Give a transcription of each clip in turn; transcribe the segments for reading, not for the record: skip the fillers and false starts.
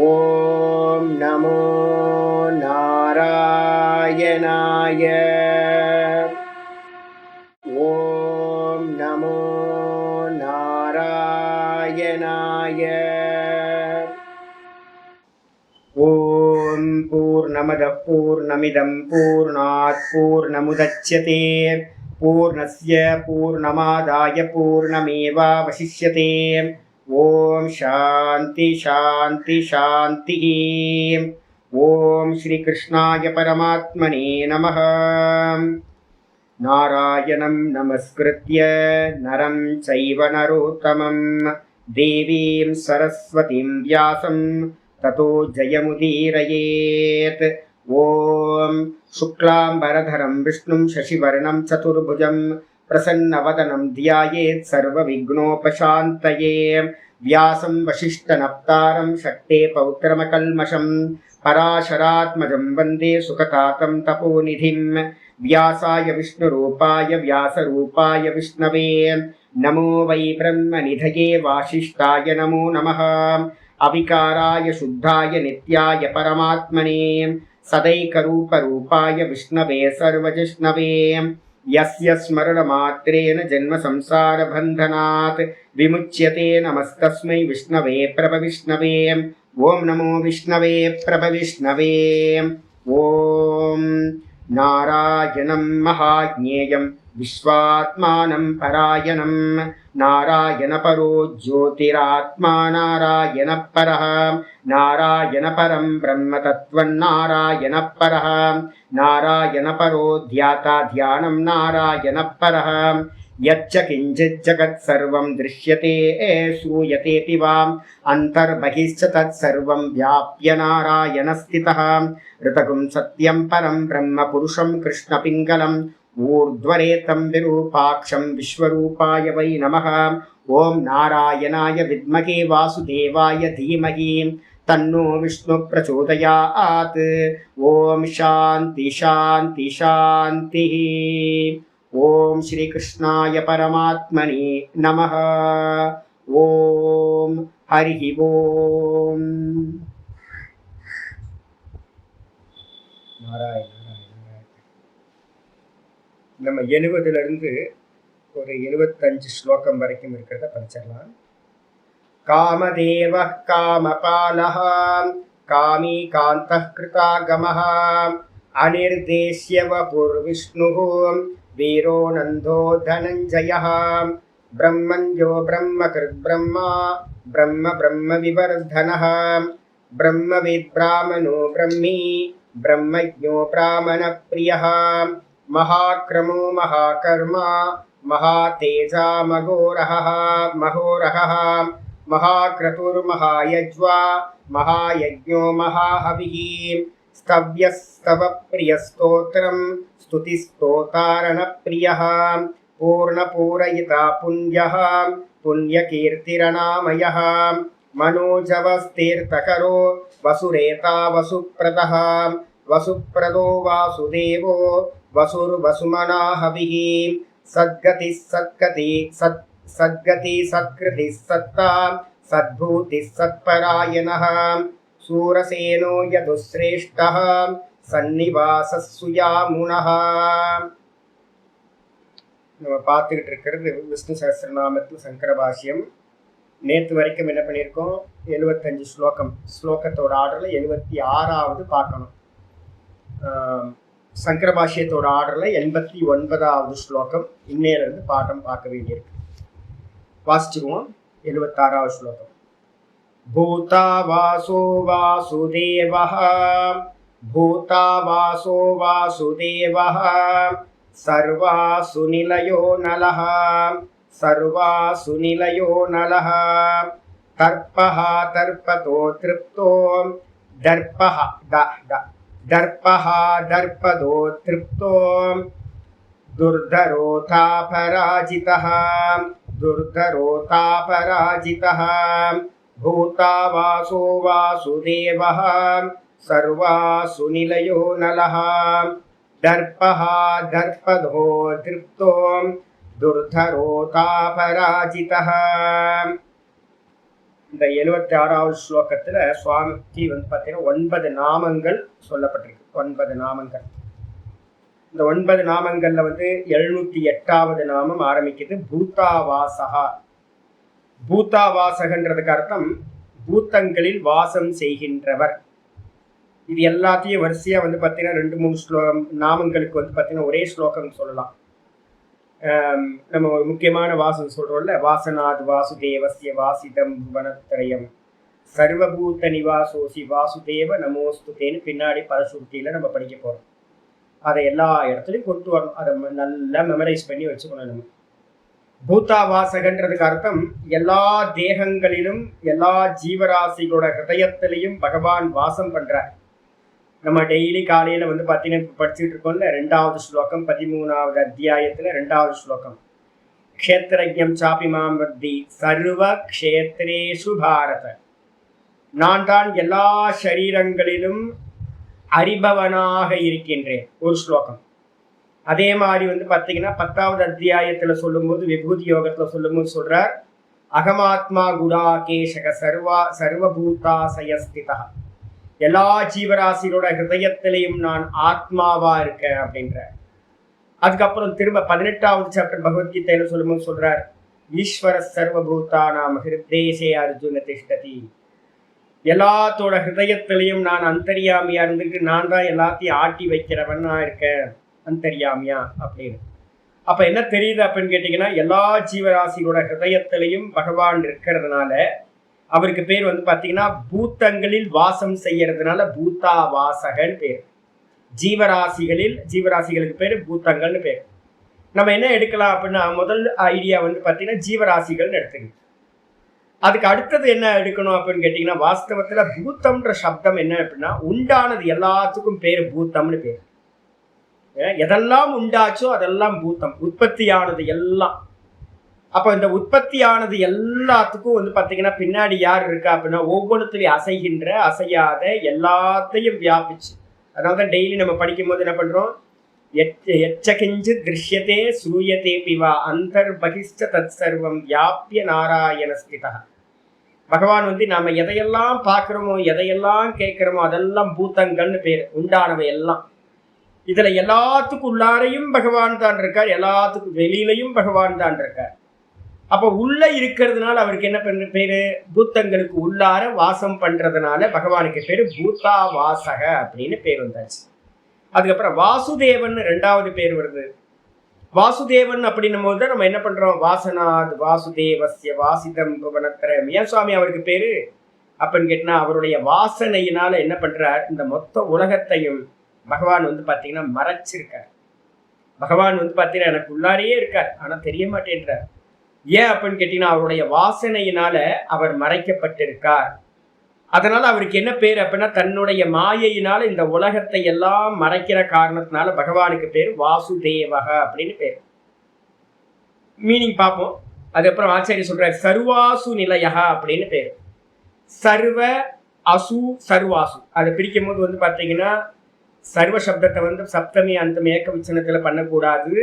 ஓம் நமோ நாராயணாய. ஓம் நமோ நாராயணாய. ஓம் பூர்ணமதః பூர்ணமிதம் பூர்ணாத் பூர்ணமுதச்யதே பூர்ணஸ்ய பூர்ணமாதாய பூர்ணமேவாவசிஷ்யதே. ஓம் சாந்தி சாந்தி சாந்தி. ஓம் ஸ்ரீ கிருஷ்ணாய பரமாத்மனே நமः. நாராயணம் நமஸ்கிருத்ய நரம் சைவ நரோத்தமம் தேவீம் சரஸ்வதிம் வியாசம் ததோ ஜயமுதீரயேத். ஓம் சுக்லாம்பரதரம் விஷ்ணும் சசிவர்ணம் சதுர்புஜம் பிரசன்னவதனம் த்யாயேத் சர்வவிக்னோபசாந்தயே. வியாசம் வசிஷ்டநப்தாரம் சக்தே பௌத்திரமகல்மஷம் பராசராத்மஜம் வந்தே சுகதாதம் தபோநிதிம். व्यासाय विष्णुरूपाय व्यासरूपाय विष्णवे नमो वै ब्रह्मनिधये वासिष्ठाय नमो नमः. अविकाराय शुद्धाय नित्याय परमात्मने सदैकरूपरूपाय विष्णवे सर्वजिष्णवे. यस्य स्मरणमात्रेण जन्मसंसारबन्धनात् विमुच्यते नमस्तस्मै विष्णवे प्रभविष्णवे. ॐ नमो विष्णवे प्रभविष्णवे. ॐ नारायणं महाज्ञेयं विश्वात्मानं परायणं नारायणपरो ज्योतिरात्मा नारायणपरः. नारायणपरं ब्रह्मतत्त्वन्नारायणपरः. नारायणपरो ध्याता ध्यानं नारायणपरः. यच्च किञ्चित् जगत्सर्वं दृश्यते श्रूयतेऽपि वा अन्तर्बहिश्च तत्सर्वं व्याप्य नारायणस्थितः. ऋतगुं सत्यं परं ब्रह्म पुरुषं कृष्णपिङ्गलम् ऊर्ध्वरेतं विरूपाक्षं विश्वरूपाय वै नमः. ॐ नारायणाय विद्महे वासुदेवाय धीमहि तन्नो विष्णु प्रचोदयात्. ॐ शान्ति शान्ति शान्तिः. ॐ श्रीकृष्णाय परमात्मने नमः. ॐ हरिः ॐ. நாராயண நம்ம 70லிருந்து ஒரு 75 ஸ்லோகம் வரைக்கும் இருக்கிறத படிச்சிடலாம். காமதேவ காமபாலஹ காமி காந்தः கிருதாகமஹ அனிர்தேஷ்ய வபுர்விஷ்ணுः வீரோ நந்தோ தனஞ்சயः. பிரம்மண்யோ பிரம்மகிருத் பிரம்மா பிரம்ம பிரம்ம விவர்தனः. ब्रह्मविद् ब्राह्मणो ब्रह्मी ब्रह्मज्ञो ब्राह्मणप्रियः. महाक्रमो महाकर्मा महातेजा मघोरहः महाक्रतुर्महायज्वा महायज्ञो महाहविः. स्तव्यस्तवप्रियस्तोत्रं स्तुतिस्तोतारणप्रियः. पूर्णपूरयिता पुण्यः पुण्यकीर्तिरनामयः. मनोजवस्तीर्थकरो वसुरेता वसुप्रदः. वसुप्रदो वासुदेवो वसुर्वसुमना हविः. सद्गतिः सत्कृतिः सत्ता सद्भूतिः सत्परायणः. सूरसेनो यदुश्रेष्ठः सन्निवासः सुयामुनः. நம்ம பார்த்துக்கிட்டு இருக்கிறது விஷ்ணு சஹஸ்ரநாமத்தில் சங்கர பாஷ்யம். நேற்று வரைக்கும் என்ன பண்ணியிருக்கோம்? 75 ஸ்லோகம். ஸ்லோகத்தோட ஆர்டரில் 76வது பார்க்கணும். சங்கர பாஷ்யத்தோட ஆர்டரில் 89வது ஸ்லோகம். இன்னையிலிருந்து பாடம் பார்க்க வேண்டியிருக்கு. வாசிச்சிருவோம். 76வது ஸ்லோகம். பூதா வாசோ வாசுதேவः பூதா வாசோ வாசுதேவः சர்வாசு நிலயோ நலः सर्वासु निलयो नलः. तर्पः तर्पतो तृप्तो दर्पः दर्पः दर्पदो तृप्तो दुर्धरोऽथापराजितः दुर्धरोऽथापराजितः. भूता वासो वासुदेवः सर्वासु निलयो नलः. दर्पः दर्पदो तृप्तो दुर्धरोतापराजितः. இந்த 76வது ஸ்லோகத்துல சுவாமிக்கு வந்து பார்த்தீங்கன்னா 9 நாமங்கள் சொல்லப்பட்டிருக்கு. 9 நாமங்கள். இந்த 9 நாமங்கள்ல வந்து 708வது நாமம் ஆரம்பிக்குது பூதாவாசகா. பூதாவாசகன்றதுக்கு அர்த்தம் பூத்தங்களில் வாசம் செய்கின்றவர். இது எல்லாத்தையும் வரிசையா வந்து பார்த்தீங்கன்னா 2-3 நாமங்களுக்கு வந்து பார்த்தீங்கன்னா ஒரே ஸ்லோகம் சொல்லலாம். நம்ம ஒரு முக்கியமான வாசம் சொல்றோம்ல, வாசனாத் வாசுதேவஸ்ய வாசிதம் புவனத்ரயம் சர்வபூத நிவாசோசி வாசுதேவ நமோஸ்துதேன்னு பின்னாடி பரசுத்தியில நம்ம படிக்க போறோம். அதை எல்லா இடத்துலையும் கொண்டு வரணும். அதை நல்லா மெமரைஸ் பண்ணி வச்சுக்கணும். நம்ம பூதாவாசகன்றதுக்கு அர்த்தம் எல்லா தேகங்களிலும் எல்லா ஜீவராசிகளோட ஹிருதயத்திலையும் பகவான் வாசம் பண்றார். நம்ம டெய்லி காலையில வந்து பார்த்தீங்கன்னா படிச்சுட்டு இருக்கோம்ல, 2வது ஸ்லோகம் 13வது அத்தியாயத்துல 2வது ஸ்லோகம். க்ஷேத்ரஜ்ஞம் சாபி மாம் வத்தி சர்வ க்ஷேத்ரேஷு பாரத. நான் தான் எல்லா சரீரங்களிலும் அறிபவனாக இருக்கின்றேன். ஒரு ஸ்லோகம். அதே மாதிரி வந்து பார்த்தீங்கன்னா 10வது அத்தியாயத்துல சொல்லும்போது விபூதி யோகத்துல சொல்லும்போது சொல்றார், அகமாத்மா குடாகேஷக சர்வபூதாசயஸ்திதா. எல்லா ஜீவராசிகளோட ஹிருதயத்திலையும் நான் ஆத்மாவா இருக்கேன் அப்படின்ற. அதுக்கப்புறம் திரும்ப 18வது சாப்டர் பகவத்கீதையில சொல்லும்போது சொல்றார், ஈஸ்வர சர்வபூதானாம் ஹிருதேசே அர்ஜுன திஷ்டதி. எல்லாத்தோட ஹிருதயத்திலையும் நான் அந்தர்யாமியா இருந்துட்டு நான் தான் எல்லாத்தையும் ஆட்டி வைக்கிறவனா இருக்கேன், அந்தர்யாமியா அப்படின்னு. அப்ப என்ன தெரியுது அப்படின்னு கேட்டீங்கன்னா, எல்லா ஜீவராசிகளோட ஹிருதயத்திலையும் பகவான் இருக்கிறதுனால அவருக்கு பேர் வந்து பார்த்தீங்கன்னா பூத்தங்களில் வாசம் செய்யறதுனால பூதா வாசகன்னு பேர். ஜீவராசிகளுக்கு பேர் பூத்தங்கள்னு பேர். நம்ம என்ன எடுக்கலாம் அப்படின்னா, முதல் ஐடியா வந்து பார்த்தீங்கன்னா ஜீவராசிகள்னு எடுத்துக்கணும். அதுக்கு அடுத்தது என்ன எடுக்கணும் அப்படின்னு கேட்டீங்கன்னா, வாஸ்தவத்துல பூத்தம்ன்ற சப்தம் என்ன அப்படின்னா, உண்டானது எல்லாத்துக்கும் பேர் பூத்தம்னு பேர். எதெல்லாம் உண்டாச்சோ அதெல்லாம் பூத்தம், உற்பத்தியானது எல்லாம். அப்போ இந்த உற்பத்தியானது எல்லாத்துக்கும் வந்து பார்த்தீங்கன்னா பின்னாடி யார் இருக்கா அப்படின்னா, ஒவ்வொன்றுத்துலையும் அசைகின்ற அசையாத எல்லாத்தையும் வியாபிச்சு. அதனால தான் டெய்லி நம்ம படிக்கும் போது என்ன பண்றோம், எச்சகிஞ்சு திருஷ்யத்தே சூயத்தே பிவா அந்தர் பகிஷ்ட தத் சர்வம் வியாபிய நாராயண ஸ்திதா. பகவான் வந்து நாம எதையெல்லாம் பார்க்கிறோமோ எதையெல்லாம் கேட்கிறோமோ அதெல்லாம் பூத்தங்கள்னு பேர், உண்டானவை எல்லாம். இதுல எல்லாத்துக்கும் உள்ளாரையும் பகவான் தான் இருக்கார், எல்லாத்துக்கும் வெளியிலையும் பகவான் தான் இருக்கார். அப்போ உள்ள இருக்கிறதுனால அவருக்கு என்ன பேரு, பூத்தங்களுக்கு உள்ளார வாசம் பண்றதுனால பகவானுக்கு பேரு பூதா வாசக அப்படின்னு பேர் வந்தாச்சு. அதுக்கப்புறம் வாசுதேவன் 2வது பேர் வருது. வாசுதேவன் அப்படின்னும் போது தான் நம்ம என்ன பண்றோம், வாசனாத் வாசுதேவஸ்ய வாசிதம் புவனத்ரயம். ஏன் சுவாமி அவருக்கு பேரு அப்படின்னு கேட்டினா, அவருடைய வாசனையினால என்ன பண்றார், இந்த மொத்த உலகத்தையும் பகவான் வந்து பார்த்தீங்கன்னா மறைச்சிருக்கார். பகவான் வந்து பார்த்தீங்கன்னா எனக்கு உள்ளாரையே இருக்கார், ஆனா தெரிய மாட்டேன்றார். ஏன் அப்படின்னு கேட்டீங்கன்னா, அவருடைய வாசனையினால அவர் மறைக்கப்பட்டிருக்கார். அதனால அவருக்கு என்ன பேர் அப்படின்னா, தன்னுடைய மாயையினால இந்த உலகத்தை எல்லாம் மறைக்கிற காரணத்தினால பகவானுக்கு பேர் வாசுதேவக அப்படின்னு பேர். மீனிங் பார்ப்போம். அதுக்கப்புறம் ஆச்சாரிய சொல்றாரு, சர்வாசு நிலையகா அப்படின்னு பேர். சர்வ அசு சர்வாசு அதை பிரிக்கும் போது வந்து பார்த்தீங்கன்னா, சர்வ சப்தத்தை வந்து சப்தமி அந்தம் ஏக்க விச்சனத்துல பண்ணக்கூடாது.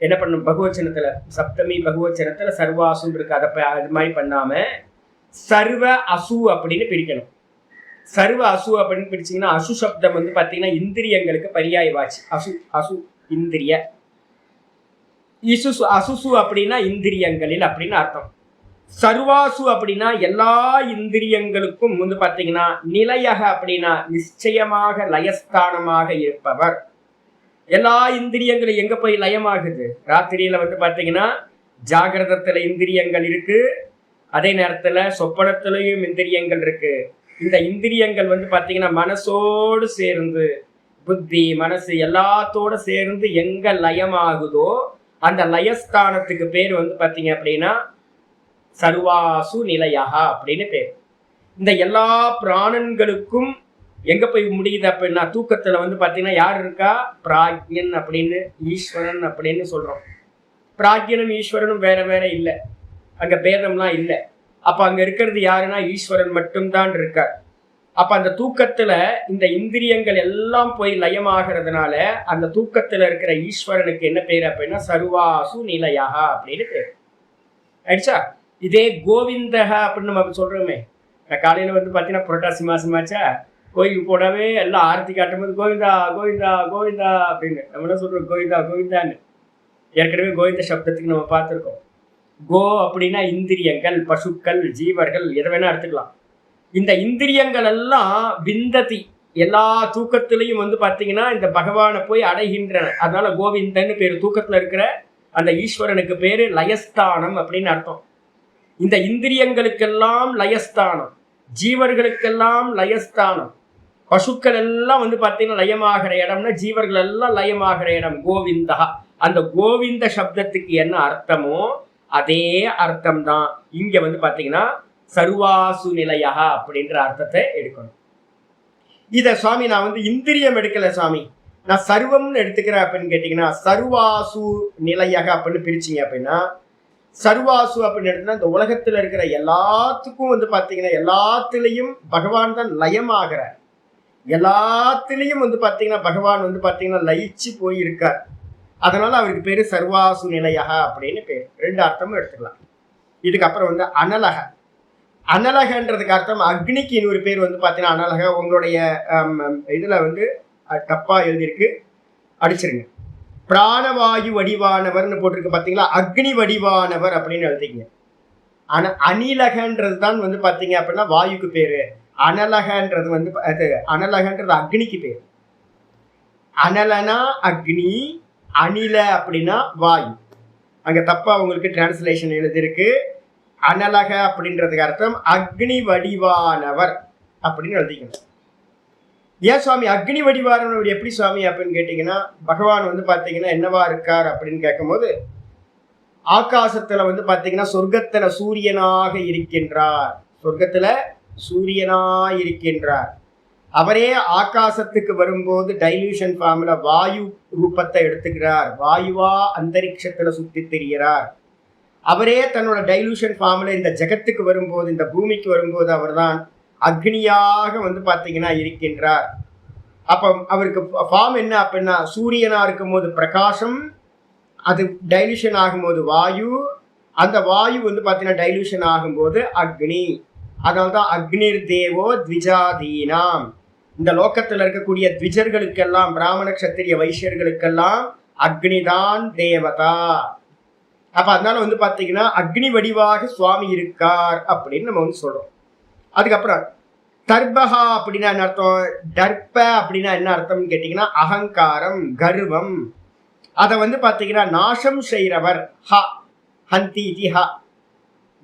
என்ன பண்ணும், பகுவச்சனத்துல சப்தமி பகுவச்சனத்துல சர்வாசுன்னு இருக்கு, அதை அது மாதிரி பண்ணாம சர்வ அசு அப்படின்னு பிரிக்கணும். சர்வ அசு அப்படின்னு பிரிச்சிங்கன்னா, அசு சப்தம் வந்து பார்த்தீங்கன்னா இந்திரியங்களுக்கு பரியாயவாச்சு. அசு அசு இந்திரிய, இசுசு அசுசு அப்படின்னா இந்திரியங்களில் அப்படின்னு அர்த்தம். சர்வாசு அப்படின்னா எல்லா இந்திரியங்களுக்கும் வந்து பார்த்தீங்கன்னா, நிலையக அப்படின்னா நிச்சயமாக லயஸ்தானமாக இருப்பவர். எல்லா இந்திரியங்களும் எங்க போய் லயமாகுது, ராத்திரியில வந்து பார்த்தீங்கன்னா ஜாகிரதத்துல இந்திரியங்கள் இருக்கு, அதே நேரத்துல சொப்பனத்திலையும் இந்திரியங்கள் இருக்கு. இந்த இந்திரியங்கள் வந்து பார்த்தீங்கன்னா மனசோடு சேர்ந்து, புத்தி மனசு எல்லாத்தோடு சேர்ந்து எங்க லயமாகுதோ அந்த லயஸ்தானத்துக்கு பேர் வந்து பார்த்தீங்க அப்படின்னா சர்வாசு நிலையகா அப்படின்னு பேர். இந்த எல்லா பிராணன்களுக்கும் எங்க போய் முடியுது அப்படின்னா, தூக்கத்துல வந்து பார்த்தீங்கன்னா யார் இருக்கா, பிராக்ஞன் அப்படின்னு ஈஸ்வரன் அப்படின்னு சொல்றோம். பிராக்ஞனும் ஈஸ்வரனும் வேற வேற இல்லை, அங்க பேதம்லாம் இல்லை. அப்ப அங்க இருக்கிறது யாருன்னா ஈஸ்வரன் மட்டும்தான் இருக்கார். அப்ப அந்த தூக்கத்துல இந்த இந்திரியங்கள் எல்லாம் போய் லயமாகிறதுனால அந்த தூக்கத்துல இருக்கிற ஈஸ்வரனுக்கு என்ன பேர் அப்படின்னா சர்வாசு நிலையா அப்படின்னு பேர். ஆயிடுச்சா? இதே கோவிந்தக அப்படின்னு நம்ம சொல்றோமே, காலையில வந்து பார்த்தீங்கன்னா புரட்டாசி மாசமாச்சா கோயிலுக்கு போனாவே எல்லாம் ஆரத்தி காட்டும் போது கோவிந்தா கோவிந்தா கோவிந்தா அப்படின்னு நம்ம என்ன சொல்றோம், கோவிந்தா கோவிந்தான்னு. ஏற்கனவே கோவிந்த சப்தத்துக்கு நம்ம பார்த்துருக்கோம். கோ அப்படின்னா இந்திரியங்கள், பசுக்கள், ஜீவர்கள், எதை வேணா எடுத்துக்கலாம். இந்த இந்திரியங்கள் எல்லாம் விந்ததி, எல்லா தூக்கத்திலையும் வந்து பார்த்தீங்கன்னா இந்த பகவானை போய் அடைகின்றன. அதனால கோவிந்தன்னு பேரு. தூக்கத்துல இருக்கிற அந்த ஈஸ்வரனுக்கு பேரு லயஸ்தானம் அப்படின்னு அர்த்தம். இந்த இந்திரியங்களுக்கெல்லாம் லயஸ்தானம், ஜீவர்களுக்கெல்லாம் லயஸ்தானம், பசுக்கள் எல்லாம் வந்து பார்த்தீங்கன்னா லயமாகிற இடம்னா ஜீவர்கள் எல்லாம் லயமாகிற இடம் கோவிந்தா. அந்த கோவிந்த சப்தத்துக்கு என்ன அர்த்தமோ அதே அர்த்தம் தான் இங்க வந்து பார்த்தீங்கன்னா சர்வாசு நிலையா அப்படின்ற அர்த்தத்தை எடுக்கணும். இத சுவாமி நான் வந்து இந்திரியம் எடுக்கல சுவாமி, நான் சர்வம்னு எடுத்துக்கிறேன் அப்படின்னு கேட்டீங்கன்னா, சர்வாசு நிலையாக அப்படின்னு பிரிச்சிங்க அப்படின்னா, சர்வாசு அப்படின்னு எடுத்தா இந்த உலகத்துல இருக்கிற எல்லாத்துக்கும் வந்து பாத்தீங்கன்னா எல்லாத்துலயும் பகவான் தான் லயமாகிறார். எல்லாத்துலயும் வந்து பாத்தீங்கன்னா பகவான் வந்து பாத்தீங்கன்னா லயிச்சு போயிருக்கார். அதனால அவருக்கு பேரு சர்வாசு நிலையாக அப்படின்னு பேரு. ரெண்டு அர்த்தமும் எடுத்துக்கலாம். இதுக்கப்புறம் வந்து அனலக. அனலகன்றதுக்கு அர்த்தம் அக்னிக்கு இன்னொரு பேர் வந்து பாத்தீங்கன்னா அனலக. உங்களுடைய இதுல வந்து தப்பா எழுதியிருக்கு, அடிச்சிருங்க. பிராணவாயு வடிவானவர்னு போட்டிருக்கு பார்த்தீங்களா, அக்னி வடிவானவர் அப்படின்னு எழுதிங்க. ஆனா அனிலகன்றது தான் வந்து பார்த்தீங்க அப்படின்னா வாயுக்கு பேரு. அனலகன்றது வந்து அது அனலகன்றது அக்னிக்கு பேர். அனலனா அக்னி, அனில அப்படின்னா வாயு. அங்க தப்பா உங்களுக்கு டிரான்ஸ்லேஷன் எழுதியிருக்கு. அனலக அப்படின்றதுக்கு அர்த்தம் அக்னி வடிவானவர் அப்படின்னு எழுதிக்கணும். ஏன் சுவாமி அக்னி வடிவானவர் எப்படி சுவாமி அப்படின்னு கேட்டீங்கன்னா, பகவான் வந்து பாத்தீங்கன்னா என்னவா இருக்கார் அப்படின்னு கேட்கும்போது, ஆகாசத்துல வந்து பாத்தீங்கன்னா சொர்க்கத்துல சூரியனாக இருக்கின்றார். சொர்க்கத்துல சூரியனாக இருக்கின்றார். அவரே ஆகாசத்துக்கு வரும்போது டைல்யூஷன் ஃபார்ம்ல வாயு ரூபத்தை எடுத்துக்கிறார். வாயுவா அந்தரிக்ஷத்துல சுத்தி திரிகிறார். அவரே தன்னோட டைல்யூஷன் ஃபார்ம்ல இந்த ஜெகத்துக்கு வரும்போது, இந்த பூமிக்கு வரும்போது அவர்தான் அக்னியாக வந்து பாத்தீங்கன்னா இருக்கின்றார். அப்ப அவருக்கு ஃபார்ம் என்ன அப்படின்னா, சூரியனா இருக்கும் போது பிரகாசம், அது டைல்யூஷன் ஆகும்போது வாயு, அந்த வாயு வந்து பாத்தீங்கன்னா டைல்யூஷன் ஆகும்போது அக்னி. அதனால்தான் அக்னிர் தேவோ த்விஜாதீனாம். இந்த லோக்கத்துல இருக்கக்கூடிய த்விஜர்களுக்கெல்லாம், பிராமண கஷத்திரிய வைசியர்களுக்கெல்லாம் அக்னிதான் தேவதா. அப்ப அதனால வந்து பாத்தீங்கன்னா அக்னி வடிவாக சுவாமி இருக்கார் அப்படின்னு நம்ம வந்து சொல்றோம். அதுக்கப்புறம் தர்பகா அப்படின்னா என்ன அர்த்தம், தர்ப அப்படின்னா என்ன அர்த்தம்னு கேட்டீங்கன்னா அகங்காரம், கர்வம். அதை வந்து பாத்தீங்கன்னா நாசம் செய்யறவர். ஹ ஹந்தி ஹ,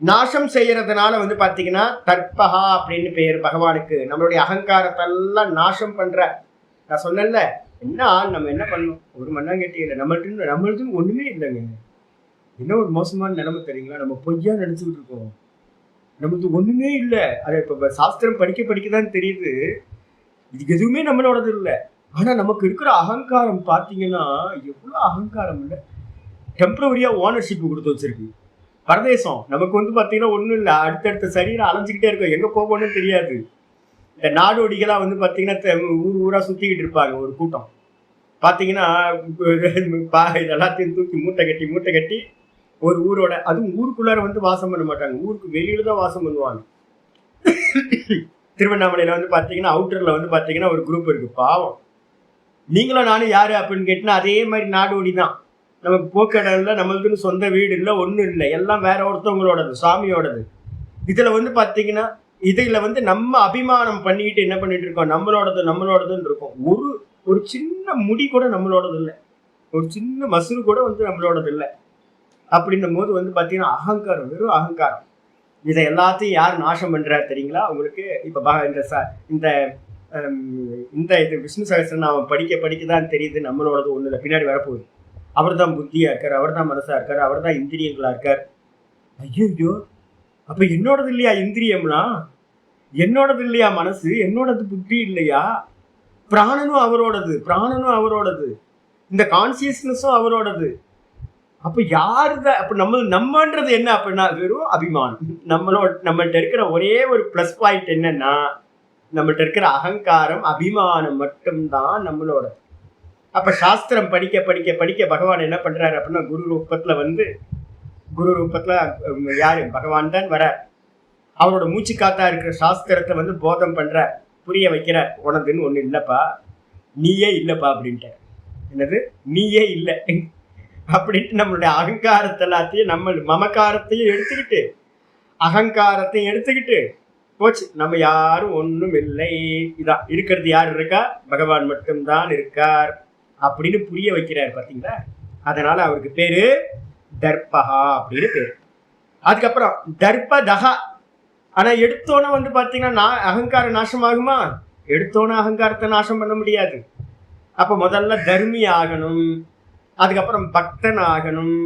நாசம் செய்யறதுனால வந்து பாத்தீங்கன்னா தர்பகா அப்படின்னு பேர் பகவானுக்கு. நம்மளுடைய அகங்காரத்தெல்லாம் நாசம் பண்ற. நான் சொன்னேன்ல, என்ன நம்ம என்ன பண்ணணும், ஒரு மண்ணாங்கட்டி இல்லை, நம்மளுக்கு ஒண்ணுமே இல்லைங்க. என்ன ஒரு மோசமான நிலைமை தெரியுங்களா, நம்ம பொய்யா நினைச்சுக்கிட்டு இருக்கோம். நமக்கு ஒண்ணுமே இல்லை. அதை இப்ப சாஸ்திரம் படிக்கதான் தெரியுது, இதுக்கு எதுவுமே நம்மளோடது இல்லை. ஆனா நமக்கு இருக்கிற அகங்காரம் பாத்தீங்கன்னா எவ்வளவு அகங்காரம் இல்லை. டெம்பரவரியா ஓனர்ஷிப் கொடுத்து வச்சிருக்கு பரதேசம். நமக்கு வந்து பாத்தீங்கன்னா ஒண்ணும் இல்லை, அடுத்தடுத்த சரீரம் அலைஞ்சுக்கிட்டே இருக்கும், எங்க போகணும்னு தெரியாது. இந்த நாடோடிகளா வந்து பாத்தீங்கன்னா ஊர் ஊரா சுத்திக்கிட்டு இருப்பாங்க. ஒரு கூட்டம் பாத்தீங்கன்னா இதெல்லாத்தையும் தூக்கி மூட்டை கட்டி ஒரு ஊரோட, அதுவும் ஊருக்குள்ளார வந்து வாசம் பண்ண மாட்டாங்க, ஊருக்கு வெளியில தான் வாசம் பண்ணுவாங்க. திருவண்ணாமலையில வந்து பாத்தீங்கன்னா அவுட்டர்ல வந்து பாத்தீங்கன்னா ஒரு குரூப் இருக்கு. பாவம், நீங்களும் நானும் யாரு அப்படின்னு கேட்டீங்கன்னா அதே மாதிரி நாடோடி தான். நமக்கு போக்கடம் இல்லை, நம்மளுக்குன்னு சொந்த வீடு இல்லை, ஒன்றும் இல்லை, எல்லாம் வேற ஒருத்தவங்களோடது, சாமியோடது. இதுல வந்து பாத்தீங்கன்னா இதுல வந்து நம்ம அபிமானம் பண்ணிட்டு என்ன பண்ணிட்டு இருக்கோம், நம்மளோடதுன்னு இருக்கும். ஒரு சின்ன முடி கூட நம்மளோடது இல்லை, ஒரு சின்ன மசுறு கூட வந்து நம்மளோடது இல்லை. அப்படின்னும் போது வந்து பாத்தீங்கன்னா அகங்காரம், வெறும் அகங்காரம். இதை எல்லாத்தையும் யார் நாசம் பண்றாரு தெரியுங்களா உங்களுக்கு? இப்ப இந்த இந்த இது விஷ்ணு சகஸ்ரநாமம் படிக்கதான் தெரியுது நம்மளோடது ஒண்ணு இல்லை, பின்னாடி வரப்போகுது. அவர் தான் புத்தியா இருக்கார், அவர் தான் மனசா இருக்காரு, அவர் தான் இந்திரியங்களா இருக்கார். ஐயோ, அப்ப என்னோடது இல்லையா இந்திரியம்னா, என்னோடது இல்லையா மனசு, என்னோடது புத்தி இல்லையா? பிராணனும் அவரோடது, இந்த கான்சியஸ்னஸும் அவரோடது. அப்ப யாருதான் அப்ப நம்மன்றது என்ன அப்படின்னா வெறும் அபிமானம். நம்மள்ட்ட இருக்கிற ஒரே ஒரு பிளஸ் பாயிண்ட் என்னன்னா, நம்மள்ட்ட இருக்கிற அகங்காரம், அபிமானம் மட்டும்தான் நம்மளோட. அப்ப சாஸ்திரம் படிக்க பகவான் என்ன பண்றாரு அப்படின்னா குரு ரூபத்துல வந்து குரு ரூபத்துல யாரு பகவான் தான் வர. அவரோட மூச்சு காத்தா இருக்கிற சாஸ்திரத்தை வந்து போதம் பண்ற, புரிய வைக்கிற. உனதுன்னு ஒண்ணு இல்லப்பா, நீயே இல்லப்பா அப்படின்ட்டு. என்னது நீயே இல்லை அப்படின்ட்டு நம்மளுடைய அகங்காரத்தை எல்லாத்தையும் நம்ம மமக்காரத்தையும் எடுத்துக்கிட்டு அகங்காரத்தையும் எடுத்துக்கிட்டு போச்சு. நம்ம யாரும் ஒன்றும் இல்லை, இதான் இருக்கிறது. யார் இருக்கா? பகவான் மட்டும்தான் இருக்கார் அப்படின்னு புரிய வைக்கிறார் பார்த்தீங்களா. அதனால அவருக்கு பேரு தர்பகா அப்படின்னு பேரு. அதுக்கப்புறம் தர்பதகா. ஆனா எடுத்தோன்னே வந்து பார்த்தீங்கன்னா அகங்காரம் நாசமாகுமா? எடுத்தோன்னே அகங்காரத்தை நாசம் பண்ண முடியாது. அப்போ முதல்ல தர்மி ஆகணும், அதுக்கப்புறம் பக்தன் ஆகணும்,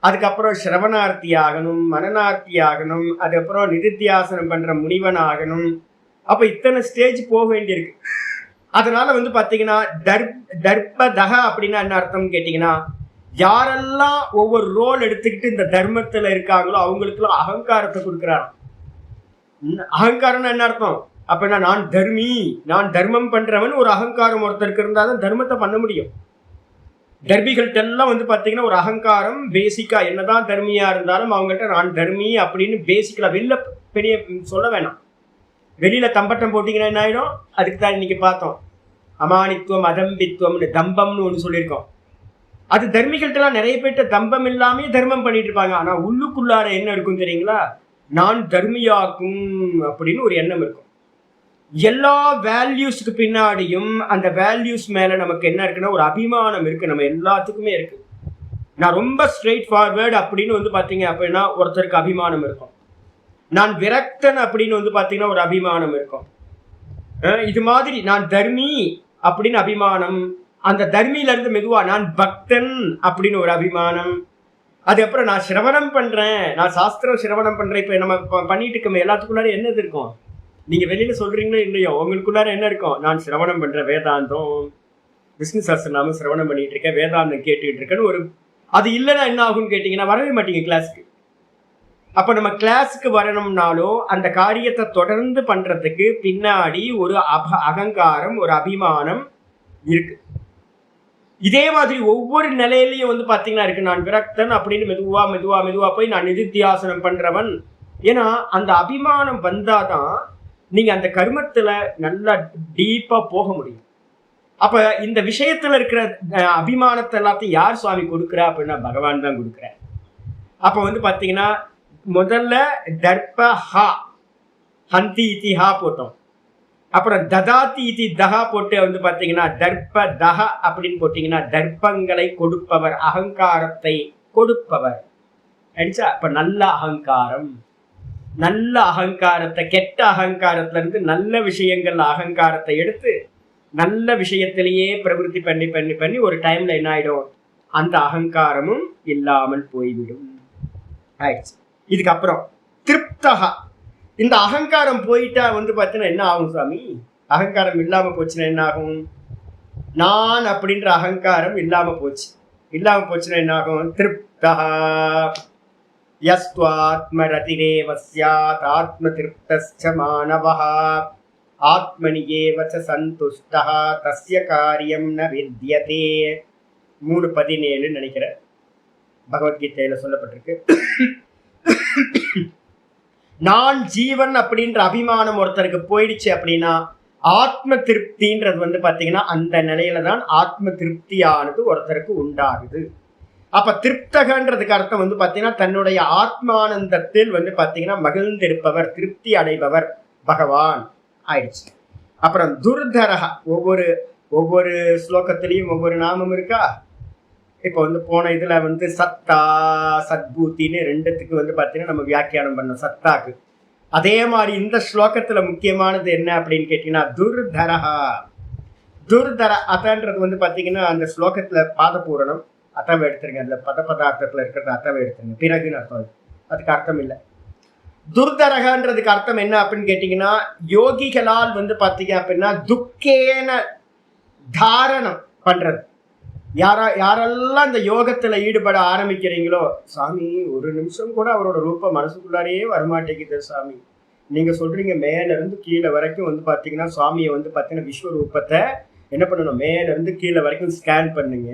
அதுக்கப்புறம் சிரவணார்த்தி ஆகணும், மனநார்த்தி ஆகணும், அதுக்கப்புறம் நிதித்தியாசனம் பண்ற முனிவன் ஆகணும். அப்ப இத்தனை ஸ்டேஜ் போக வேண்டியிருக்கு. அதனால வந்து பாத்தீங்கன்னா தர்பதக அப்படின்னா என்ன அர்த்தம் கேட்டீங்கன்னா, யாரெல்லாம் ஒவ்வொரு ரோல் எடுத்துக்கிட்டு இந்த தர்மத்துல இருக்காங்களோ அவங்களுக்குலாம் அகங்காரத்தை கொடுக்குறாராம். அகங்காரம்னா என்ன அர்த்தம்? அப்படின்னா நான் தர்மி, நான் தர்மம் பண்றவன் ஒரு அகங்காரம் ஒருத்தருக்கு இருந்தாதான் தர்மத்தை பண்ண முடியும். தர்மிகள்கிட்ட எல்லாம் வந்து பாத்தீங்கன்னா ஒரு அகங்காரம் பேசிக்கா, என்னதான் தர்மியா இருந்தாலும் அவங்கள்ட்ட நான் தர்மி அப்படின்னு பேசிக்கலா வெளில பெரிய சொல்ல வேணாம். வெளியில தம்பட்டம் போட்டீங்கன்னா என்ன ஆயிடும்? அதுக்கு தான் இன்னைக்கு பார்த்தோம், அமானித்துவம் அதம்பித்துவம்னு தம்பம்னு ஒன்று சொல்லியிருக்கோம். அது தர்மிகள்கிட்டலாம் நிறைய பேர்ட்ட தம்பம் இல்லாமே தர்மம் பண்ணிட்டு இருப்பாங்க. ஆனா உள்ளுக்குள்ளார என்ன இருக்கும் தெரியுங்களா? நான் தர்மியாக்கும் அப்படின்னு ஒரு எண்ணம் இருக்கும். எல்லா வேல்யூஸ்க்கு பின்னாடியும் அந்த வேல்யூஸ் மேல நமக்கு என்ன இருக்குன்னா ஒரு அபிமானம் இருக்கு. நம்ம எல்லாத்துக்குமே இருக்கு. நான் ரொம்ப ஸ்ட்ரெயிட் ஃபார்வர்டு அப்படின்னு வந்து பாத்தீங்க அப்படின்னா ஒருத்தருக்கு அபிமானம் இருக்கும். நான் விரக்தன் அப்படின்னு வந்து பாத்தீங்கன்னா ஒரு அபிமானம் இருக்கும். இது மாதிரி நான் தர்மி அப்படின்னு அபிமானம். அந்த தர்மியில இருந்து மெதுவா நான் பக்தன் அப்படின்னு ஒரு அபிமானம். அதுக்கப்புறம் நான் சிரவணம் பண்றேன், நான் சாஸ்திரம் சிரவணம் பண்றேன். இப்ப நம்ம பண்ணிட்டு இருக்கோம், எல்லாத்துக்குள்ளார என்னது இருக்கும்? நீங்க வெளியில சொல்றீங்களோ இல்லையோ, உங்களுக்குள்ளார என்ன இருக்கும்? நான் சிரவணம் பண்றேன், வேதாந்தம் விஷ்ணு சஹஸ்ரநாமம் சிரவணம் பண்ணிட்டு இருக்கேன், வேதாந்தம் கேட்டுக்கிட்டு இருக்கேன்னு ஒரு. அது இல்லைன்னா என்ன ஆகும்னு கேட்டீங்கன்னா வரவே மாட்டீங்க கிளாஸுக்கு. அப்ப நம்ம கிளாஸுக்கு வரணும்னாலும் அந்த காரியத்தை தொடர்ந்து பண்றதுக்கு பின்னாடி ஒரு அகங்காரம், ஒரு அபிமானம் இருக்கு. இதே மாதிரி ஒவ்வொரு நிலையிலையும் வந்து பாத்தீங்கன்னா இருக்கு. நான் விரக்தன் அப்படின்னு மெதுவா மெதுவா மெதுவா போய் நான் நிதித்தியாசனம் பண்றவன். ஏன்னா அந்த அபிமானம் வந்தாதான் நீங்க அந்த கர்மத்துல நல்லா டீப்பா போக முடியும். அப்ப இந்த விஷயத்துல இருக்கிற அபிமானத்தை எல்லாத்தையும் யார் சுவாமி கொடுக்குறா அப்படின்னா பகவான் தான் கொடுக்குறார். அப்ப வந்து பாத்தீங்கன்னா முதல்ல தர்பஹா ஹந்தி இதிஹா போட்டோம். அப்புறம் ததாதி இதி தஹா போட்டு வந்து பாத்தீங்கன்னா தர்ப தஹ அப்படின்னு போட்டீங்கன்னா தர்ப்பங்களை கொடுப்பவர், அகங்காரத்தை கொடுப்பவர் அடிச்சா. அப்ப நல்ல அகங்காரம், நல்ல அகங்காரத்தை, கெட்ட அகங்காரத்துல இருந்து நல்ல விஷயங்கள்ல அகங்காரத்தை எடுத்து நல்ல விஷயத்திலேயே பிரவருத்தி பண்ணி பண்ணி பண்ணி ஒரு டைம்ல என்ன ஆயிடும்? அந்த அகங்காரமும் இல்லாமல் போய்விடும். ஆயிடுச்சு. இதுக்கப்புறம் திருப்தகா. இந்த அகங்காரம் போயிட்டா வந்து பார்த்தீங்கன்னா என்ன ஆகும் சுவாமி? அகங்காரம் இல்லாம போச்சுன்னா என்ன ஆகும்? நான் அப்படின்ற அகங்காரம் இல்லாம போச்சு. இல்லாம போச்சுன்னா என்ன ஆகும்? திருப்தகா யஸ்வாத்மரதிரேவ ஸ்யாத் ஆத்ம திருப்தஸ்ச மானவஹ ஆத்மனி ஏவ ச சந்துஷ்டஹ தஸ்ய காரியம் ந வித்யதே. 3:17 நினைக்கிறேன் பகவத்கீதையில சொல்லப்பட்டிருக்கு. நான் ஜீவன் அப்படின்ற அபிமானம் ஒருத்தருக்கு போயிடுச்சு அப்படின்னா ஆத்ம திருப்தின்றது வந்து பாத்தீங்கன்னா அந்த நிலையில தான் ஆத்ம திருப்தியானது ஒருத்தருக்கு உண்டாகுது. அப்ப திருப்தகன்றதுக்கு அர்த்தம் வந்து பாத்தீங்கன்னா தன்னுடைய ஆத்மானந்தத்தில் வந்து பாத்தீங்கன்னா மகிழ்ந்திருப்பவர், திருப்தி அடைபவர் பகவான் ஆயிடுச்சு. அப்புறம் துர்தரக. ஒவ்வொரு ஒவ்வொரு ஸ்லோகத்திலையும் ஒவ்வொரு நாமம் இருக்கா. இப்போ வந்து போன இதுல வந்து சத்தா சத்பூத்தின்னு ரெண்டுத்துக்கு வந்து பாத்தீங்கன்னா நம்ம வியாக்கியானம் பண்ணோம் சத்தாக்கு. அதே மாதிரி இந்த ஸ்லோகத்துல முக்கியமானது என்ன அப்படின்னு கேட்டீங்கன்னா துர்தரஹா. துர்தர அத்தன்றது வந்து பாத்தீங்கன்னா அந்த ஸ்லோகத்துல பாதபூரணம் அத்தவை எடுத்துருங்க. அந்த பதார்த்தத்துல இருக்கிறது அத்தவை எடுத்துருங்க, பிறகுன்னு அர்த்தம். அதுக்கு அர்த்தம் இல்லை. துர்தரகன்றதுக்கு அர்த்தம் என்ன அப்படின்னு கேட்டீங்கன்னா யோகிகளால் வந்து பாத்தீங்க அப்படின்னா துக்கேன தாரணம் பண்றது. யாரெல்லாம் இந்த யோகத்துல ஈடுபட ஆரம்பிக்கிறீங்களோ, சாமி ஒரு நிமிஷம் கூட அவரோட ரூபம் மனசுக்குள்ளாரையே வரமாட்டேங்குது சாமி. நீங்க சொல்றீங்க மேல இருந்து கீழே வரைக்கும் வந்து பாத்தீங்கன்னா சுவாமியை வந்து பாத்தீங்கன்னா விஸ்வரூபத்தை என்ன பண்ணணும், மேல இருந்து கீழே வரைக்கும் ஸ்கேன் பண்ணுங்க.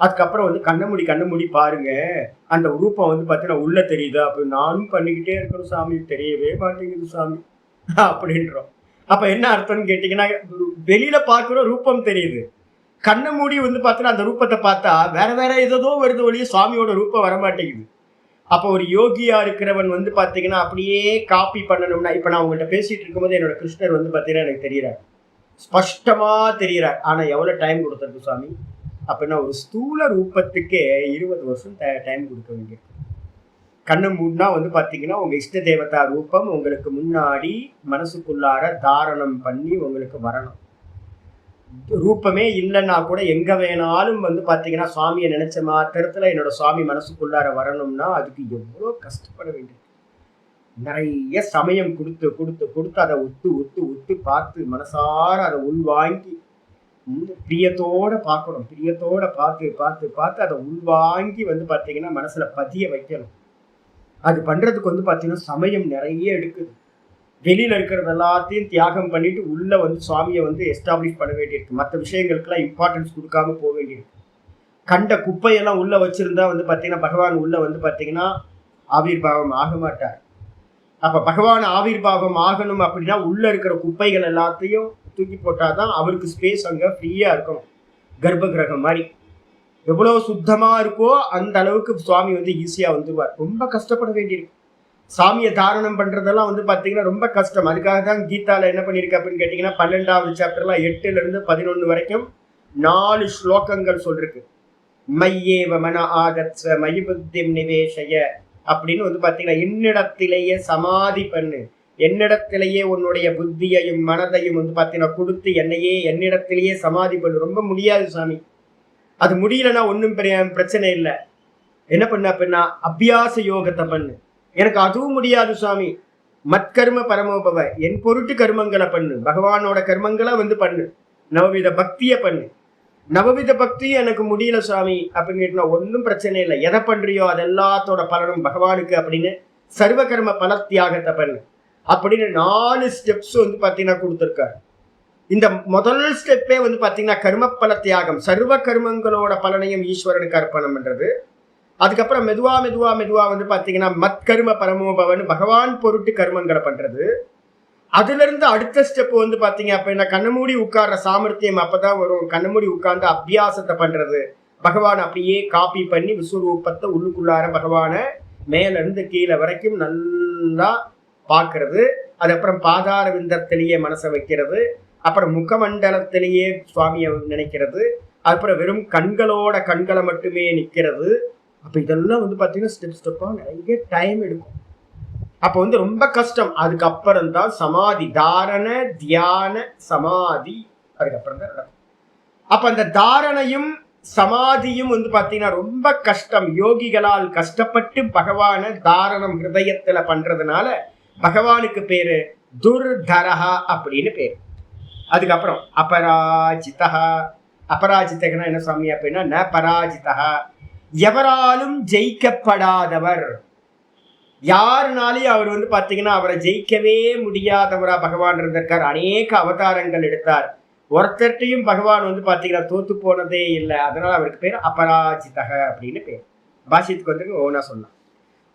அதுக்கப்புறம் வந்து கண்ண மூடி பாருங்க, அந்த ரூபம் வந்து பார்த்தீங்கன்னா உள்ள தெரியுதா அப்படின்னு. நானும் பண்ணிக்கிட்டே இருக்கணும் சாமி, தெரியவே மாட்டேங்குது சாமி அப்படின்றோம். அப்ப என்ன அர்த்தம்னு கேட்டீங்கன்னா, வெளியில பார்க்குற ரூபம் தெரியுது, கண்ண மூடி வந்து பார்த்தீங்கன்னா அந்த ரூபத்தை பார்த்தா வேற வேற ஏதோ வருது ஒழிய சுவாமியோட ரூபம் வரமாட்டேங்குது. அப்போ ஒரு யோகியா இருக்கிறவன் வந்து பார்த்தீங்கன்னா அப்படியே காப்பி பண்ணணும்னா, இப்ப நான் உங்கள்கிட்ட பேசிட்டு இருக்கும்போது என்னோட கிருஷ்ணர் வந்து பார்த்தீங்கன்னா எனக்கு தெரியறார், ஸ்பஷ்டமா தெரியறார். ஆனா எவ்வளவு டைம் கொடுத்தது சாமி அப்படின்னா, ஒரு ஸ்தூல ரூபத்துக்கே 20 வருஷம் டைம் கொடுக்க வேண்டியிருக்கு. கண்ணு மூடினா வந்து பார்த்தீங்கன்னா உங்க இஷ்ட தேவதா ரூபம் உங்களுக்கு முன்னாடி மனசுக்குள்ளார தாரணம் பண்ணி உங்களுக்கு வரணும். ரூபமே இல்லைன்னா கூட எங்க வேணாலும் வந்து பார்த்தீங்கன்னா சுவாமியை நினைச்ச மாத்திரத்துல என்னோட சுவாமி மனசுக்குள்ளார வரணும்னா அதுக்கு எவ்வளோ கஷ்டப்பட வேண்டியது. நிறைய சமயம் கொடுத்து கொடுத்து கொடுத்து அதை ஒத்து ஒத்து ஒத்து பார்த்து மனசார அதை உள்வாங்கி பிரியத்தோட பார்க்கணும். பிரியத்தோட பார்த்து பார்த்து பார்த்து அதை உள்வாங்கி வந்து பார்த்தீங்கன்னா மனசுல பதிய வைக்கணும். அது பண்றதுக்கு வந்து பார்த்தீங்கன்னா சமயம் நிறைய எடுக்குது. வெளியில இருக்கிறது எல்லாத்தையும் தியாகம் பண்ணிட்டு உள்ள வந்து சுவாமியை வந்து எஸ்டாப்ளிஷ் பண்ண வேண்டியிருக்கு. மற்ற விஷயங்களுக்கெல்லாம் இம்பார்ட்டன்ஸ் கொடுக்காம போக வேண்டியிருக்கு. கண்ட குப்பையெல்லாம் உள்ள வச்சிருந்தா வந்து பார்த்தீங்கன்னா பகவான் உள்ள வந்து பார்த்தீங்கன்னா ஆவிர்பாவம் ஆக மாட்டார். அப்ப பகவான் ஆவிர்பாவம் ஆகணும் அப்படின்னா உள்ள இருக்கிற குப்பைகள் எல்லாத்தையும் தூக்கி போட்டாதான் அவருக்கு ஸ்பேஸ் அங்க ஃப்ரீயா இருக்கும். கர்ப்ப கிரகம் மாதிரி எவ்வளவு சுத்தமா இருக்கோ அந்த அளவுக்கு சுவாமி வந்து ஈஸியா வந்துருவார். ரொம்ப கஷ்டப்பட வேண்டியிருக்கு. சாமியை தாரணம் பண்றதெல்லாம் வந்து பாத்தீங்கன்னா ரொம்ப கஷ்டம். அதுக்காக தான் கீதால என்ன பண்ணிருக்கு அப்படின்னு கேட்டீங்கன்னா 12வது சாப்டர்லாம் 8லிருந்து 11 வரைக்கும் 4 ஸ்லோகங்கள் சொல்லிருக்கு. மையேவ மன ஆதத்வ மயி புத்திம் நிவேஷய அப்படின்னு வந்து பாத்தீங்கன்னா என்னிடத்திலேயே சமாதி பண்ணு, என்னிடத்திலேயே உன்னுடைய புத்தியையும் மனதையும் வந்து பாத்தீங்கன்னா கொடுத்து என்னையே என்னிடத்திலேயே சமாதி பண்ணு. ரொம்ப முடியாது சாமி, அது முடியலன்னா ஒன்றும் பெரிய பிரச்சனை இல்லை. என்ன பண்ண அப்படின்னா அபியாச யோகத்தை பண்ணு. எனக்கு அதுவும் முடியாது சுவாமி, மத்கர்ம பரமோபவ, என் பொருட்டு கர்மங்களை பண்ணு, பகவானோட கர்மங்களை வந்து பண்ணு, நவவித பக்தியை பண்ணு. நவவித பக்தியும் எனக்கு முடியல சுவாமி அப்படின்னு கேட்டா ஒன்றும் பிரச்சனை இல்லை. எதை பண்றியோ அது எல்லாத்தோட பலனும் பகவானுக்கு அப்படின்னு சர்வ கர்ம பல தியாகத்தை பண்ணு அப்படின்னு 4 ஸ்டெப்ஸ் வந்து பார்த்தீங்கன்னா கொடுத்துருக்காரு. இந்த முதல் ஸ்டெப்பே வந்து பார்த்தீங்கன்னா கர்ம பல தியாகம், சர்வ கர்மங்களோட பலனையும் ஈஸ்வரனுக்கு அர்ப்பணம் பண்றது. அதுக்கப்புறம் மெதுவா மெதுவா மெதுவா வந்து பார்த்தீங்கன்னா மத்கர்ம பரமோபவன் பகவான் பொருட்டு கர்மங்களை பண்றது. அதுல இருந்து அடுத்த ஸ்டெப் வந்து பாத்தீங்க அப்படின்னா கண்ணமூடி உட்கார்ற சாமர்த்தியம் அப்பதான் வரும். கண்ணமூடி உட்கார்ந்து அபியாசத்தை பண்றது, பகவான் அப்படியே காப்பி பண்ணி விஸ்வரூபத்தை உள்ளுக்குள்ளார பகவான மேல இருந்து கீழே வரைக்கும் நல்லா பார்க்கறது. அதுக்கப்புறம் பாதார விந்தத்திலேயே மனசை வைக்கிறது, அப்புறம் முகமண்டலத்திலேயே சுவாமியை நினைக்கிறது, அப்புறம் வெறும் கண்களை மட்டுமே நிற்கிறது. அப்ப இதெல்லாம் வந்து பாத்தீங்கன்னா ஸ்டெப் ஸ்டெப்பா நிறைய டைம் எடுக்கும். அப்ப வந்து ரொம்ப கஷ்டம். அதுக்கப்புறம் தான் சமாதி, தாரண தியான சமாதி, அதுக்கப்புறம் தான் நடக்கும். அப்ப அந்த தாரணையும் சமாதியும் வந்து பாத்தீங்கன்னா ரொம்ப கஷ்டம். யோகிகளால் கஷ்டப்பட்டு பகவான தாரணம் ஹிருதயத்துல பண்றதுனால பகவானுக்கு பேரு துர்தரஹா அப்படின்னு பேரு. அதுக்கப்புறம் அபராஜிதா. அபராஜிதகனா என்ன சாமி அப்படின்னா ந பராஜிதா, எவராலும் ஜெயிக்கப்படாதவர். யாருனாலையும் அவர் வந்து பாத்தீங்கன்னா அவரை ஜெயிக்கவே முடியாதவரா பகவான் இருந்திருக்கார். அநேக அவதாரங்கள் எடுத்தார், ஒருத்தர்ட்டையும் பகவான் வந்து பாத்தீங்கன்னா தோத்து போனதே இல்லை. அதனால அவருக்கு பேர் அபராஜிதக அப்படின்னு பேர். பாஷித்துக்கு வந்து ஓனா சொன்னான்.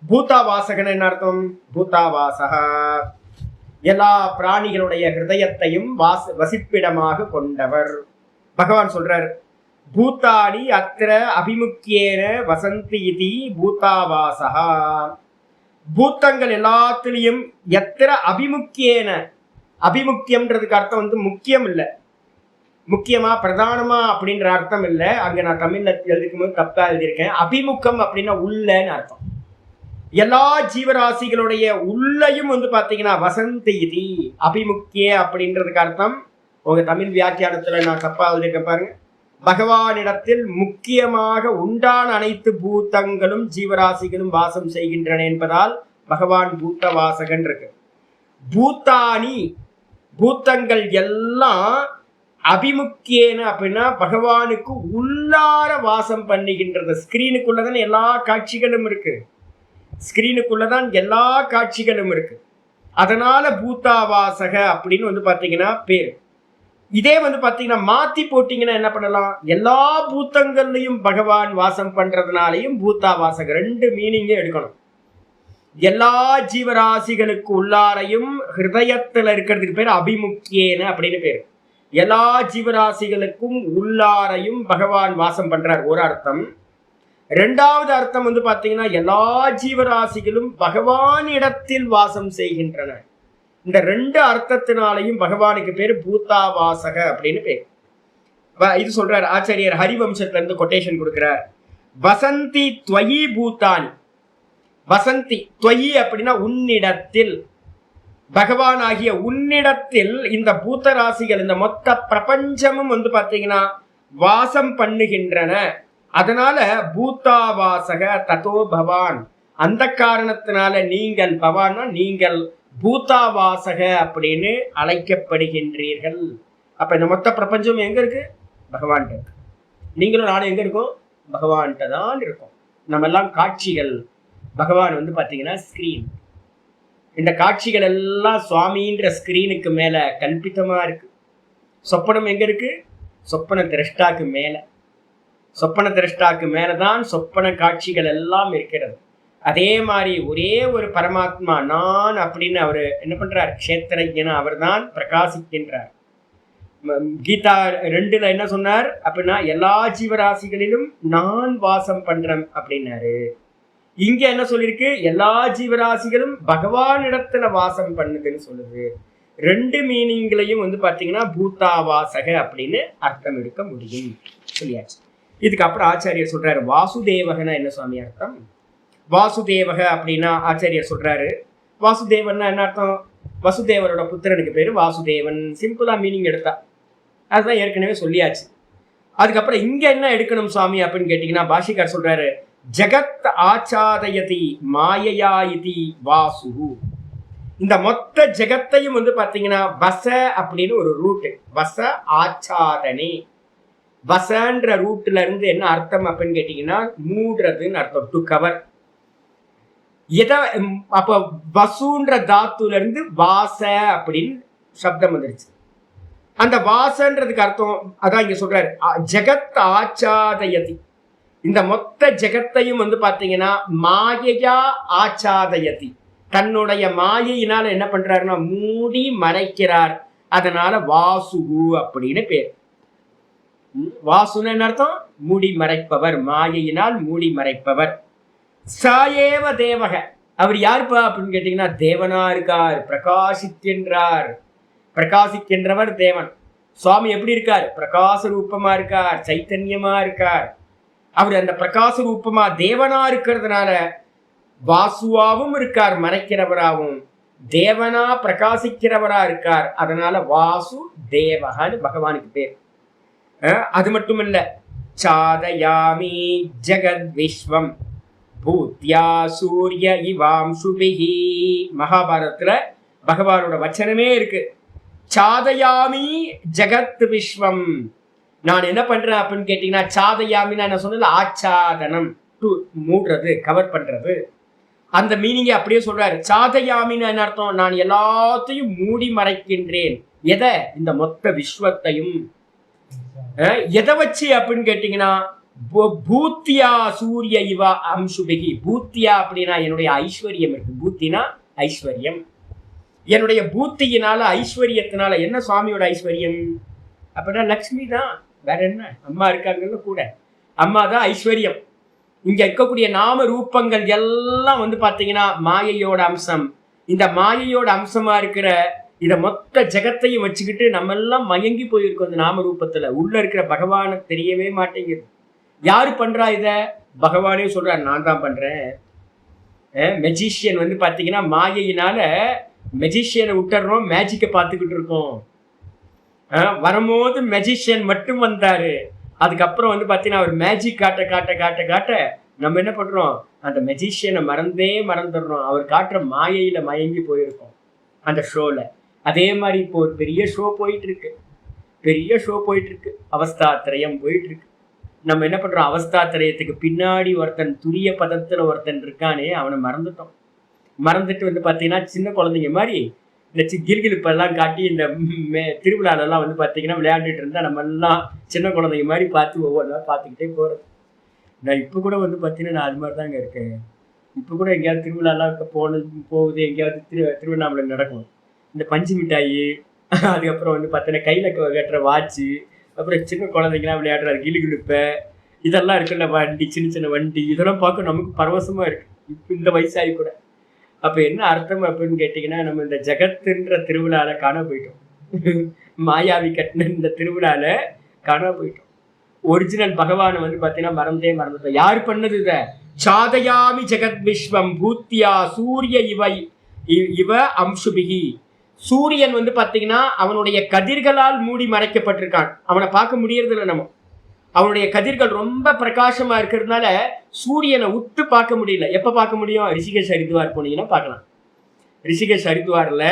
பூதாவாசகன் என்ன அர்த்தம்? பூதாவாசக, எல்லா பிராணிகளுடைய ஹிருதயத்தையும் வசிப்பிடமாக கொண்டவர். பகவான் சொல்றார் பூத்தாடி அத்திர அபிமுக்கியேன வசந்தி இதி பூதாவாசகா. பூத்தங்கள் எல்லாத்திலையும் எத்திர அபிமுக்கியேன, அபிமுக்கியம்ன்றதுக்கு அர்த்தம் வந்து முக்கியம் இல்லை, முக்கியமா பிரதானமா அப்படின்ற அர்த்தம் இல்லை. அங்க நான் தமிழ்ல எழுதிக்கும் போது தப்பா எழுதியிருக்கேன். அபிமுகம் அப்படின்னா உள்ளன்னு அர்த்தம். எல்லா ஜீவராசிகளுடைய உள்ளையும் வந்து பாத்தீங்கன்னா வசந்தி இதி அபிமுக்கிய அப்படின்றதுக்கு அர்த்தம் உங்க தமிழ் வியாக்கியானத்துல நான் தப்பா எழுதியிருக்கேன் பாருங்க. பகவானிடத்தில் முக்கியமாக உண்டான அனைத்து பூத்தங்களும் ஜீவராசிகளும் வாசம் செய்கின்றன என்பதால் பகவான் பூத்த வாசகன் இருக்கு. பூத்தானி, பூத்தங்கள் எல்லாம் அபிமுக்கியேன அப்படின்னா பகவானுக்கு உள்ளார வாசம் பண்ணுகின்றது. ஸ்கிரீனுக்குள்ளதான் எல்லா காட்சிகளும் இருக்கு, ஸ்கிரீனுக்குள்ளதான் எல்லா காட்சிகளும் இருக்கு. அதனால பூத்தாவாசக அப்படின்னு வந்து பாத்தீங்கன்னா பேர். இதே வந்து பாத்தீங்கன்னா மாத்தி போட்டீங்கன்னா என்ன பண்ணலாம், எல்லா பூத்தங்கள்லையும் பகவான் வாசம் பண்றதுனாலையும் பூத்தாவாசக ரெண்டு மீனிங்கே எடுக்கணும். எல்லா ஜீவராசிகளுக்கு உள்ளாரையும் ஹிருதயத்துல இருக்கிறதுக்கு பேர் அபிமுக்கியேன அப்படின்னு பேரு. எல்லா ஜீவராசிகளுக்கும் உள்ளாரையும் பகவான் வாசம் பண்றார், ஒரு அர்த்தம். ரெண்டாவது அர்த்தம் வந்து பாத்தீங்கன்னா எல்லா ஜீவராசிகளும் பகவான் இடத்தில் வாசம் செய்கின்றன. இந்த ரெண்டு அர்த்தத்தினாலையும் பகவானுக்கு பேரு பூத்தாவாசக அப்படின்னு பேர். இது சொல்றார் ஆச்சாரியர் ஹரிவம்சத்துல இருந்து கொட்டேஷன் கொடுக்கிறார். வசந்தி துவயி பூத்தானி. வசந்தி துவயி அப்படின்னா உன்னிடத்தில், பகவான் ஆகிய உன்னிடத்தில் இந்த பூத்த ராசிகள், இந்த மொத்த பிரபஞ்சமும் வந்து பாத்தீங்கன்னா வாசம் பண்ணுகின்றன. அதனால பூத்தாவாசக ததோ பவான், அந்த காரணத்தினால நீங்கள், பவான்னா நீங்கள், பூத்தாவாசக அப்படின்னு அழைக்கப்படுகின்றீர்கள். அப்ப இந்த மொத்த பிரபஞ்சம் எங்க இருக்கு? பகவான்கிட்ட இருக்கு. நீங்களும் நானும் எங்க இருக்கோம்? பகவான்கிட்ட தான் இருக்கோம். நம்ம எல்லாம் காட்சிகள், பகவான் வந்து பாத்தீங்கன்னா ஸ்கிரீன். இந்த காட்சிகள் எல்லாம் சுவாமின்ற ஸ்கிரீனுக்கு மேல கல்பித்தமா இருக்கு. சொப்பனம் எங்க இருக்கு? சொப்பன திரஷ்டாக்கு மேல. சொப்பன திரஷ்டாக்கு மேலதான் சொப்பன காட்சிகள் எல்லாம் இருக்கிறது. அதே மாதிரி ஒரே ஒரு பரமாத்மா நான் அப்படின்னு அவரு என்ன பண்றார்? க்ஷேத்திரஜனா, அவர் தான் பிரகாசிக்கின்றார். கீதா 2ல என்ன சொன்னார் அப்படின்னா, எல்லா ஜீவராசிகளிலும் நான் வாசம் பண்றேன் அப்படின்னாரு. இங்க என்ன சொல்லிருக்கு? எல்லா ஜீவராசிகளும் பகவான் இடத்துல வாசம் பண்ணுதுன்னு சொல்லுது. ரெண்டு மீனிங்லையும் வந்து பாத்தீங்கன்னா பூத்தாவாசக அப்படின்னு அர்த்தம் எடுக்க முடியும் சொல்லியாச்சு. இதுக்கப்புறம் ஆச்சாரியர் சொல்றாரு வாசுதேவகனா என்ன சுவாமி அர்த்தம்? வாசுதேவக அப்படின்னா ஆச்சாரியர் சொல்றாரு, வாசுதேவன்னா என்ன அர்த்தம்? வசுதேவரோட புத்திரனுக்கு பேரு வாசுதேவன். சிம்பிளா மீனிங் எடுத்தா அதுதான் ஏற்கனவே சொல்லியாச்சு. அதுக்கப்புறம் இங்க என்ன எடுக்கணும் சுவாமி அப்படின்னு கேட்டீங்கன்னா, பாஷிகார் சொல்றாரு ஜகத் ஆச்சாதயதி மாயையா இதி வாசு. இந்த மொத்த ஜெகத்தையும் வந்து பாத்தீங்கன்னா வச அப்படின்னு ஒரு ரூட், வச ஆச்சாதனே. வசன்ற ரூட்ல இருந்து என்ன அர்த்தம் அப்படின்னு கேட்டீங்கன்னா மூடுறதுன்னு அர்த்தம், டு கவர். அப்ப வசுன்ற தாத்துல இருந்து வாச அப்படின்னு சப்தம் வந்துருச்சு. அந்த வாசன்றதுக்கு அர்த்தம் அதான் இங்க சொல்றாரு, ஜெகத் ஆச்சாதயதி. இந்த மொத்த ஜெகத்தையும் வந்து பாத்தீங்கன்னா மாயையா ஆச்சாதயதி, தன்னுடைய மாயையினால என்ன பண்றாருன்னா மூடி மறைக்கிறார். அதனால வாசுகு அப்படின்னு பேர். வாசுன்னு என்ன அர்த்தம்? மூடி மறைப்பவர், மாயையினால் மூடி மறைப்பவர். சாயேவ தேவக, அவர் யாருப்பா அப்படின்னு கேட்டீங்கன்னா தேவனா இருக்கார், பிரகாசிக்கின்றார். பிரகாசிக்கின்றவர் தேவன். சுவாமி எப்படி இருக்கார்? பிரகாச ரூபமா இருக்கார், சைத்தன்யமா இருக்கார். அவர் அந்த பிரகாச ரூபமா தேவனா இருக்கிறதுனால வாசுவாவும் இருக்கார், மறைக்கிறவராகவும், தேவனா பிரகாசிக்கிறவரா இருக்கார். அதனால வாசு தேவகான்னு பகவானுக்கு பேர். அது மட்டும் இல்ல, சாதயாமி ஜெகத் விஸ்வம் பூத்யா சூரிய இவாம் சுபிஹி. மகாபாரதத்துல பகவானோட வச்சனமே இருக்கு, சாதயாமி ஜெகத் விஸ்வம். நான் என்ன பண்றேன் அப்படின்னு கேட்டீங்கன்னா, சாதயாமின்னா என்ன சொன்னது? ஆச்சாதனம், டு மூடுறது, கவர் பண்றது. அந்த மீனிங்க அப்படியே சொல்றாரு. சாதயாமின்னு என்ன அர்த்தம்? நான் எல்லாத்தையும் மூடி மறைக்கின்றேன். எதை? இந்த மொத்த விஸ்வத்தையும். எதை வச்சு அப்படின்னு கேட்டீங்கன்னா, பூத்தியா சூரிய இவா அம்சுபிகி. பூத்தியா அப்படின்னா என்னுடைய ஐஸ்வர்யம் இருக்கு. பூத்தினா ஐஸ்வர்யம். என்னுடைய பூத்தியினால, ஐஸ்வர்யத்தினால. என்ன சுவாமியோட ஐஸ்வர்யம் அப்படின்னா லக்ஷ்மி தான், வேற என்ன? அம்மா இருக்காங்கன்னு கூட, அம்மா தான் ஐஸ்வர்யம். இங்க இருக்கக்கூடிய நாம ரூபங்கள் எல்லாம் வந்து பாத்தீங்கன்னா மாயையோட அம்சம். இந்த மாயையோட அம்சமா இருக்கிற இத மொத்த ஜெகத்தையும் வச்சுக்கிட்டு நம்ம எல்லாம் மயங்கி போயிருக்கோம் இந்த நாம ரூபத்துல. உள்ள இருக்கிற பகவான தெரியவே மாட்டேங்குது. யாரு பண்றா இத? பகவானே சொல்றாரு, நான் தான் பண்றேன். மெஜிஷியன் வந்து பாத்தீங்கன்னா மாயையினால மெஜிஷியனை விட்டுறோம், மேஜிக்கை பார்த்துக்கிட்டு இருக்கோம். வரும்போது மெஜிஷியன் மட்டும் வந்தாரு. அதுக்கப்புறம் வந்து பாத்தீங்கன்னா அவர் மேஜிக் காட்ட காட்ட காட்ட காட்ட நம்ம என்ன பண்றோம்? அந்த மெஜிஷியனை மறந்துடுறோம். அவர் காட்டுற மாயையில மயங்கி போயிருக்கோம் அந்த ஷோல. அதே மாதிரி இப்போ ஒரு பெரிய ஷோ போயிட்டு இருக்கு, அவஸ்தாத்திரயம் போயிட்டு இருக்கு. நம்ம என்ன பண்றோம்? அவஸ்தாத்திரயத்துக்கு பின்னாடி ஒருத்தன், துரிய பதத்துல ஒருத்தன் இருக்கானே, அவனை மறந்துட்டோம். மறந்துட்டு வந்து பாத்தீங்கன்னா சின்ன குழந்தைங்க மாதிரி இந்த கில்கிலிப்பெல்லாம் காட்டி இந்த திருவிழாலெல்லாம் வந்து பார்த்தீங்கன்னா விளையாண்டுட்டு இருந்தால் நம்ம எல்லாம் சின்ன குழந்தைங்க மாதிரி பார்த்து ஒவ்வொன்றா பார்த்துக்கிட்டே போகிறது. நான் இப்போ கூட வந்து பார்த்தீங்கன்னா நான் அது மாதிரி தாங்க இருக்கேன். இப்போ கூட எங்கேயாவது திருவிழாலாம் போகுது, எங்கேயாவது திருவண்ணாமலை நடக்கும். இந்த பஞ்சு மிட்டாயி, அதுக்கப்புறம் வந்து பார்த்தீங்கன்னா கையில் கட்டுற வாட்சு, அப்புறம் சின்ன குழந்தைங்களாம் விளையாடுற கிளிகிழிப்பை, இதெல்லாம் இருக்குல்ல வண்டி, சின்ன சின்ன வண்டி, இதெல்லாம் பார்க்க நமக்கு பரவசமாக இருக்குது இப்போ இந்த வயசாகி கூட. அப்போ என்ன அர்த்தம் அப்படின்னு கேட்டிங்கன்னா, நம்ம இந்த ஜெகத்துன்ற திருவிழாவில் காண போயிட்டோம். மாயாவி கட்டின இந்த திருவிழாவில் காண போயிட்டோம். ஒரிஜினல் பகவானை வந்து பார்த்தீங்கன்னா மறந்துட்டோம். யார் பண்ணது இதை? சாதயாமி ஜெகத் விஸ்வம் பூத்தியா சூரிய இவ அம்சுபிகி. சூரியன் வந்து பார்த்தீங்கன்னா அவனுடைய கதிர்களால் மூடி மறைக்கப்பட்டிருக்கான். அவனை பார்க்க முடியறதில்ல. நம்ம அவனுடைய கதிர்கள் ரொம்ப பிரகாசமா இருக்கிறதுனால சூரியனை உத்து பார்க்க முடியல. எப்ப பார்க்க முடியும்? ரிஷிகேஷ் ஹரித்வார் போனீங்கன்னா பார்க்கலாம். ரிஷிகேஷ் ஹரித்வார்ல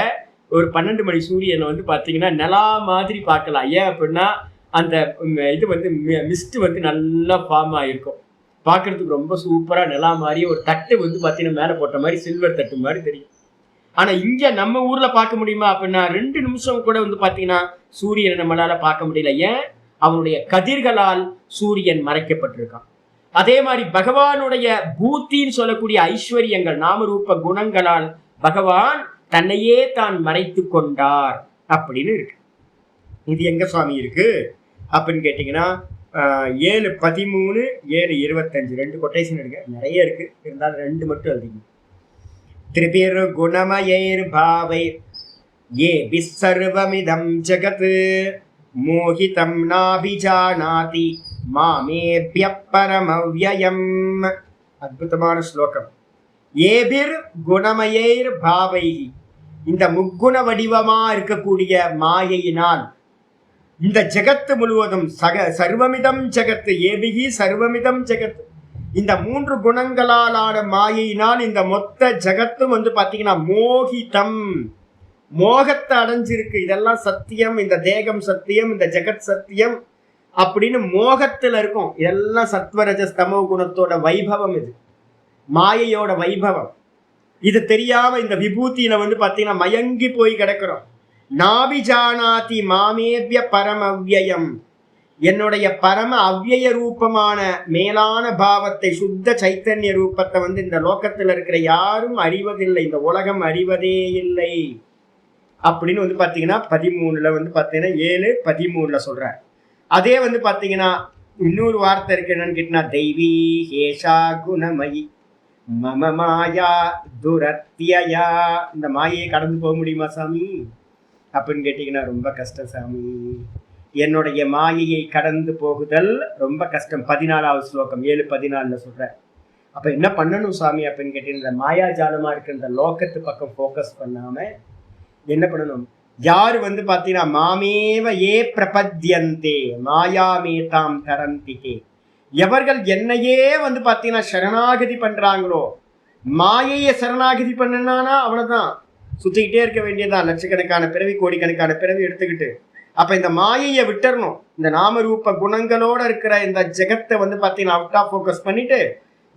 ஒரு 12 மணி சூரியனை வந்து பார்த்தீங்கன்னா நிலா மாதிரி பார்க்கலாம். ஏன் அப்படின்னா அந்த இது வந்து மிஸ்ட் வந்து நல்லா ஃபார்ம் ஆகிருக்கும். பார்க்கறதுக்கு ரொம்ப சூப்பராக நிலா மாதிரி ஒரு தட்டு வந்து பார்த்தீங்கன்னா மேலே போட்ட மாதிரி சில்வர் தட்டு மாதிரி தெரியும். ஆனால் இங்கே நம்ம ஊரில் பார்க்க முடியுமா அப்படின்னா 2 நிமிஷம் கூட வந்து பார்த்தீங்கன்னா சூரியனை நம்மளால பார்க்க முடியல. ஏன்? அவனுடைய கதிர்களால் சூரியன் மறைக்கப்பட்டிருக்கான். அதே மாதிரி பகவானுடைய பூத்தின்னு சொல்லக்கூடிய ஐஸ்வர்யங்கள் நாமரூப குணங்களால் பகவான் தன்னையே தான் மறைத்து கொண்டார் அப்படின்னு இருக்கு. இது எங்க சுவாமி இருக்கு அப்படின்னு கேட்டீங்கன்னா 7:13, 7:25 2 கொட்டேஷன் இருக்கு. நிறைய இருக்கு, இருந்தாலும் 2 மட்டும் எழுதிங்க. திரிபிர் குணமயைர் பாவை ஏ விசர்வமிதம் ஜகத் மோகிதம் நாபிஜானாதி மாமேப்ய பரமவ்யயம். அற்புதமான ஸ்லோகம். ஏபிர் குணமயைர் பாவை, இந்த முக்குண வடிவமா இருக்கக்கூடிய மாயையினால் இந்த ஜெகத்து முழுவதும் சர்வமிதம் ஜெகத்து ஏபிகி சர்வமிதம் ஜெகத், இந்த 3 குணங்களாலான மாயையினால் இந்த மொத்த ஜெகத்தும் வந்து பார்த்தீங்கன்னா மோகிதம், மோகத்தை அடைஞ்சிருக்கு. இதெல்லாம் சத்தியம், இந்த தேகம் சத்தியம், இந்த ஜெகத் சத்தியம் அப்படின்னு மோகத்துல இருக்கும். இதெல்லாம் சத்வரஜஸ்தமோ குணத்தோட வைபவம். இது மாயையோட வைபவம். இது தெரியாம இந்த விபூதியில வந்து பார்த்தீங்கன்னா மயங்கி போய் கிடக்கிறோம். நாபிஜானாதி மாமேபிய பரமவ்யயம், என்னுடைய பரம அவ்யய ரூபமான மேலான பாவத்தை, சுத்த சைத்தன்ய ரூபத்தை வந்து இந்த லோகத்தில் இருக்கிற யாரும் அறிவதில்லை, இந்த உலகம் அறிவதே இல்லை அப்படின்னு வந்து பார்த்தீங்கன்னா 13ல வந்து பார்த்தீங்கன்னா 7:13 சொல்றார். அதே வந்து பார்த்தீங்கன்னா இன்னொரு வார்த்தை இருக்கு. என்னன்னு கேட்டீங்கன்னா தெய்வீ ஹேஷா குணமயி மம மாயா துரத்தியா. இந்த மாயையை கடந்து போக முடியுமா சாமி அப்படின்னு கேட்டீங்கன்னா ரொம்ப கஷ்டம் சாமி. என்னுடைய மாயையை கடந்து போகுதல் ரொம்ப கஷ்டம். 14வது ஸ்லோகம் 7:14 சொல்றேன். அப்ப என்ன பண்ணணும் சாமி அப்படின்னு கேட்டீங்கன்னா, இந்த மாயாஜாலமா இருக்கிற இந்த லோகத்து பக்கம் ஃபோக்கஸ் பண்ணாம என்ன பண்ணணும்? யாரு வந்து பார்த்தீங்கன்னா மாமேவ ஏ பிரபத்யந்தே மாயாமேதாம் தரந்திகே, எவர்கள் என்னையே வந்து பார்த்தீங்கன்னா சரணாகதி பண்றாங்களோ, மாயையை சரணாகதி பண்ணனானா அவ்வளவுதான், சுத்திக்கிட்டே இருக்க வேண்டியதான். லட்சக்கணக்கான பிறவி, கோடிக்கணக்கான பிறவி எடுத்துக்கிட்டு. அப்ப இந்த மாயையை விட்டுறணும். இந்த நாமரூப குணங்களோட இருக்கிற இந்த ஜெகத்தை வந்து பார்த்தீங்கன்னா அவுட் ஆஃப் ஃபோக்கஸ் பண்ணிட்டு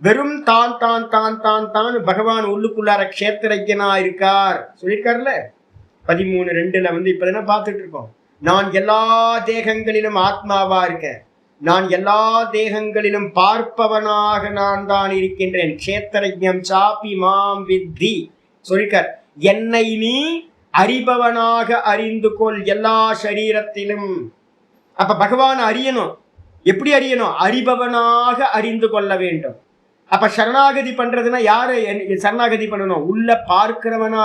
வெறும் தான் தான் தான் தான் தான் பகவான் உள்ளுக்குள்ளார க்ஷேத்திரஜனா இருக்கார் சொல்லியிருக்காருல்ல 13:2 வந்து இப்ப என்ன பார்த்துட்டு இருக்கோம். நான் எல்லா தேகங்களிலும் ஆத்மாவா இருக்கேன், நான் எல்லா தேகங்களிலும் பார்ப்பவனாக நான் தான் இருக்கின்றேன். க்ஷேத்திரஜம் சாப்பி மாம் வித்தி சொல்லிருக்கார். என்னை நீ அறிபவனாக அறிந்து கொள் எல்லா சரீரத்திலும். அப்ப பகவான் அறியணும். எப்படி அறியணும்? அறிபவனாக அறிந்து கொள்ள வேண்டும். அப்ப சரணாகதி பண்றதுன்னா யாரு சரணாகதி பண்ணணும்? உள்ள பார்க்கிறவனா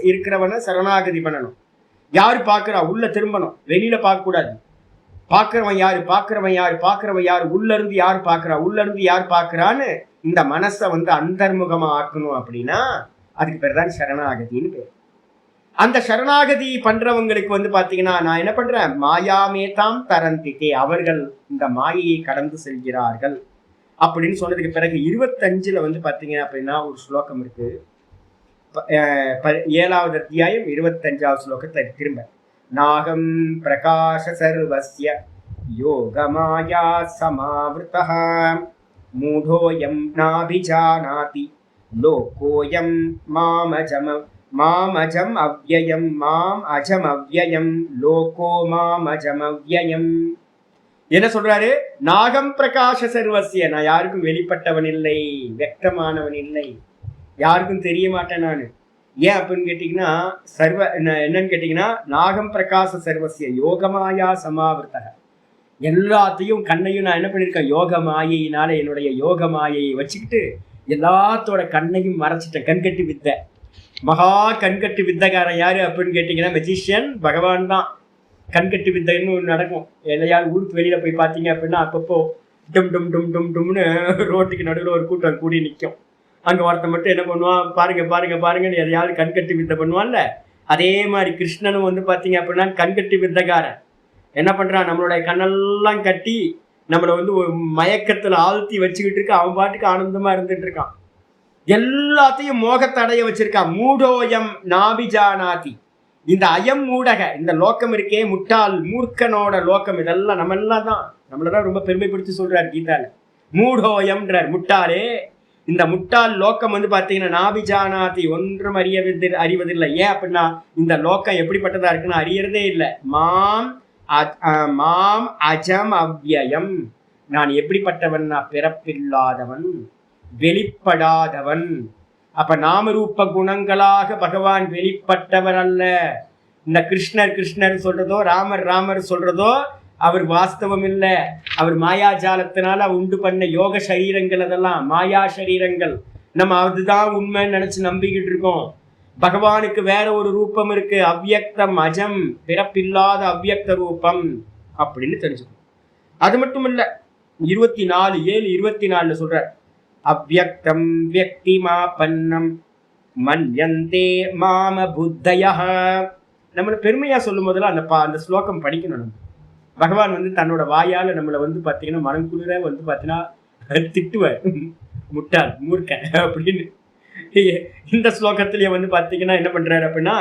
இருக்கிறவன சரணாகதி பண்ணணும். யாரு பார்க்கிறா? உள்ள திரும்பணும், வெளியில பார்க்க கூடாது. பார்க்கிறவன் யாரு, பார்க்கிறவன் யாரு, பார்க்கிறவன் யாரு, உள்ள இருந்து யார் பார்க்கிறா, உள்ள இருந்து யார் பார்க்கிறான்னு இந்த மனசை வந்து அந்தர்முகமா ஆக்கணும். அப்படின்னா அதுக்கு பேர் தான் சரணாகதின்னு பேர். அந்த சரணாகதி பண்றவங்களுக்கு வந்து பாத்தீங்கன்னா நான் என்ன பண்றேன்? மாயாமேதாம் தரந்திகே, அவர்கள் இந்த மாயையை கடந்து செல்கிறார்கள் அப்படின்னு சொன்னதுக்கு பிறகு 25ல வந்து பாத்தீங்கன்னா அப்படின்னா ஒரு ஸ்லோகம் இருக்கு. 7வது அத்தியாயம் 25வது ஸ்லோகத்தை திரும்ப நாகம் பிரகாஷ சர்வஸ்ய யோகமாயா சமாவிருதः மூடோயம் நாபிஜானாதி லோகோயம் மாமஜம மாம் அஜம் அவ்யயம் மாம் அஜம் அவ்யயம் லோகோ மாம் அஜம் அவ்யயம். என்ன சொல்றாரு? நாகம் பிரகாஷ சர்வசிய, நான் யாருக்கும் வெளிப்பட்டவன் இல்லை, வெக்தமானவன் இல்லை, யாருக்கும் தெரிய மாட்டேன் நான். ஏன் அப்படின்னு கேட்டீங்கன்னா என்னன்னு கேட்டீங்கன்னா நாகம் பிரகாச சர்வசிய யோகமாயா சமாவிருத்தக, எல்லாத்தையும் கண்ணையும் நான் என்ன பண்ணியிருக்கேன், யோக மாயையினால என்னுடைய யோக மாயையை வச்சுக்கிட்டு எல்லாத்தோட கண்ணையும் மறைச்சிட்டேன். கண்கட்டி வித்தை, மகா கண்கட்டு வித்தைக்காரன் யாரு அப்படின்னு கேட்டீங்கன்னா மெஜிஷியன் பகவான் தான். கண்கட்டு வித்தைன்னு ஒன்று நடக்கும். எல்லையால் ஊருக்கு வெளியில போய் பார்த்தீங்க அப்படின்னா அப்பப்போ டும் டும் டும் டும் டும்னு ரோட்டுக்கு நடுவில் ஒரு கூட்டம் கூடி நிற்கும். அங்கே ஒருத்த மட்டும் என்ன பண்ணுவான், பாருங்க பாருங்க பாருங்கன்னு எதையாவது கண்கட்டி வித்தை பண்ணுவான்ல, அதே மாதிரி கிருஷ்ணனும் வந்து பார்த்தீங்க அப்படின்னா கண்கட்டி வித்தைக்காரன். என்ன பண்ணுறான், நம்மளுடைய கண்ணெல்லாம் கட்டி நம்மளை வந்து ஒரு மயக்கத்தில் ஆழ்த்தி வச்சுக்கிட்டு இருக்க, அவன் பாட்டுக்கு ஆனந்தமாக இருந்துட்டு இருக்கான். எல்லாத்தையும் மோகத்தை அடைய வச்சிருக்கான். மூடோயம் நாபிஜானாதி, இந்த அயம் மூடக, இந்த லோக்கம் இருக்கே முட்டாள் மூர்க்கனோட லோக்கம், இதெல்லாம் நம்ம எல்லாம் தான், நம்மளதான் ரொம்ப பெருமைப்படுத்தி சொல்றாரு கீதால. மூடோயம்ன்றார், முட்டாளே, இந்த முட்டாள் லோக்கம் வந்து பார்த்தீங்கன்னா நாபிஜானாதி, ஒன்றும் அறிவதில்லை. ஏன் அப்படின்னா இந்த லோக்கம் எப்படிப்பட்டதா இருக்குன்னு அறியறதே இல்லை. மாம் அஜம் அவ்யயம், நான் எப்படிப்பட்டவன், நான் பிறப்பில்லாதவன், வெளிப்படாதவன். அப்ப நாமரூப குணங்களாக பகவான் வெளிப்பட்டவர் அல்ல. இந்த கிருஷ்ணர் கிருஷ்ணர் சொல்றதோ ராமர் ராமர் சொல்றதோ அவர் வாஸ்தவம் இல்லை. அவர் மாயாஜாலத்தினால உண்டு பண்ண யோக சரீரங்கள், அதெல்லாம் மாயா சரீரங்கள். நம்ம அதுதான் உண்மைன்னு நினைச்சு நம்பிக்கிட்டு இருக்கோம். பகவானுக்கு வேற ஒரு ரூபம் இருக்கு, அவ்யக்தம் அஜம், பிறப்பில்லாத அவ்யக்த ரூபம் அப்படின்னு தெரிஞ்சுக்கணும். அது மட்டும் இல்ல, 24:7-24 சொல்ற, அவ்யக்தம் வியக்திமாபன்னம் மன்யந்தே மாம புத்தயஹ. நம்மளை பெருமையா சொல்லும் போதெல்லாம் அந்த ஸ்லோகம் படிக்கணும். நம்ம பகவான் வந்து தன்னோட வாயால நம்மளை வந்து பார்த்தீங்கன்னா மனங்குளிர வந்து பார்த்தீங்கன்னா திட்டுவார், முட்டாள் மூர்க்க அப்படின்னு. இந்த ஸ்லோகத்திலேயே வந்து பார்த்தீங்கன்னா என்ன பண்றாரு அப்படின்னா,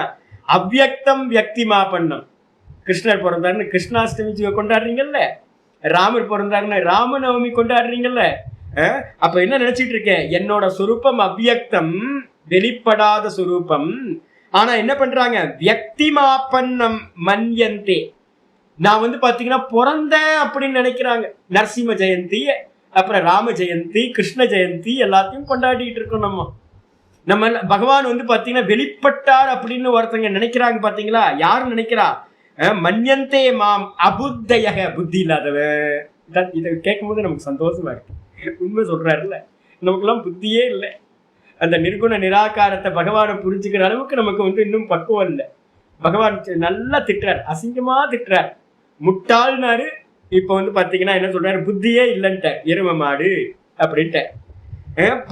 அவ்யக்தம் வியக்திமாபன்னம். கிருஷ்ணர் பிறந்தாருன்னு கிருஷ்ணாஷ்டமி கொண்டாடுறீங்கல்ல, ராமர் பிறந்தாருன்னா ராமநவமி கொண்டாடுறீங்கல்ல. அப்ப என்ன நினைச்சிட்டு இருக்கேன், என்னோட சொரூபம் அவ்யக்தம், வெளிப்படாத சொரூபம். ஆனா என்ன பண்றாங்க, வியக்திமாபன்னம் மன்யந்தே, நான் வந்து பாத்தீங்கன்னா பிறந்தேன் அப்படின்னு நினைக்கிறாங்க. நரசிம்ம ஜெயந்தி, அப்புறம் ராம ஜெயந்தி, கிருஷ்ண ஜெயந்தி எல்லாத்தையும் கொண்டாடிட்டு இருக்கோம். நம்ம பகவான் வந்து பாத்தீங்கன்னா வெளிப்பட்டார் அப்படின்னு ஒருத்தங்க நினைக்கிறாங்க. பாத்தீங்களா, யாரு நினைக்கிறா, மன்யந்தே மாம் அபுத்தயக, புத்தி இல்லாதவ. இதை கேட்கும் போது நமக்கு சந்தோஷமா இருக்கு. உண்மை சொல்றாருல்ல, நமக்கெல்லாம் புத்தியே இல்லை. அந்த நிர்குண நிராகாரத்தை பகவானை புரிஞ்சுக்கிற அளவுக்கு நமக்கு வந்து இன்னும் பக்குவம் இல்லை. பகவான் நல்லா திட்டுறார், அசிங்கமா திட்டுறார், முட்டாள்னாரு. இப்ப வந்து பாத்தீங்கன்னா என்ன சொல்றாரு, புத்தியே இல்லைன்ட்ட, எரும மாடு அப்படின்ட்டு.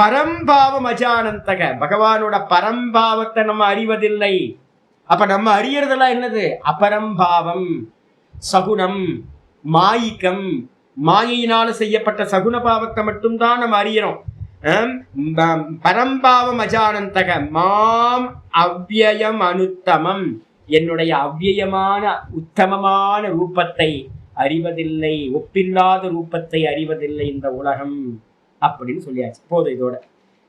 பரம்பாவம் அஜானந்தக, பகவானோட பரம்பாவத்தை நம்ம அறிவதில்லை. அப்ப நம்ம அறியறதெல்லாம் என்னது, அபரம்பாவம், சகுனம், மாயிக்கம், மாயினால செய்யப்பட்ட சகுன பாவத்தை மட்டும்தான் நம்ம அறியறோம். பரம்பாவம் அஜானந்தக மாம் அவ்யயம் அனுத்தமம், என்னுடைய அவ்யயமான உத்தமமான ரூபத்தை அறிவதில்லை, ஒப்பில்லாத ரூபத்தை அறிவதில்லை இந்த உலகம் அப்படின்னு சொல்லியாச்சு. போதும் இதோட.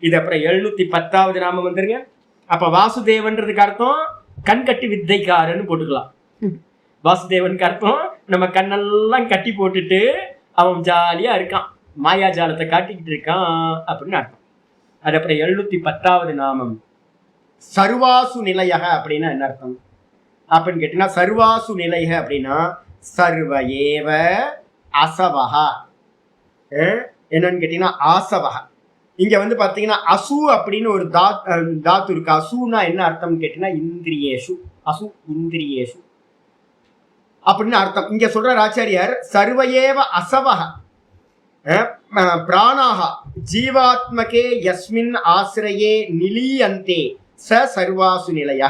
இது அப்புறம் 710வது நாமம் வந்துருங்க. அப்ப வாசுதேவன்றதுக்கு அர்த்தம் கண்கட்டி வித்தைக்காரன்னு போட்டுக்கலாம். வாசுதேவனுக்கு அர்த்தம் நம்ம கண்ணெல்லாம் கட்டி போட்டுட்டு அவன் ஜாலியா இருக்கான், மாயாஜாலத்தை காட்டிக்கிட்டு இருக்கான் அப்படின்னு அர்த்தம். அது அப்புறம் 710வது நாமம் சர்வாசு நிலையக அப்படின்னா என்ன அர்த்தம் அப்படின்னு கேட்டீங்கன்னா, சர்வாசு நிலைய அப்படின்னா சர்வ ஏவ அசவஹா. என்னன்னு கேட்டீங்கன்னா ஆசவஹா. இங்க வந்து பாத்தீங்கன்னா அசு அப்படின்னு ஒரு தாத்து இருக்கு. அசுனா என்ன அர்த்தம்னு கேட்டீங்கன்னா இந்திரியேஷு, அசு இந்திரியேஷு அப்படின்னு அர்த்தம். இங்க சொல்ற ஆச்சாரியார் சர்வயேவ அசவஹ பிராணாக ஜீவாத்மகே யஸ்மின் ஆசிரயே நிலீயந்தே ச சர்வாசு நிலைய.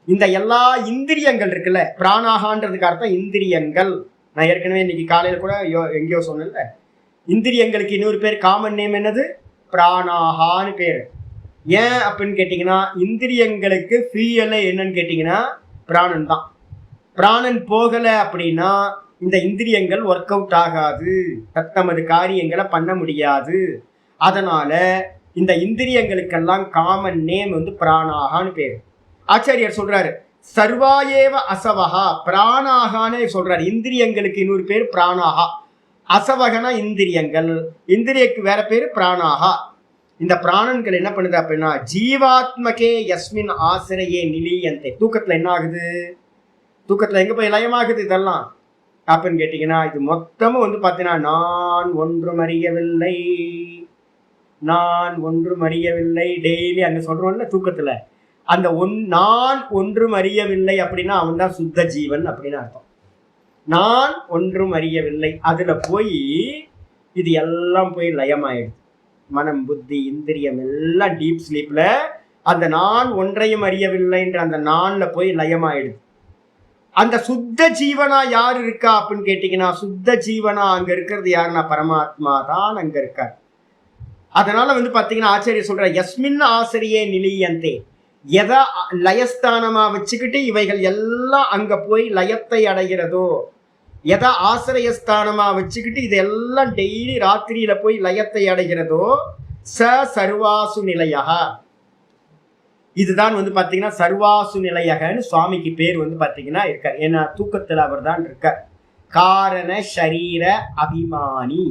இந்த எல்லா இந்திரியங்கள் இருக்குல்ல, பிராணாகான்றதுக்கு அர்த்தம் இந்திரியங்கள். நான் ஏற்கனவே இன்னைக்கு காலையில கூட எங்கேயோ சொன்னேன்ல, இந்திரியங்களுக்கு இன்னொரு பேர் காமன் நேம் என்னது, பிராணாகான்னு பேர். ஏன் அப்படின்னு கேட்டீங்கன்னா, இந்திரியங்களுக்கு ஃபியூயலே என்னன்னு கேட்டீங்கன்னா பிராணன் தான். பிராணன் போகல அப்படின்னா இந்த இந்திரியங்கள் ஒர்க் அவுட் ஆகாது, தத்தமது காரியங்களை பண்ண முடியாது. அதனால இந்த இந்திரியங்களுக்கெல்லாம் காமன் நேம் வந்து பிராணாகான்னு பேர். ஆச்சாரியர் சொல்றாரு சர்வாயேவ அசவகா பிராணாகான்னு சொல்றாரு. இந்திரியங்களுக்கு இன்னொரு பேர் பிராணாகா, அசவகனா இந்திரியங்கள், இந்திரியக்கு வேற பேரு பிராணாகா. இந்த பிராணன்கள் என்ன பண்ணுது அப்படின்னா ஜீவாத்மகே யஸ்மின் ஆசிரியே நிலீயந்தே. தூக்கத்துல என்ன ஆகுது, தூக்கத்துல எங்க போய் லயமாகுது இதெல்லாம் அப்படின்னு கேட்டீங்கன்னா இது மொத்தமும் வந்து பாத்தீங்கன்னா நான் ஒன்றும் அறியவில்லை, நான் ஒன்றும் அறியவில்லை. டெய்லி அங்க சொல்றோம்ல தூக்கத்துல அந்த நான் ஒன்றும் அறியவில்லை அப்படின்னா அவன் தான் சுத்த ஜீவன் அப்படின்னு அர்த்தம். நான் ஒன்றும் அறியவில்லை அதுல போய் இது எல்லாம் போய் லயமாயிடுது. மனம் புத்தி இந்திரியம் எல்லாம் டீப் ஸ்லீப்ல அந்த நான் ஒன்றையும் அறியவில்லைன்ற அந்த நான்ல போய் லயமாயிடுது. அந்த சுத்த ஜீவனா யார் இருக்கா அப்படின்னு கேட்டீங்கன்னா சுத்த ஜீவனா அங்க இருக்கிறது யாருன்னா பரமாத்மா தான் அங்க இருக்கார். அதனால வந்து பாத்தீங்கன்னா ஆச்சாரியர் சொல்ற யஸ்மின் ஆசிரியே நிலீயந்தே, எதை லயஸ்தானமா வச்சுக்கிட்டு இவைகள் எல்லாம் அங்க போய் லயத்தை அடைகிறதோ, எதை ஆசிரியஸ்தானமா வச்சுக்கிட்டு இதெல்லாம் டெய்லி ராத்திரியில போய் லயத்தை அடைகிறதோ சர்வாசு நிலையக. இதுதான் வந்து பாத்தீங்கன்னா சர்வாசு நிலையகன்னு சுவாமிக்கு பேர் வந்து பாத்தீங்கன்னா இருக்கார். ஏன்னா தூக்கத்துல அவர் தான் இருக்கார். காரண ஷரீர அபிமானி,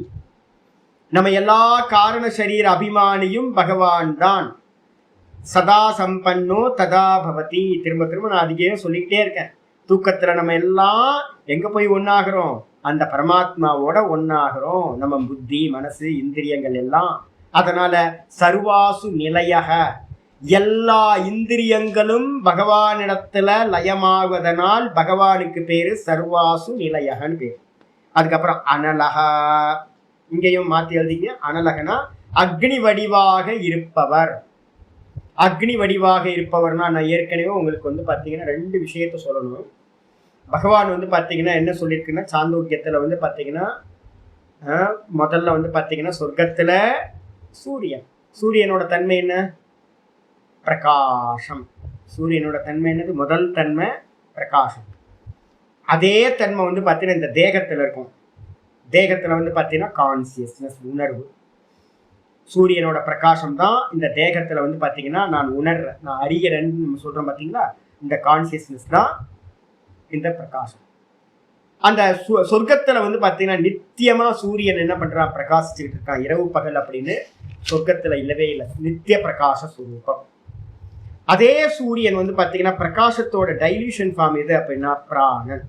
நம்ம எல்லா காரண சரீர அபிமானியும் பகவான் தான். சதா சம்பன்னோ ததா பவதி. திரும்ப திரும்ப நான் அதுக்கே சொல்லிக்கிட்டே இருக்கேன். தூக்கத்துல நம்ம எல்லாம் எங்க போய் ஒன்னாகிறோம், அந்த பரமாத்மாவோட ஒன்னாகிறோம், நம்ம புத்தி மனசு இந்திரியங்கள் எல்லாம். அதனால சர்வாசு நிலையக, எல்லா இந்திரியங்களும் பகவானிடத்துல லயமாவதனால் பகவானுக்கு பேரு சர்வாசு நிலையகன்னு பேரு. அதுக்கப்புறம் அனலகா, இங்கேயும் மாத்தி எழுதிங்க. அனலகனா அக்னி வடிவாக இருப்பவர். அக்னி வடிவாக இருப்பவர்னா நான் ஏற்கனவே உங்களுக்கு வந்து பாத்தீங்கன்னா ரெண்டு விஷயத்த சொல்லணும். பகவான் வந்து பாத்தீங்கன்னா என்ன சொல்லியிருக்குன்னா சாந்தோக்கியத்துல வந்து பாத்தீங்கன்னா முதல்ல வந்து பாத்தீங்கன்னா சொர்க்கத்துல சூரியன், சூரியனோட தன்மை என்ன, பிரகாசம். சூரியனோட தன்மை என்னது, முதல் தன்மை பிரகாசம். அதே தன்மை வந்து பாத்தீங்கன்னா இந்த தேகத்துல இருக்கும். தேகத்துல வந்து பாத்தீங்கன்னா கான்சியஸ்னஸ், உணர்வு. சூரியனோட பிரகாசம் தான் இந்த தேகத்துல வந்து பாத்தீங்கன்னா நான் உணர்றேன், நான் அறிகிறேன்னு நம்ம சொல்றோம் பாத்தீங்களா, இந்த கான்சியஸ்னஸ் தான் இந்த பிரகாசம். அந்த சொர்க்கத்துல வந்து பாத்தீங்கன்னா நித்தியமா சூரியன் என்ன பண்றான், பிரகாசிச்சுக்கிட்டு இருக்கான். இரவு பகல் அப்படின்னு சொர்க்கத்துல இல்லவே இல்லை, நித்திய பிரகாச சுரூபம். அதே சூரியன் வந்து பாத்தீங்கன்னா பிரகாசத்தோட டைல்யூஷன் ஃபார்ம் எது அப்படின்னா பிராணன்.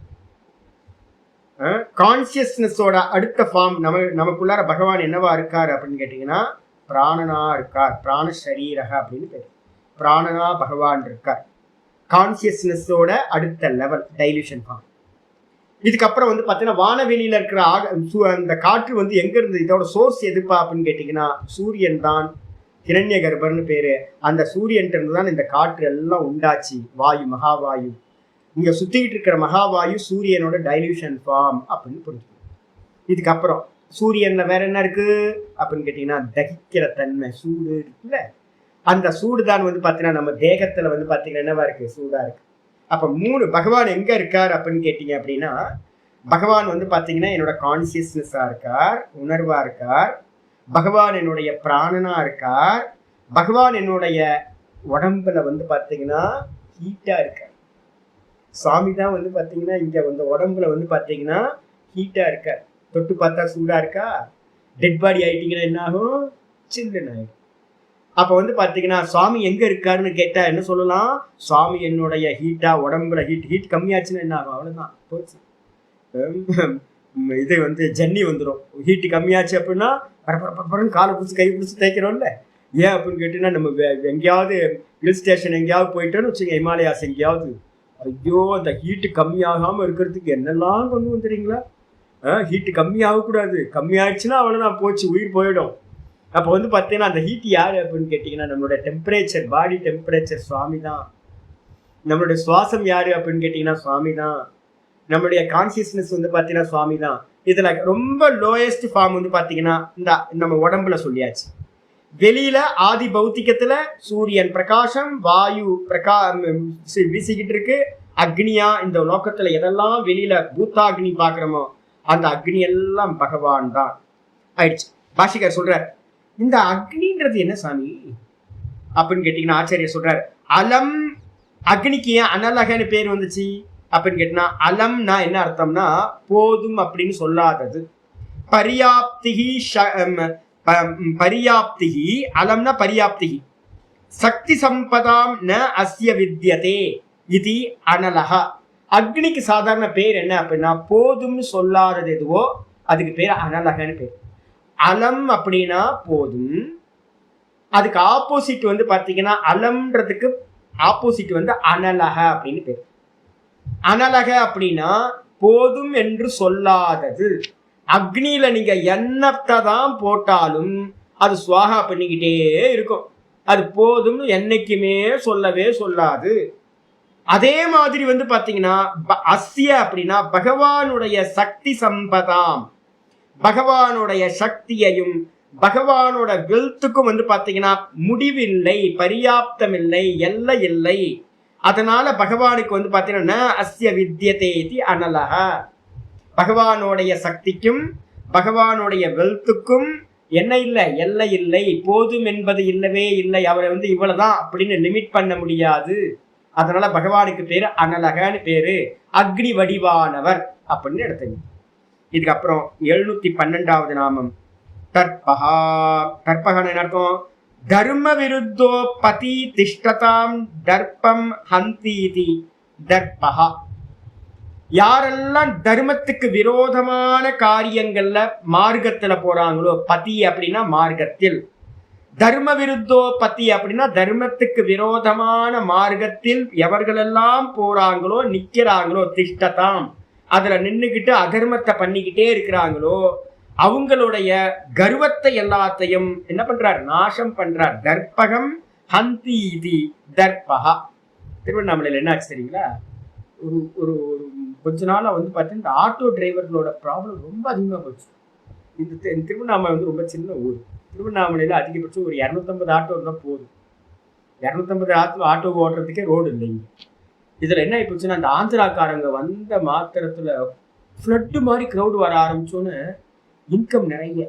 கான்சியஸ்னஸோட அடுத்த ஃபார்ம் நமக்குள்ளார பகவான் என்னவா இருக்காரு அப்படின்னு கேட்டீங்கன்னா பிராணனா இருக்கார். பிராண சரீரக அப்படின்னு பேர். பிராணனா பகவான் இருக்கார். கான்சியஸ்னஸோட அடுத்த லெவல் டைல்யூஷன் ஃபார்ம். இதுக்கப்புறம் வந்து பாத்தீங்கன்னா வானவெளியில இருக்கிற அந்த காற்று வந்து எங்க இருந்து, இதோட சோர்ஸ் எதுப்பா அப்படின்னு கேட்டீங்கன்னா சூரியன் தான். கிரண்ய கர்ப்பர்னு பேரு. அந்த சூரியன் இருந்து தான் இந்த காற்று எல்லாம் உண்டாச்சு. வாயு, மகாவாயு. இங்க சுத்திக்கிட்டு இருக்கிற மகாவாயு சூரியனோட டைல்யூஷன் ஃபார்ம் அப்படின்னு புரிஞ்சுக்கணும். இதுக்கப்புறம் சூரியன்ல வேற என்ன இருக்கு அப்படின்னு கேட்டீங்கன்னா தகிக்கிற தன்மை, சூடு இருக்குல்ல, அந்த சூடு தான் வந்து பாத்தீங்கன்னா நம்ம தேகத்துல வந்து பாத்தீங்கன்னா என்னவா இருக்கு, சூடா இருக்கு. அப்ப மூணு பகவான் எங்க இருக்கார் அப்படின்னு கேட்டீங்க அப்படின்னா பகவான் வந்து பாத்தீங்கன்னா என்னோட கான்சியஸ்னஸா இருக்கார், உணர்வா இருக்கார். பகவான் என்னுடைய பிராணனா இருக்கார். பகவான் என்னுடைய உடம்புல வந்து பாத்தீங்கன்னா ஹீட்டா இருக்கார். சுவாமி தான் வந்து பாத்தீங்கன்னா இங்க வந்து உடம்புல வந்து பாத்தீங்கன்னா ஹீட்டா இருக்கார். தொட்டு பார்த்தா சூடா இருக்கா, டெட் பாடி ஆயிட்டீங்கன்னா என்ன ஆகும், சில்லுன்னு ஆயிடும். அப்ப வந்து பாத்தீங்கன்னா சுவாமி எங்க இருக்காருன்னு கேட்டா என்ன சொல்லலாம், சுவாமி என்னுடைய ஹீட்டா, உடம்புல ஹீட் கம்மியாச்சுன்னா என்ன ஆகும், அவ்வளவுதான் போச்சு. இது வந்து ஜன்னி வந்துடும். ஹீட்டு கம்மியாச்சு அப்படின்னா பரபரன்னு காலை பிடிச்சி கை பிடிச்சி தேய்க்கிறோம்ல. ஏன் அப்படின்னு கேட்டீங்கன்னா நம்ம எங்கேயாவது ஹில் ஸ்டேஷன் எங்கேயாவது போயிட்டோன்னு வச்சுங்க, ஹிமாலயாஸ் எங்கேயாவது, ஐயோ அந்த ஹீட்டு கம்மியாகாம இருக்கிறதுக்கு என்னெல்லாம் கொண்டு வந்துடுறீங்களா. ஹீட்டு கம்மியாகக்கூடாது, கம்மியாயிடுச்சுன்னா அவ்வளோதான் போச்சு, உயிர் போயிடும். அப்போ வந்து பார்த்தீங்கன்னா அந்த ஹீட் யார் அப்படின்னு கேட்டிங்கன்னா நம்மளோட டெம்பரேச்சர், பாடி டெம்பரேச்சர் சுவாமி தான். நம்மளுடைய சுவாசம் யாரு அப்படின்னு கேட்டிங்கன்னா சுவாமி தான். நம்மளுடைய கான்சியஸ்னஸ் வந்து பார்த்தீங்கன்னா சுவாமி தான். இதில் ரொம்ப லோயஸ்ட் ஃபார்ம் வந்து பார்த்தீங்கன்னா இந்த நம்ம உடம்புல சொல்லியாச்சு. வெளியில ஆதி பௌத்திகத்துல சூரியன் பிரகாசம், வாயு வீசிக்கிட்டு இருக்கு, அக்னியா இந்த லோகத்துல எதெல்லாம் வெளியில பூத்தாக்னி பாக்குறோமோ அந்த அக்னி எல்லாம் பகவான் தான் ஆயிடுச்சு. பாஷிகர் சொல்றார் இந்த அக்னின்றது என்ன சாமி அப்படின்னு கேட்டீங்கன்னா ஆச்சாரியர் சொல்றார் அலம் அக்னிக்கு ஏன் அனலகன்னு பேர் வந்துச்சு அப்படின்னு கேட்டா, அலம்னா என்ன அர்த்தம்னா போதும் அப்படின்னு சொல்லாதது. பரியாப்திகி பரியாப்திகி, அலம்னா பரியாப்திகி. சக்தி சம்பதாம் ந அஸ்ய வித்யதே இது அனலக. அக்னிக்கு சாதாரண பேர் என்ன அப்படின்னா போதும்னு சொல்லாதது எதுவோ அதுக்கு பேர் அனலகன்னு பேர். அலம் அப்படின்னா போதும். அதுக்கு ஆப்போசிட் வந்து பார்த்தீங்கன்னா அலம்ன்றதுக்கு ஆப்போசிட் வந்து அனலக அப்படின்னு பேர். அனலக அப்படின்னா போதும் என்று சொல்லாதது. அக்னியில நீங்க எண்ணத்தை தான் போட்டாலும் அது சுவாகா பண்ணிக்கிட்டே இருக்கும். அது போதும் என்னைக்குமே சொல்லவே சொல்லாது. அதே மாதிரி வந்து பாத்தீங்கன்னா அஸ்ய அப்படின்னா பகவானுடைய சக்தி சம்பதாம், பகவானுடைய சக்தியையும் பகவானோட வெல்த்துக்கும் வந்து பாத்தீங்கன்னா முடிவில்லை, பரியாப்தம் இல்லை, எல்லை இல்லை. அதனால பகவானுக்கு வந்து பாத்தீங்கன்னா அஸ்ய வித்யதேதி அனலக. பகவானுடைய சக்திக்கும் பகவானுடைய வெல்த்துக்கும் என்ன இல்லை, எல்லை இல்லை, போதும் என்பது இல்லவே இல்லை. அவரை வந்து இவ்வளவுதான் அப்படின்னு லிமிட் பண்ண முடியாது. அதனால பகவானுக்கு பேரு அனலகன்னு பேரு, அக்னி வடிவானவர் அப்படின்னு எடுத்துங்க. இதுக்கப்புறம் 712வது நாமம் தர்பகா. தர்பகான்னு என்ன அர்த்தம்? தர்ம விருத்தோ பதி திஷ்டதாம் தர்ப்பம் ஹந்தீதி தர்பகா. யாரெல்லாம் தர்மத்துக்கு விரோதமான காரியங்கள்ல மார்க்கத்துல போறாங்களோ, பதி அப்படின்னா மார்க்கத்தில், தர்ம விருத்தோ பதி அப்படின்னா தர்மத்துக்கு விரோதமான மார்க்கத்தில் எவர்களெல்லாம் போறாங்களோ நிக்கிறாங்களோ, திஷ்டதாம் அதுல நின்னுக்கிட்டு அதர்மத்தை பண்ணிக்கிட்டே இருக்கிறாங்களோ அவங்களுடைய கர்வத்தை எல்லாத்தையும் என்ன பண்றார், நாசம் பண்றார். தர்ப்பகம் ஹந்தீதி தர்பகா. திருவண்ணாமலையில் என்ன ஆச்சு தெரியுங்களா? ஒரு ஒரு கொஞ்ச நாளா வந்து பார்த்தீங்கன்னா இந்த ஆட்டோ டிரைவர்களோட ப்ராப்ளம் ரொம்ப அதிகமாக போச்சு. இந்த திருவண்ணாமலை வந்து ரொம்ப சின்ன ஊர். திருவண்ணாமலையில் அதிகபட்சம் ஒரு 250 ஆட்டோ தான் போதும். 250 ஆட்டோ ஓட்டுறதுக்கே ரோடு இல்லைங்க. இதில் என்ன ஆகிப்போச்சுன்னா, அந்த ஆந்திராக்காரங்க வந்த மாத்திரத்தில் ஃப்ளட்டு மாதிரி க்ரௌடு வர ஆரம்பிச்சோன்னு இன்கம் நிறைய,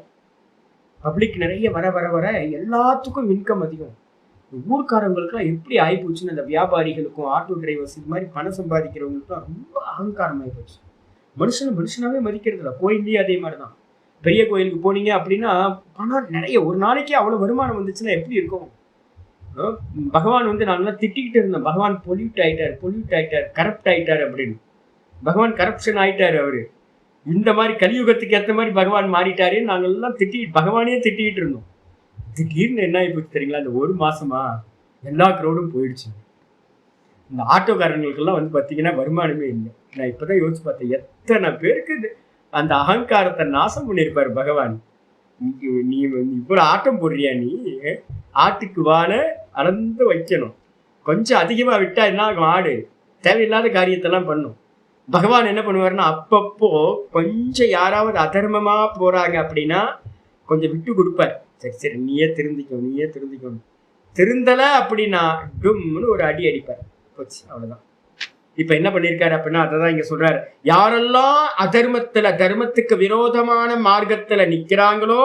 பப்ளிக் நிறைய வர வர வர எல்லாத்துக்கும் இன்கம் அதிகம். ஊர்க்காரங்களுக்குலாம் எப்படி ஆகிப்போச்சுன்னு, அந்த வியாபாரிகளுக்கும் ஆட்டோ டிரைவர்ஸ் இது மாதிரி பணம் சம்பாதிக்கிறவங்களுக்குலாம் ரொம்ப அகங்காரம் ஆகிப்போச்சு. மனுஷனாவே மதிக்கிறது இல்லை. கோயிலையும் அதே மாதிரி தான். பெரிய கோயிலுக்கு போனீங்க அப்படின்னா பணம் நிறைய, ஒரு நாளைக்கே அவ்வளோ வருமானம் வந்துச்சுன்னா எப்படி இருக்கும்? பகவான் வந்து நாங்களாம் திட்டிக்கிட்டு இருந்தோம், பகவான் பொல்யூட் ஆயிட்டார், கரப்ட் ஆயிட்டார் அப்படின்னு. பகவான் கரப்ஷன் ஆயிட்டாரு. அவரு இந்த மாதிரி கலியுகத்துக்கு ஏற்ற மாதிரி பகவான் மாறிட்டாருன்னு நாங்கள்லாம் பகவானே திட்டிக்கிட்டு இருந்தோம். திடீர்னு என்ன ஆகிப்போச்சு தெரியுங்களா? அந்த ஒரு மாசமா எல்லா க்ரௌடும் போயிடுச்சு. இந்த ஆட்டோக்காரங்களுக்கெல்லாம் வந்து பார்த்தீங்கன்னா வருமானமே இல்லை. நான் இப்போதான் யோசிச்சு பார்த்தேன், எத்தனை பேருக்கு அந்த அகங்காரத்தை நாசம் பண்ணியிருப்பாரு பகவான். நீ இப்போ ஆட்டம் போடுறியா? நீ ஆட்டுக்கு வாழ அளந்து வைக்கணும். கொஞ்சம் அதிகமாக விட்டா என்ன ஆகும்? ஆடு தேவையில்லாத காரியத்தெல்லாம் பண்ணும். பகவான் என்ன பண்ணுவாருன்னா, அப்பப்போ கொஞ்சம் யாராவது அதர்மமா போறாங்க அப்படின்னா கொஞ்சம் விட்டு கொடுப்பார். சரி நீயே திருந்திக்கணும். திருந்தல அப்படின்னா டும்னு ஒரு அடி அடிப்பார். போச்சு, அவ்வளவுதான். இப்ப என்ன பண்ணிருக்காரு அப்படின்னா, அதான் இங்க சொல்றாரு, யாரெல்லாம் அதர்மத்துல தர்மத்துக்கு விரோதமான மார்க்கத்துல நிக்கிறாங்களோ,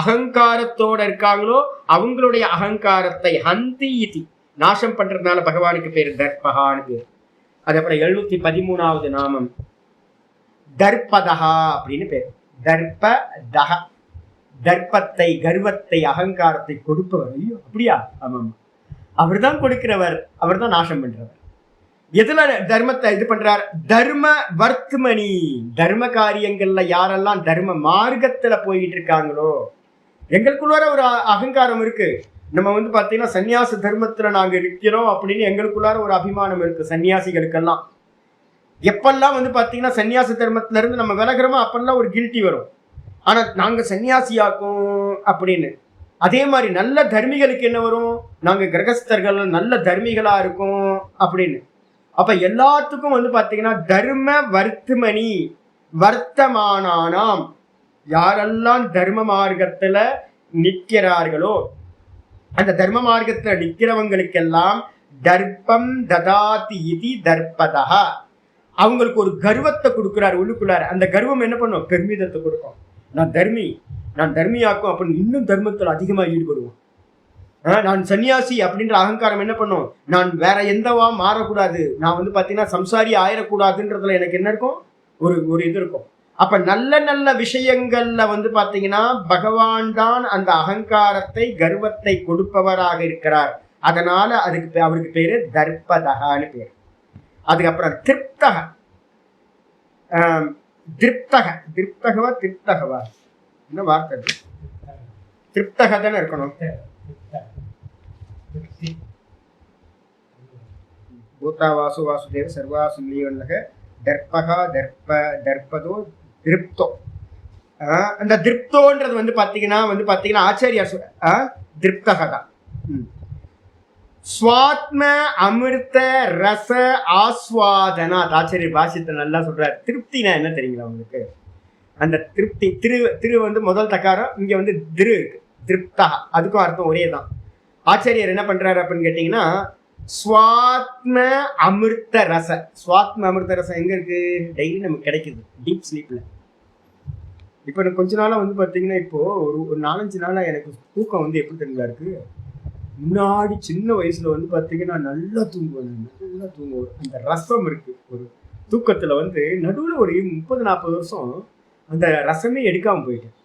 அகங்காரத்தோட இருக்காங்களோ, அவங்களுடைய அகங்காரத்தை ஹந்தீதி நாசம் பண்றதுனால பகவானுக்கு பேரு தர்பகான்னு பேரு. அதுக்கப்புறம் 713வது நாமம் தர்பதகா அப்படின்னு பேர். தர்பதக, தர்ப்பத்தை, கர்வத்தை, அகங்காரத்தை கொடுப்பவர். ஐயோ அப்படியா? ஆமாம், அவர் தான் கொடுக்கிறவர், அவர் தான் நாசம் பண்றவர். எதுல தர்மத்தை இது பண்றார்? தர்ம வர்த்மணி. தர்ம காரியங்கள்ல யாரெல்லாம் தர்ம மார்க்கத்துல போயிட்டு இருக்காங்களோ, எங்களுக்குள்ளார ஒரு அகங்காரம் இருக்கு. நம்ம வந்து பாத்தீங்கன்னா சன்னியாச தர்மத்துல நாங்க நிற்கிறோம் அப்படின்னு எங்களுக்குள்ளார ஒரு அபிமானம் இருக்கு. சன்னியாசிகளுக்கெல்லாம் எப்பெல்லாம் வந்து பாத்தீங்கன்னா சன்னியாச தர்மத்துல இருந்து நம்ம விலகிறோமோ அப்பெல்லாம் ஒரு கில்ட்டி வரும். ஆனா நாங்க சன்னியாசியாக்கும் அப்படின்னு. அதே மாதிரி நல்ல தர்மிகளுக்கு என்ன வரும்? நாங்க கிரகஸ்தர்கள் நல்ல தர்மிகளா இருக்கும் அப்படின்னு. அப்ப எல்லாத்துக்கும் வந்து பாத்தீங்கன்னா தர்ம வர்த்தமணி, வர்த்தமானானாம், யாரெல்லாம் தர்ம மார்க்கத்துல நிற்கிறார்களோ, அந்த தர்ம மார்க்கத்துல நிற்கிறவங்களுக்கெல்லாம் தர்ப்பம் ததாதி இதி தர்ப்பதா. அவங்களுக்கு ஒரு கர்வத்தை கொடுக்குறாரு உள்ளுக்குள்ளார. அந்த கர்வம் என்ன பண்ணும்? பெருமிதத்தை கொடுக்கும். நான் தர்மியாக்கும் அப்படின்னு இன்னும் தர்மத்தில் அதிகமாக ஈடுபடுவோம். நான் சன்னியாசி அப்படின்ற அகங்காரம் என்ன பண்ணும், நான் வேற எந்தவா மாறக்கூடாது, நான் வந்து பாத்தீங்கன்னா சம்சாரி ஆயிடக்கூடாதுன்றதுல எனக்கு என்ன இருக்கும், ஒரு இது இருக்கும். அப்ப நல்ல நல்ல விஷயங்கள்ல வந்து பாத்தீங்கன்னா பகவான் தான் அந்த அகங்காரத்தை கர்வத்தை கொடுப்பவராக இருக்கிறார். அதனால அவருக்கு பேரு தர்ப்பதகான்னு பேரு. அதுக்கப்புறம் திருப்தக, திருப்தக, திருப்தகவா திருப்தகவா என்ன வார்த்தை, திருப்தக தானே இருக்கணும். பூதா வாசு வாசுதேவ சர்வாசு லீவன்னக தர்பகா தர்பதோ திருப்தோ. அந்த திருப்தோன்றது வந்து பாத்தீங்கன்னா ஆச்சாரியா திருப்தக தான். ஸ்வாத்ம அமிர்த ரச ஆஸ்வாதனா. ஆச்சாரியர் பாஷ்யத்தை நல்லா சொல்றாரு. திருப்தினா என்ன தெரியுங்களா உங்களுக்கு? அந்த திருப்தி திரு வந்து முதல் தக்காரம், இங்க வந்து திரு திருப்தா, அதுக்கும் அர்த்தம் ஒரே தான். ஆச்சாரியர் என்ன பண்றாரு அப்படின்னு கேட்டீங்கன்னா, ஸ்வாத்ம அமிர்த ரச. ஸ்வாத்ம அமிர்த ரசம் எங்க இருக்கு? டெய்லி நமக்கு கிடைக்குது டீப் ஸ்லீப்ல. இப்ப எனக்கு கொஞ்ச நாளா வந்து பாத்தீங்கன்னா, இப்போ ஒரு 4-5 நாளா எனக்கு தூக்கம் வந்து எப்படி தெரியுங்களா இருக்கு. முன்னாடி சின்ன வயசுல வந்து பாத்தீங்கன்னா நல்லா தூங்குவேன். அந்த ரசம் இருக்கு ஒரு தூக்கத்துல வந்து. நடுவுல ஒரு 30-40 வருஷம் அந்த ரசமே எடுக்காம போயிட்டேன்.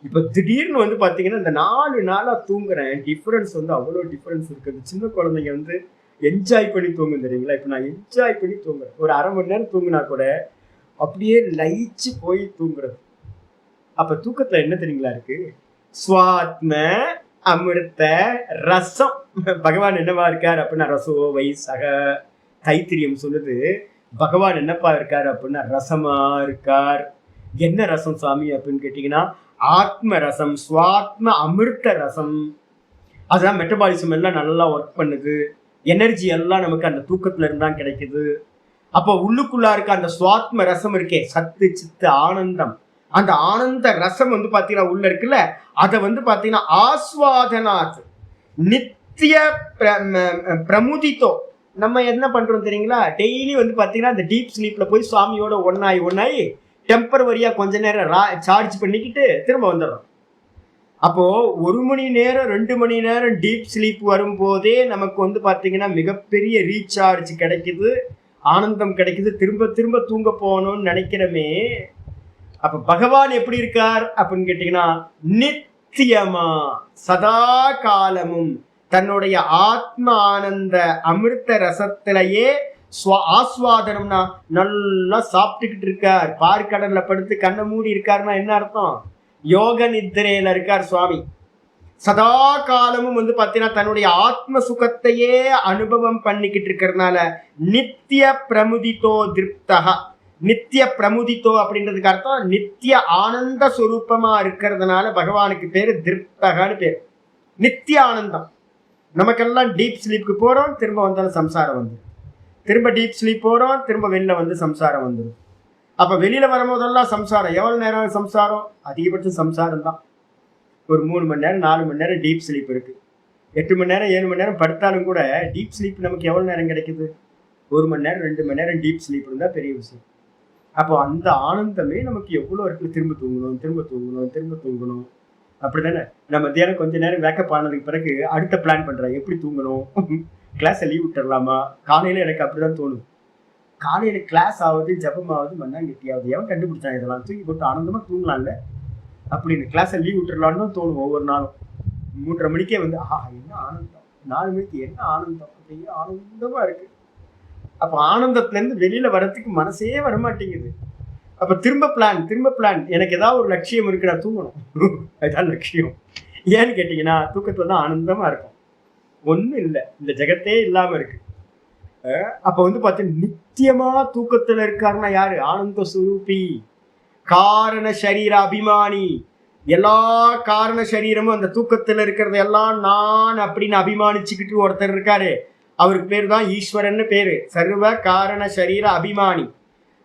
இப்ப திடீர்னு வந்து பாத்தீங்கன்னா இந்த 4 நாளா தூங்குறேன். டிஃபரன்ஸ் வந்து அவ்வளவு டிஃபரன்ஸ் இருக்குது. சின்ன குழந்தைங்க வந்து என்ஜாய் பண்ணி தூங்கும் தெரியுங்களா. இப்ப நான் என்ஜாய் பண்ணி தூங்குறேன். ஒரு அரை மணி நேரம் தூங்கினா கூட அப்படியே லயிச்சு போய் தூங்குறது. அப்ப தூக்கத்துல என்ன தெரியுங்களா இருக்கு? ஸ்வாத்ம அமிர்த ரசம். பகவான் என்னவா இருக்கார் அப்படின்னா, ரசோ வை சக. தைத்திரியம் சொல்லுது பகவான் என்னப்பா இருக்காரு அப்படின்னா ரசமா இருக்கார். என்ன ரசம் சாமி அப்படின்னு கேட்டீங்கன்னா, ஆத்ம ரசம், ஸ்வாத்ம அமிர்த ரசம். அதுதான் மெட்டபாலிசம் எல்லாம் நல்லா ஒர்க் பண்ணுது. எனர்ஜி எல்லாம் நமக்கு அந்த தூக்கத்துல இருந்தான் கிடைக்குது. அப்போ உள்ளுக்குள்ளா இருக்க அந்த சுவாத்ம ரசம் இருக்கே, சத்து சித்து ஆனந்தம், அந்த ஆனந்த ரசம் வந்து பாத்தீங்கன்னா உள்ள இருக்குல்ல, அதை வந்து பாத்தீங்கன்னா ஆஸ்வாதனாத் நித்திய பிரமுதித்தோ. நம்ம என்ன பண்றோம் தெரியுங்களா, டெய்லி வந்து பாத்தீங்கன்னா அந்த டீப் ஸ்லீப்ல போய் சுவாமியோட ஒன்னாயி டெம்பரவரியா கொஞ்ச நேரம் சார்ஜ் பண்ணிக்கிட்டு திரும்ப வந்துடுறோம். அப்போ 1 மணி நேரம் 2 மணி நேரம் டீப் ஸ்லீப் வரும்போதே நமக்கு வந்து பாத்தீங்கன்னா மிகப்பெரிய ரீசார்ஜ் கிடைக்குது, ஆனந்தம் கிடைக்குது. திரும்ப திரும்ப தூங்க போகணும்னு நினைக்கிறமே. அப்ப பகவான் எப்படி இருக்கார் அப்படின்னு கேட்டீங்கன்னா, நித்தியமா சதா காலமும் தன்னுடைய ஆத்ம ஆனந்த அமிர்த ரசத்திலேயே ஆஸ்வாதனம்னா நல்லா சாப்பிட்டுக்கிட்டு இருக்கார். பார்க்கடல்ல படுத்து கண்ணை மூடி இருக்காருன்னா என்ன அர்த்தம்? யோக நித்திரையில இருக்கார் சுவாமி. சதா காலமும் வந்து பாத்தீங்கன்னா தன்னுடைய ஆத்ம சுகத்தையே அனுபவம் பண்ணிக்கிட்டு இருக்கிறதுனால நித்திய பிரமுதித்தோ திருப்தகா. நித்திய பிரமுதித்தோ அப்படின்றதுக்கு அர்த்தம் நித்திய ஆனந்த சுரூபமா இருக்கிறதுனால பகவானுக்கு பேரு திருப்தகான்னு பேரு. நித்திய ஆனந்தம். நமக்கெல்லாம் டீப் ஸ்லீப்புக்கு போறோம், திரும்ப வந்தாலும் சம்சாரம் வந்துடும். திரும்ப டீப் ஸ்லீப் போறோம், திரும்ப வெளியில வந்து சம்சாரம் வந்துடும். அப்ப வெளியில வரும்போதெல்லாம் சம்சாரம். எவ்வளவு நேரம் சம்சாரம்? அதிகபட்சம் சம்சாரம் தான். ஒரு 3 மணி நேரம் 4 மணி நேரம் டீப் ஸ்லீப் இருக்கு. 8 மணி நேரம் 7 மணி நேரம் படுத்தாலும் கூட டீப் ஸ்லீப் நமக்கு எவ்வளவு நேரம் கிடைக்குது? 1 மணி நேரம் 2 மணி நேரம் டீப் ஸ்லீப் இருந்தா பெரிய விஷயம். அப்போ அந்த ஆனந்தமே நமக்கு எவ்வளவு இருக்கு. திரும்ப தூங்கணும் அப்படித்தானே. நம்ம மத்தியானம் கொஞ்ச நேரம் வேக்கப் ஆனதுக்கு பிறகு அடுத்த பிளான் பண்றேன், எப்படி தூங்கணும், கிளாஸை லீவ் விட்டுறலாமா. காலையில எனக்கு அப்படிதான் தோணும். காலையில கிளாஸ் ஆகுது, ஜபமாவது, மண்ணாங்கெட்டியாவது, எவன் கண்டுபிடிச்சான் இதெல்லாம், தூக்கி போட்டு ஆனந்தமா தூங்கலாம்ல அப்படின்னு கிளாஸை லீவ் விட்டுறலான்னு தான் தோணும். ஒவ்வொரு நாளும் 3:30 மணிக்கே வந்து என்ன ஆனந்தம், 4 மணிக்கு என்ன ஆனந்தம், அப்படியே ஆனந்தமா இருக்கு. அப்ப ஆனந்தத்துல இருந்து வெளியில வர்றதுக்கு மனசே வரமாட்டேங்குது. அப்ப திரும்ப பிளான். எனக்கு ஏதாவது ஒரு லட்சியம் இருக்கு, நான் தூங்கணும். அதுதான் லட்சியம். ஏன்னு கேட்டீங்கன்னா தூக்கத்துல தான் ஆனந்தமா இருக்கும். ஒண்ணும் இல்லை, இந்த ஜெகத்தே இல்லாம இருக்கு. அப்ப வந்து பாத்தீங்கன்னா நித்தியமா தூக்கத்துல இருக்காருன்னா யாரு? ஆனந்த சுரூபி, காரண சரீர அபிமானி. எல்லா காரண சரீரமும் அந்த தூக்கத்துல இருக்கிறது எல்லாம் நான் அப்படின்னு அபிமானிச்சுக்கிட்டு ஒருத்தர் இருக்காரு. அவருக்கு பேரு தான் ஈஸ்வரன் பேரு. சர்வ காரண சரீர அபிமானி.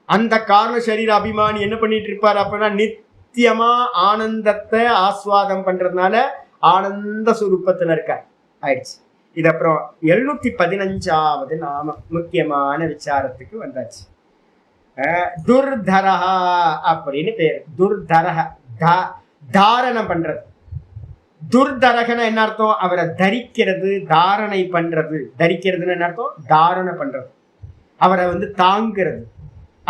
அந்த காரண சரீர அபிமானி என்ன பண்ணிட்டு இருப்பாரு அப்படின்னா நித்தியமா ஆனந்தத்தை ஆஸ்வாதம் பண்றதுனால ஆனந்த சுரூபத்துல இருக்கார். ஆயிடுச்சு. இது அப்புறம் 715வது நாம முக்கியமான விசாரத்துக்கு வந்தாச்சு. துர்தரஹா அப்படின்னு பேரு. துர்தரஹ தாரணம் பண்றது. துர்தரகன என்ன அர்த்தம்? அவரை தரிக்கிறது, தாரணை பண்றது. தரிக்கிறதுன்னு என்ன அர்த்தம்? தாரணை பண்றது, அவரை தாங்கிறது.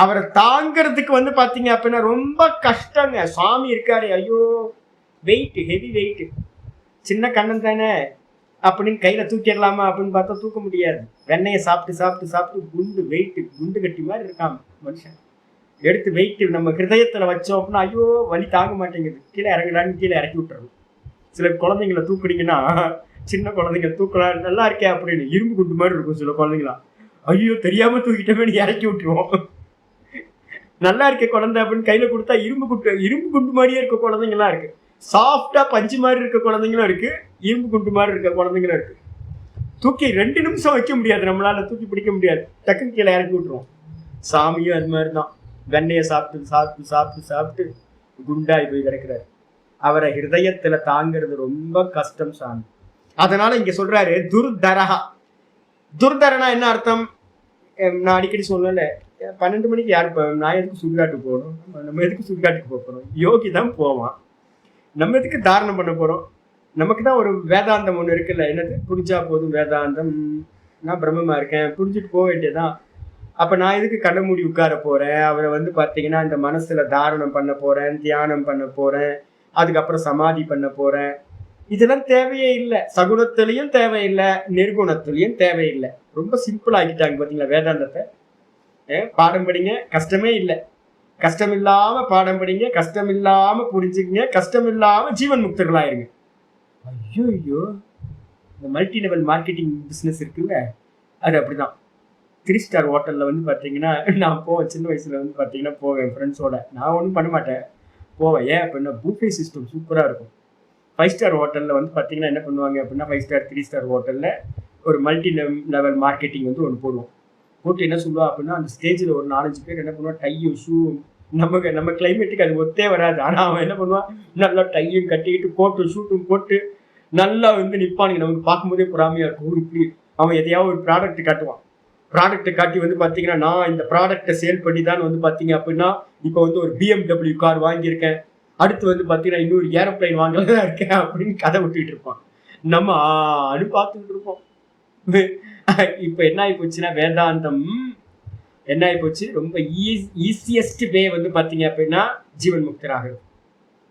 அவரை தாங்கிறதுக்கு பாத்தீங்க அப்படின்னா ரொம்ப கஷ்டங்க. சுவாமி இருக்காரு, ஐயோ வெயிட், ஹெவி வெயிட், சின்ன கண்ணன் தானே அப்படின்னு கையில தூக்கிடலாமா அப்படின்னு பார்த்தா தூக்க முடியாது. வெண்ணெயை சாப்பிட்டு சாப்பிட்டு சாப்பிட்டு குண்டு வெயிட், குண்டு கட்டி மாதிரி இருக்காம மனுஷன். எடுத்து வெயிட் நம்ம ஹிருதயத்துல வச்சோம் அப்படின்னா ஐயோ வலி தாங்க மாட்டேங்குது, கீழே இறங்குடான்னு கீழே இறக்கி விட்டுறணும். சில குழந்தைங்களை தூக்குனீங்கன்னா, சின்ன குழந்தைங்க தூக்கலாம் நல்லா இருக்கே அப்படின்னு இரும்பு குண்டு மாதிரி இருக்கும். சில குழந்தைங்களா ஐயோ தெரியாம தூக்கிட்டமே இறக்கி விட்டுருவோம். நல்லா இருக்க குழந்தை அப்படின்னு கையில கொடுத்தா இரும்பு குண்டு மாதிரியே இருக்க குழந்தைங்கலாம் இருக்கு. சாஃப்டா பஞ்சு மாதிரி இருக்க குழந்தைங்களும் இருக்கு, இரும்பு குண்டு மாதிரி இருக்க குழந்தைங்களும் இருக்கு. தூக்கி 2 நிமிஷம் வைக்க முடியாது, நம்மளால தூக்கி பிடிக்க முடியாது, டக்குன்னு கீழே இறக்கி விட்டுருவோம். சாமியும் அது மாதிரிதான், வெண்ணையை சாப்பிட்டு சாப்பிட்டு சாப்பிட்டு சாப்பிட்டு குண்டாய் போய் கிடக்கிறாரு. அவரை ஹிருதயத்துல தாங்கிறது ரொம்ப கஷ்டம் சாமி. அதனால இங்க சொல்றாரு துர்தரகா. துர்தரனா என்ன அர்த்தம்? நான் அடிக்கடி சொல்லல, 12 மணிக்கு யாரு நான் எதுக்கு சுடுகாட்டுக்கு போகணும்? நம்ம எதுக்கு சுடுகாட்டுக்கு போறோம்? யோகி தான் போவான். நம்ம எதுக்கு தாரணம் பண்ண போறோம்? நமக்கு தான் ஒரு வேதாந்தம் ஒண்ணு இருக்குல்ல, என்னது புரிஞ்சா போதும் வேதாந்தம், நான் பிரம்மமா இருக்கேன், புரிஞ்சுட்டு போக வேண்டியதான். அப்ப நான் எதுக்கு கண்ண மூடி உட்கார போறேன்? அவரை பாத்தீங்கன்னா இந்த மனசுல தாரணம் பண்ண போறேன், தியானம் பண்ண போறேன், அதுக்கப்புறம் சமாதி பண்ண போறேன். இதெல்லாம் தேவையே இல்லை. சகுனத்திலையும் தேவையில்லை, நிர்குணத்திலையும் தேவையில்லை. ரொம்ப சிம்பிள் ஆகிட்டாங்க பாத்தீங்களா வேதாந்தத்தை. பாடம் படிங்க, கஷ்டமே இல்லை. கஷ்டம் இல்லாம பாடம் படிங்க, கஷ்டம் இல்லாம புரிஞ்சுக்கங்க, கஷ்டம் இல்லாம ஜீவன் முக்தர்களாயிருங்க. ஐயோ ஐயோ, இந்த மல்டி லெவல் மார்க்கெட்டிங் பிஸ்னஸ் இருக்குல்ல, அது அப்படிதான். 3 ஸ்டார் ஹோட்டலில் பார்த்தீங்கன்னா நான் போவேன். சின்ன வயசில் பார்த்தீங்கன்னா போவேன் ஃப்ரெண்ட்ஸோட. நான் ஒன்றும் பண்ண மாட்டேன், போவேன். ஏன் அப்படின்னா பூஃபே சிஸ்டம் சூப்பராக இருக்கும். 5 ஸ்டார் ஹோட்டலில் பார்த்தீங்கன்னா என்ன பண்ணுவாங்க அப்படின்னா 5 ஸ்டார் 3 ஸ்டார் ஹோட்டலில் ஒரு மல்டி லெவல் மார்க்கெட்டிங் ஒன்று போடுவோம். போட்டு என்ன சொல்லுவா அப்படின்னா அந்த ஸ்டேஜில் ஒரு 4-5 பேர் என்ன பண்ணுவான், டையும் ஷூ, நம்ம கிளைமேட்டுக்கு அது ஒத்தே வராது. ஆனால் அவன் என்ன பண்ணுவான், நல்லா டையும் கட்டிக்கிட்டு கோட்டும் ஷூட்டும் போட்டு நல்லா நிற்பானுங்க. நமக்கு பார்க்கும்போதே பொறாமையாக இருக்கும். இப்படி அவன் எதையாவது ஒரு ப்ராடக்ட் காட்டுவான். ப்ராடக்ட்டை காட்டி பார்த்தீங்கன்னா நான் இந்த ப்ராடக்டை சேல் பண்ணி தான் பார்த்தீங்க அப்படின்னா இப்போ ஒரு BMW கார் வாங்கியிருக்கேன், அடுத்து பார்த்தீங்கன்னா இன்னொரு ஏரோப்ளைன் வாங்கலாம் இருக்கேன் அப்படின்னு கதை விட்டுட்டு இருப்பான். நம்ம பார்த்துக்கிட்டு இருப்போம். இப்போ என்ன ஆகி போச்சுன்னா வேதாந்தம் என்ன ஆகி போச்சு, ரொம்ப ஈஸியஸ்ட் வே பார்த்தீங்க அப்படின்னா ஜீவன் முக்தராக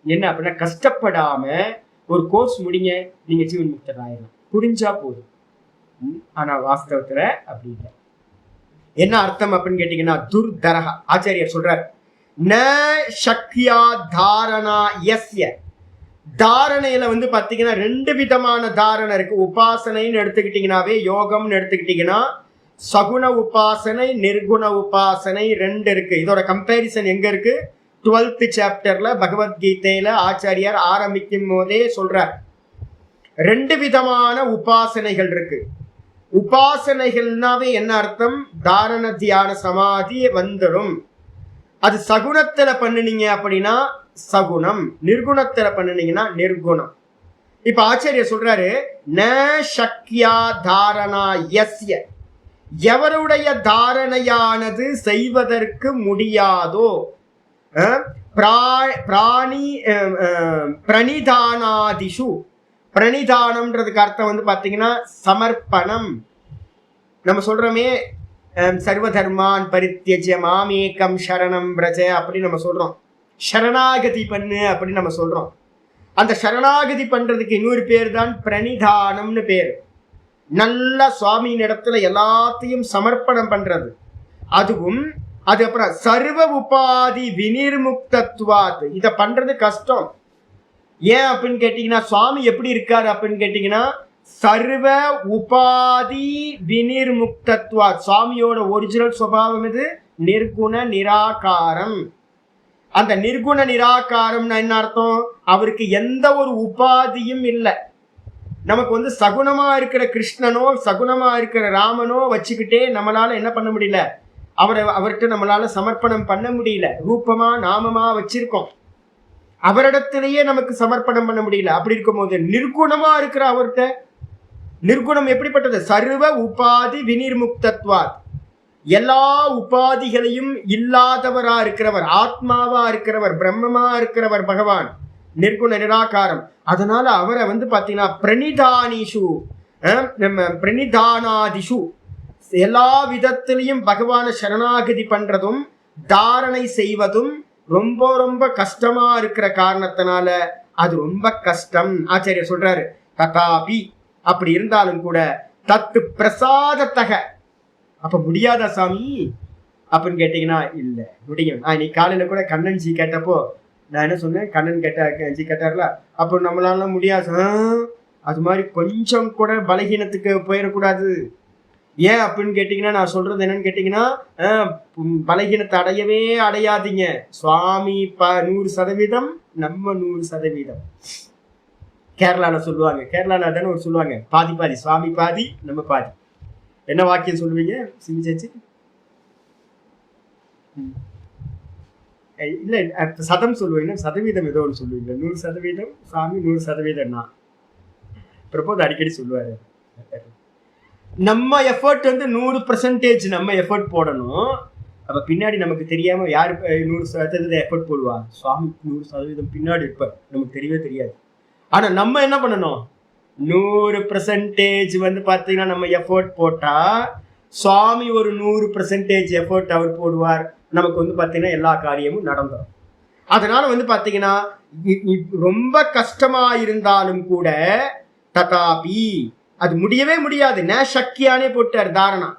என்ன அப்படின்னா கஷ்டப்படாம ஒரு கோர்ஸ் முடிங்க, நீங்க ஜீவன் முக்தர் ஆயிடலாம், புரிஞ்சா போதும். ஆனா வாஸ்தவத்துல அப்படி இல்லை. என்ன அர்த்தம் அப்படின்னு கேட்டீங்கன்னா துர்தரகா. ஆச்சாரியர் சொல்றார், ந சக்யா தாரணா யஸ்ய. தாரணையில பாத்தீங்கன்னா 2 விதமான தாரணை இருக்கு. உபாசனைன்னு எடுத்துக்கிட்டீங்கன்னாவே, யோகம்னு எடுத்துக்கிட்டீங்கன்னா சகுண உபாசனை, நிர்குண உபாசனை 2 இருக்கு. இதோட கம்பேரிசன் எங்க இருக்கு? 12th சாப்டர்ல பகவத்கீதையில ஆச்சாரியார் ஆரம்பிக்கும் போதே சொல்றார், 2 விதமான உபாசனைகள் இருக்கு. உபாசனைகள்னாவே என்ன அர்த்தம்? தாரண தியான சமாதி வந்துடும். அது சகுணத்துல பண்ணுனீங்க அப்படின்னா சகுணம், நிர்குணத்துல பண்ணுனீங்கன்னா நிர்குணம். இப்ப ஆச்சாரியர் சொல்றாரு, ந சக்யா தாரணா யஸ்ய. எவருடைய தாரணையானது செய்வதற்கு முடியாதோ, பிரணிதானாதிஷு. பிரணிதானம்ன்றதுக்கு அர்த்தம் பாத்தீங்கன்னா சமர்ப்பணம். நம்ம சொல்றோமே சர்வதர்மான் பரித்யஜ்ய மாமேகம் சரணம் பிரஜ அப்படின்னு நம்ம சொல்றோம். சரணாகதி பண்ணு அப்படின்னு நம்ம சொல்றோம். அந்த சரணாகதி பண்றதுக்கு இன்னொரு பேர் தான் பிரணிதானம்னு பேர். நல்ல சுவாமியின் இடத்துல எல்லாத்தையும் சமர்ப்பணம் பண்றது. அதுவும் அது அப்புறம் சர்வ உபாதி வினிர்முக்தத்வாத். இதை பண்றது கஷ்டம். ஏன் அப்படின்னு கேட்டீங்கன்னா சுவாமி எப்படி இருக்காரு அப்படின்னு கேட்டீங்கன்னா சர்வ உபாதி வினிர்முக்தத்வாத். சுவாமியோட ஒரிஜினல் சுபாவம் இது நிர்குண நிராகாரம். அந்த நிர்குண நிராகாரம்னா என்ன அர்த்தம்? அவருக்கு எந்த ஒரு உபாதியும் இல்லை. நமக்கு சகுனமா இருக்கிற கிருஷ்ணனோ சகுனமா இருக்கிற ராமனோ வச்சுக்கிட்டே நம்மளால என்ன பண்ண முடியல, அவர்கிட்ட நம்மளால சமர்ப்பணம் பண்ண முடியல. ரூபமா நாமமா வச்சிருக்கோம், அவரிடத்திலேயே நமக்கு சமர்ப்பணம் பண்ண முடியல. அப்படி இருக்கும் போது நிர்குணமா இருக்கிற அவர்கிட்ட, நிர்குணம் எப்படிப்பட்டது? சர்வ உபாதி வினிர்முக்தத்வாத். எல்லா உபாதிகளையும் இல்லாதவரா இருக்கிறவர், ஆத்மாவா இருக்கிறவர், பிரம்மமா இருக்கிறவர் பகவான். நிர்குண நிராகாரம். அதனால அவரை வந்து பாத்தீங்கன்னா பிரணிதானிஷு, நம்ம பிரணிதானாதிஷு, எல்லா விதத்திலையும் பகவான சரணாகதி பண்றதும் தாரணை செய்வதும் ரொம்ப ரொம்ப கஷ்டமா இருக்கிற காரணத்தினால அது ரொம்ப கஷ்டம். ஆச்சாரியர் சொல்றாரு, ததாபி அப்படி இருந்தாலும் கூட தத்து பிரசாதத்தக. அப்ப முடியாதா சாமி அப்படின்னு கேட்டீங்கன்னா இல்ல, முடியும். இன்னைக்கு காலையில கூட கண்ணன் ஜி கேட்டப்போ நான் என்ன சொன்னேன், கண்ணன் ஜி கேட்டார்ல, அப்போ நம்மளால முடியாது. அது மாதிரி கொஞ்சம் கூட பலகீனத்துக்கு போயிடக்கூடாது. ஏன் அப்படின்னு கேட்டீங்கன்னா, நான் சொல்றது என்னன்னு கேட்டீங்கன்னா, பலகீனத்தை அடையவே அடையாதீங்க. சுவாமி 100%, நம்ம 100%. கேரளால சொல்லுவாங்க, கேரளால தானே ஒரு சொல்லுவாங்க, பாதி பாதி, சுவாமி பாதி நம்ம பாதி. என்ன வாக்கியம் சொல்லுவீங்க சிமிச்சாச்சு? இல்ல சதம் சொல்லுவீங்க, சதவீதம் ஏதோ ஒன்று சொல்லுவீங்க. 100% சாமி, 100% நான் பிரபோத் அடிக்கடி சொல்லுவாரு. நம்ம எஃபர்ட் வந்து 100% நம்ம எஃபர்ட் போடணும். அப்ப பின்னாடி நமக்கு தெரியாம யாரு 100% எஃபர்ட் போடுவா? சுவாமி 100% பின்னாடி இருப்பார், நமக்கு தெரியவே தெரியாது. ஆனா நம்ம என்ன பண்ணணும், 100% வந்து பாத்தீங்கன்னா நம்ம எஃபர்ட் போட்டா சுவாமி ஒரு 100% எஃபர்ட் அவர் போடுவார். நமக்கு வந்து பாத்தீங்கன்னா எல்லா காரியமும் நடந்துடும். அதனால வந்து பாத்தீங்கன்னா ரொம்ப கஷ்டமா இருந்தாலும் கூட ததாபி அது முடியவே முடியாது. ந சக்கியானே போட்டார் தாரணா.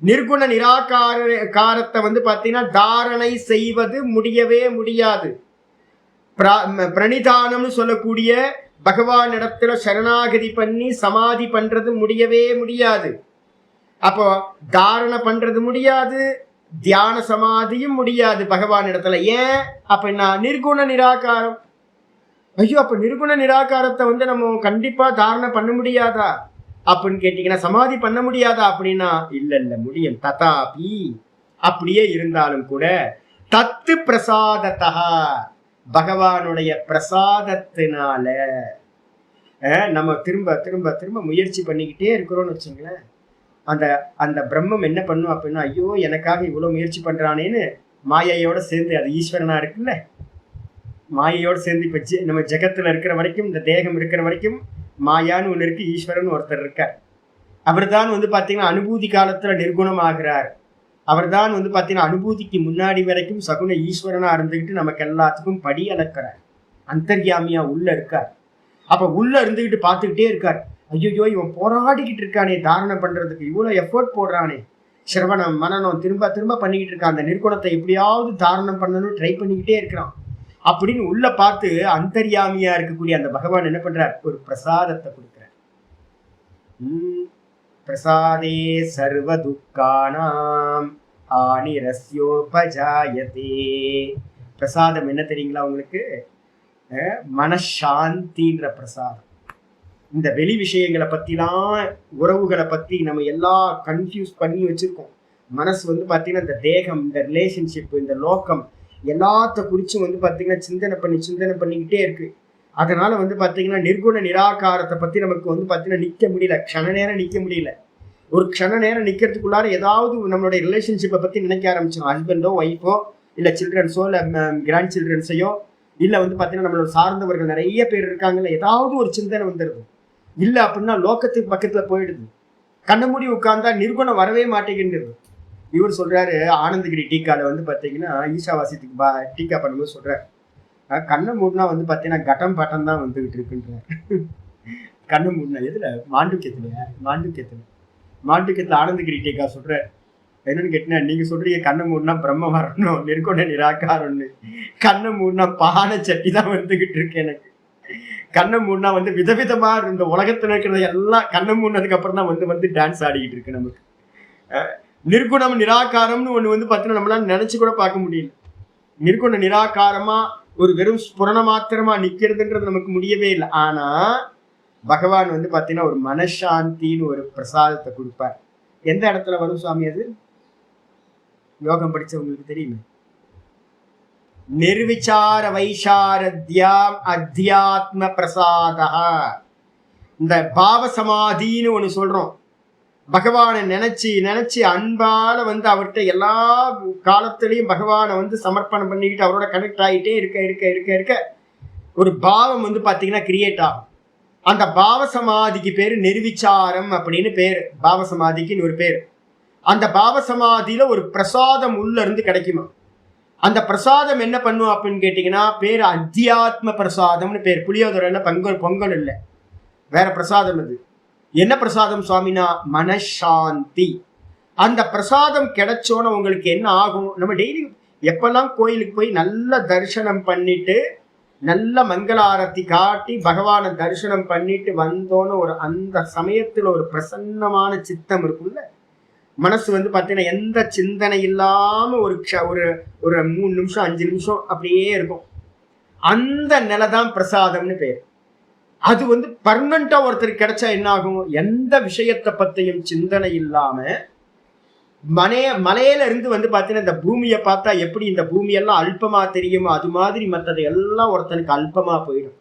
நிர்குண நிராகாரத்தை வந்து பாத்தீங்கன்னா தாரணை செய்வது முடியவே முடியாது. பிரணிதானம்னு சொல்லக்கூடிய பகவான் இடத்துல சரணாகதி பண்ணி சமாதி பண்றது முடியவே முடியாது. அப்போ தாரண பண்றது முடியாது, தியான சமாதியும் முடியாது பகவான் இடத்துல. ஏன் அப்படின்னா நிர்குண நிராகாரம். ஐயோ, அப்ப நிர்குண நிராகாரத்தை வந்து நம்ம கண்டிப்பா தாரண பண்ண முடியாதா அப்படின்னு கேட்டீங்கன்னா, சமாதி பண்ண முடியாதா அப்படின்னா இல்ல முடியும். ததாபி அப்படியே இருந்தாலும் கூட தத்து பிரசாதத்தா, பகவானுடைய பிரசாதத்தினால நம்ம திரும்ப திரும்ப திரும்ப முயற்சி பண்ணிக்கிட்டே இருக்கிறோம்னு வச்சுங்களேன், அந்த அந்த பிரம்மம் என்ன பண்ணும் அப்படின்னா, ஐயோ எனக்காக இவ்வளவு முயற்சி பண்றானேன்னு மாயையோட சேர்ந்து, அது ஈஸ்வரனா இருக்குல்ல, மாயையோடு சேர்ந்து இப்ப நம்ம ஜெகத்துல இருக்கிற வரைக்கும், இந்த தேகம் இருக்கிற வரைக்கும் மாயான்னு ஒண்ணு இருக்கு, ஈஸ்வரன் ஒருத்தர் இருக்கார். அவர் தான் வந்து பாத்தீங்கன்னா அனுபூதி காலத்துல நிர்குணம் ஆகிறார். அவர் தான் வந்து பாத்தீங்கன்னா அனுபூதிக்கு முன்னாடி வரைக்கும் சகுன ஈஸ்வரனா இருந்துகிட்டு நமக்கு எல்லாத்துக்கும் படி அளக்கிறார். அந்தர்யாமியா உள்ள இருக்கார். அப்ப உள்ள இருந்துகிட்டு பார்த்துக்கிட்டே இருக்கார். ஐயோ இவன் போராடிக்கிட்டு இருக்கானே தாரணம் பண்றதுக்கு, இவ்வளவு எஃபோர்ட் போடுறானே, சிரவணம் மனநம் திரும்ப திரும்ப பண்ணிக்கிட்டு இருக்கான், அந்த நிர்குணத்தை எப்படியாவது தாரணம் பண்ணணும்னு ட்ரை பண்ணிக்கிட்டே இருக்கிறான் அப்படின்னு உள்ள பார்த்து அந்தர்யாமியா இருக்கக்கூடிய அந்த பகவான் என்ன பண்றார், ஒரு பிரசாதத்தை கொடுக்கிறார். பிரசாதே சர்வ துக்கானாம் ஆனிரஸ்யோபஜாயதே. பிரசாதம் என்ன தெரியுங்களா உங்களுக்கு? மனசாந்தின்ற பிரசாதம். இந்த வெளி விஷயங்களை பத்திலாம், உறவுகளை பத்தி நம்ம எல்லாம் கன்ஃபியூஸ் பண்ணி வச்சிருக்கோம். மனசு வந்து பாத்தீங்கன்னா இந்த தேகம், இந்த ரிலேஷன்ஷிப், இந்த லோகம் எல்லாத்த குறிச்சும் வந்து பாத்தீங்கன்னா சிந்தனை பண்ணிக்கிட்டே இருக்கு. அதனால வந்து பாத்தீங்கன்னா நிர்குண நிராகாரத்தை பத்தி நமக்கு வந்து பாத்தீங்கன்னா நிக்க முடியல, க்ஷண நேரம் நிக்க முடியல. ஒரு க்ஷண நேரம் நிக்கிறதுக்குள்ளார ஏதாவது நம்மளுடைய ரிலேஷன்ஷிப்பை பத்தி நினைக்க ஆரம்பிச்சோம். ஹஸ்பண்டோ ஒய்ஃபோ இல்ல சில்ட்ரன்ஸோ இல்ல கிராண்ட் சில்ட்ரன்ஸையோ இல்ல வந்து பாத்தீங்கன்னா நம்மளோட சார்ந்தவர்கள் நிறைய பேர் இருக்காங்கல்ல, ஏதாவது ஒரு சிந்தனை வந்துடுது. இல்ல அப்படின்னா லோகத்துக்கு பக்கத்துல போயிடுது. கண்ண மூடி உட்கார்ந்தா நிர்குணம் வரவே மாட்டேங்குது. இவர் சொல்றாரு ஆனந்தகிரி டீக்கால வந்து பாத்தீங்கன்னா ஈஷாவாசியத்துக்கு டீக்கா பண்ணும்போது சொல்றாரு, கண்ணை மூடினா வந்து பாத்தீங்கன்னா கட்டம் பட்டம் தான் வந்துகிட்டு இருக்குன்றார். கண்ணை மூடினா எதுல? மாண்டுக்கியத்துல ஆனந்தகிரி டீக்கா சொல்றாரு. என்னன்னு கேட்டீங்கன்னா, நீங்க சொல்றீங்க கண்ணை மூடினா பிரம்ம வரணும், நிர்குண நிராகாரம்னு. கண்ணை மூடினா பானை சட்டி தான் வந்துகிட்டு இருக்கு எனக்கு. கண்ணை மூடினா வந்து விதவிதமா இந்த உலகத்துல இருக்கிறது எல்லாம் கண்ணை மூடினதுக்கு அப்புறம் தான் வந்து டான்ஸ் ஆடிக்கிட்டு இருக்கு நமக்கு. நிர்குணம் நிராகாரம்னு ஒண்ணு வந்து பாத்தீங்கன்னா நம்மளால நினைச்சு கூட பார்க்க முடியல. நிர்குண நிராகாரமா ஒரு வெறும் ஸ்புரண மாத்திரமா நிக்கிறதுன்றது நமக்கு முடியவே இல்லை. ஆனா பகவான் வந்து பாத்தீங்கன்னா ஒரு மனசாந்தின்னு ஒரு பிரசாதத்தை கொடுப்பார். எந்த இடத்துல வரும் சுவாமி அது? யோகம் படிச்சவங்களுக்கு தெரியுமே. நிர்விசார வைசாரத்யாம் அத்தியாத்ம பிரசாதா. இந்த பாவ சமாதின்னு ஒண்ணு சொல்றோம். பகவானை நினைச்சு அன்பால வந்து அவர்கிட்ட எல்லா காலத்திலையும் பகவானை வந்து சமர்ப்பணம் பண்ணிக்கிட்டு அவரோட கனெக்ட் ஆகிட்டே இருக்க ஒரு பாவம் வந்து பாத்தீங்கன்னா கிரியேட் ஆகும். அந்த பாவ சமாதிக்கு பேரு நிர்விச்சாரம் அப்படின்னு பேரு. பாவ சமாதிக்குன்னு ஒரு பேரு. அந்த பாவ சமாதியில ஒரு பிரசாதம் உள்ள இருந்து கிடைக்குமா. அந்த பிரசாதம் என்ன பண்ணும் அப்படின்னு கேட்டீங்கன்னா பேரு அத்தியாத்ம பிரசாதம்னு பேர். புளியோதரையில பொங்கல் இல்லை, வேற பிரசாதம். அது என்ன பிரசாதம் சுவாமினா மனசாந்தி. அந்த பிரசாதம் கிடைச்சோன்னு உங்களுக்கு என்ன ஆகும், நம்ம டெய்லி எப்பெல்லாம் கோயிலுக்கு போய் நல்ல தரிசனம் பண்ணிட்டு நல்ல மங்கள ஆரத்தி காட்டி பகவானை தரிசனம் பண்ணிட்டு வந்தோன்னு ஒரு அந்த சமயத்துல ஒரு பிரசன்னமான சித்தம் இருக்குல்ல, மனசு வந்து பார்த்தீங்கன்னா எந்த சிந்தனை இல்லாம ஒரு ஒரு 3 நிமிஷம் 5 நிமிஷம் அப்படியே இருக்கும். அந்த நிலை தான் பிரசாதம்னு பேர். அது வந்து பர்மனண்டா ஒருத்தருக்கு கிடைச்சா என்ன ஆகும், எந்த விஷயத்தை பத்தியும் சிந்தனை இல்லாம மலையில இருந்து வந்து பாத்தீங்கன்னா இந்த பூமியை பார்த்தா எப்படி இந்த பூமியெல்லாம் அல்பமா தெரியுமோ அது மாதிரி மற்றது எல்லாம் ஒருத்தனுக்கு அல்பமா போயிடும்.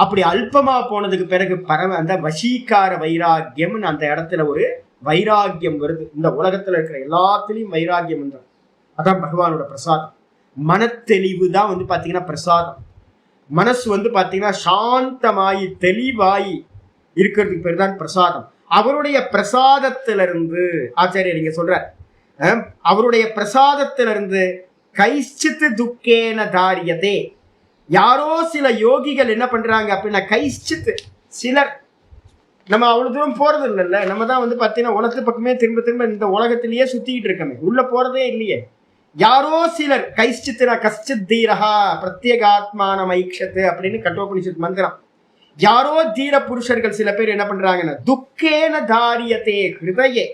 அப்படி அல்பமா போனதுக்கு பிறகு அந்த வசீகார வைராக்கியம்னு அந்த இடத்துல ஒரு வைராக்கியம் வருது. இந்த உலகத்துல இருக்கிற எல்லாத்துலயும் வைராக்கியம் தான். அதான் பகவானோட பிரசாதம். மனத்தெளிவு தான் வந்து பாத்தீங்கன்னா பிரசாதம். மனசு வந்து பாத்தீங்கன்னா சாந்தமாயி தெளிவாயி இருக்கிறதுக்கு பேர் தான் பிரசாதம். அவருடைய பிரசாதத்திலிருந்து ஆச்சாரியர் நீங்க சொல்ற அவருடைய பிரசாதத்திலிருந்து கைச்சித்து துக்கேன தாரியதே. யாரோ சில யோகிகள் என்ன பண்றாங்க அப்படின்னா கைச்சித்து சிலர், நம்ம அவ்வளவு தூரம் போறது இல்லைல்ல, நம்ம தான் வந்து பார்த்தீங்கன்னா உலகத்து பக்கமே திரும்ப திரும்ப இந்த உலகத்திலேயே சுத்திக்கிட்டு இருக்கமே, உள்ள போறதே இல்லையே. யாரோ சிலர் கைச்சித்துனா கஷ்டித் தீரஹா பிரத்யேகாத்மான மைக்ஷத்து அப்படின்னு கட்டோபனிஷத் மந்திரம். யாரோ தீர புருஷர்கள் சில பேர் என்ன பண்றாங்கன்னா துக்கேன தாரியத்தே ஹிருதயே.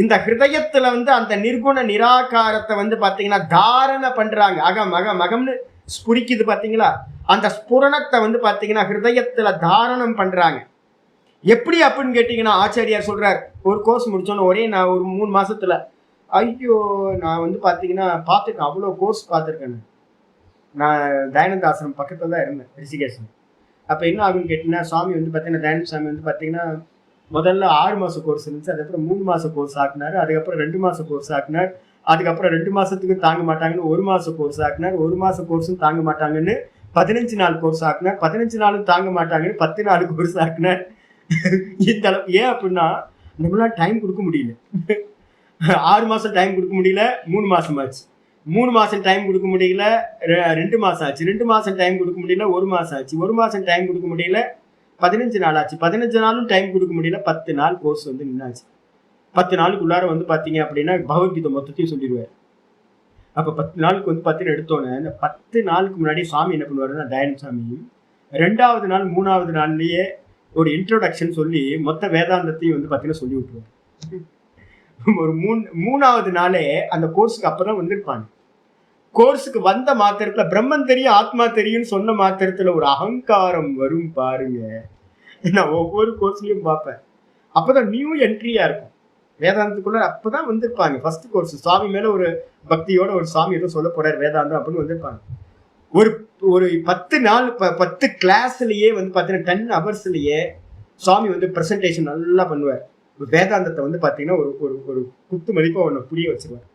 இந்த ஹிருதயத்துல வந்து அந்த நிர்குண நிராகாரத்தை வந்து பாத்தீங்கன்னா தாரணை பண்றாங்க. மகம்னு ஸ்புரிக்குது பாத்தீங்களா, அந்த ஸ்புரணத்தை வந்து பாத்தீங்கன்னா ஹிருதயத்துல தாரணம் பண்றாங்க. எப்படி அப்படின்னு கேட்டீங்கன்னா ஆச்சாரியார் சொல்றார், ஒரு கோர்ஸ் முடிச்சோன்னு ஒரே நான் ஒரு 3 மாசத்துல ஐயோ நான் வந்து பாத்தீங்கன்னா பார்த்துருக்கேன், அவ்வளோ கோர்ஸ் பார்த்துருக்கேன். நான் தயானந்த ஆசிரமம் பக்கத்துல தான் இருந்தேன் ரிஷிகேஷன். அப்போ என்ன ஆகுன்னு கேட்டிங்கன்னா சுவாமி வந்து பார்த்தீங்கன்னா தயானந்த சுவாமி வந்து பார்த்தீங்கன்னா முதல்ல 6 மாத கோர்ஸ் இருந்துச்சு, அதுக்கப்புறம் 3 மாத கோர்ஸ் ஆக்குனார், அதுக்கப்புறம் 2 மாத கோர்ஸ் ஆக்குனார், அதுக்கப்புறம் 2 மாதத்துக்கு தாங்க மாட்டாங்கன்னு 1 மாத கோர்ஸ் ஆக்குனார், 1 மாத கோர்ஸும் தாங்க மாட்டாங்கன்னு 15 நாள் கோர்ஸ் ஆக்குனார், 15 நாளும் தாங்க மாட்டாங்கன்னு 10 நாள் கோர்ஸ் ஆக்குனார். இந்த அளவு ஏன் அப்படின்னா நம்மளால டைம் கொடுக்க முடியல. 6 மாதம் டைம் கொடுக்க முடியல, 3 மாதம் ஆச்சு. 3 மாதம் டைம் கொடுக்க முடியல, 2 மாதம் ஆச்சு. 2 மாதம் டைம் கொடுக்க முடியல, 1 மாதம் ஆச்சு. 1 மாதம் டைம் கொடுக்க முடியல, 15 நாள் ஆச்சு. 15 நாளும் டைம் கொடுக்க முடியல, 10 நாள் கோர்ஸ் வந்து நின்னாச்சு. 10 நாளுக்குள்ளார வந்து பார்த்தீங்க அப்படின்னா பகவத்கீதை மொத்தத்தையும் சொல்லிடுவார். அப்போ 10 நாளுக்கு வந்து 10 எடுத்தோன்னே இந்த 10 நாளுக்கு முன்னாடி சுவாமி என்ன பண்ணுவாருன்னா தயானந்த சுவாமி 2வது நாள் 3வது நாள்லயே ஒரு இன்ட்ரோடக்ஷன் சொல்லி மொத்த வேதாந்தத்தையும் வந்து பார்த்தீங்கன்னா சொல்லி விட்டுருவார். ஒரு 3வது நாளே அந்த கோர்ஸுக்கு அப்பதான் வந்திருப்பாங்க. கோர்ஸுக்கு வந்த மாத்திரத்துல பிரம்மன் தெரியும் ஆத்மா தெரியும்னு சொன்ன மாத்திரத்துல ஒரு அகங்காரம் வரும் பாருங்க. நான் ஒவ்வொரு கோர்ஸ்லயும் பார்ப்பேன். அப்பதான் நியூ என்ட்ரியா இருக்கும் வேதாந்தத்துக்குள்ள. அப்பதான் வந்திருப்பாங்க ஃபர்ஸ்ட் கோர்ஸ். சுவாமி மேல ஒரு பக்தியோட ஒரு சுவாமி ஏதோ சொல்ல போறாரு வேதாந்தம் அப்படின்னு வந்திருப்பாங்க. ஒரு 10 நாள் 10 கிளாஸ்லயே வந்து பார்த்தீங்கன்னா 10 ஹவர்ஸ்லயே சுவாமி வந்து பிரசன்டேஷன் நல்லா பண்ணுவார். வேதாந்தத்தை வந்து பார்த்தீங்கன்னா ஒரு குத்து மதிப்பா ஒன்று புரிய வச்சிருவார்.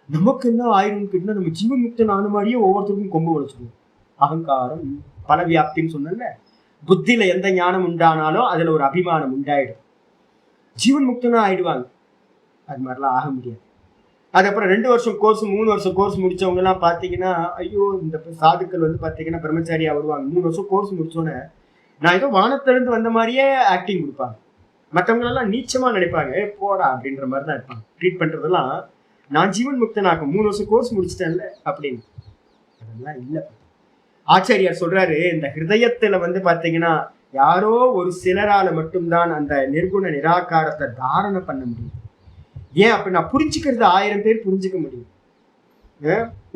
நமக்கு என்ன ஆயிரம் கிட்ட நம்ம ஜீவன் முக்தன் ஆன மாதிரியே ஒவ்வொருத்தருக்கும் கொம்பு வளைச்சிருவோம். அகங்காரம் பல வியாப்தின்னு சொன்னல, புத்தியில எந்த ஞானம் உண்டானாலும் அதுல ஒரு அபிமானம் உண்டாயிடும். ஜீவன் முக்தனா ஆயிடுவாங்க. அது மாதிரிலாம் ஆக முடியாது. அதுக்கப்புறம் 2 வருஷம் கோர்ஸ் 3 வருஷம் கோர்ஸ் முடிச்சவங்க எல்லாம் பாத்தீங்கன்னா ஐயோ இந்த சாதுக்கள் வந்து பாத்தீங்கன்னா பிரம்மச்சாரியா வருவாங்க. 3 வருஷம் கோர்ஸ் முடிச்சோன்னே நான் ஏதோ வானத்திலிருந்து வந்த மாதிரியே ஆக்டிங் கொடுப்பாங்க. மற்றவங்க எல்லாம் நீச்சமா நினைப்பாங்க, போடா அப்படின்ற மாதிரி தான் இருப்பாங்க. ட்ரீட் பண்றதெல்லாம் நான் ஜீவன் முக்தனாக்கும் 3 வருஷம் கோர்ஸ் முடிச்சிட்டேன்ல அப்படின்னு. அதெல்லாம் இல்லை. ஆச்சாரியார் சொல்றாரு, இந்த ஹிருதயத்துல வந்து பாத்தீங்கன்னா யாரோ ஒரு சிலரால மட்டும்தான் அந்த நிர்குண நிராகாரத்தை தாரணை பண்ண முடியும். ஏன் அப்படின்னா புரிஞ்சுக்கிறது 1000 பேர் புரிஞ்சுக்க முடியும்.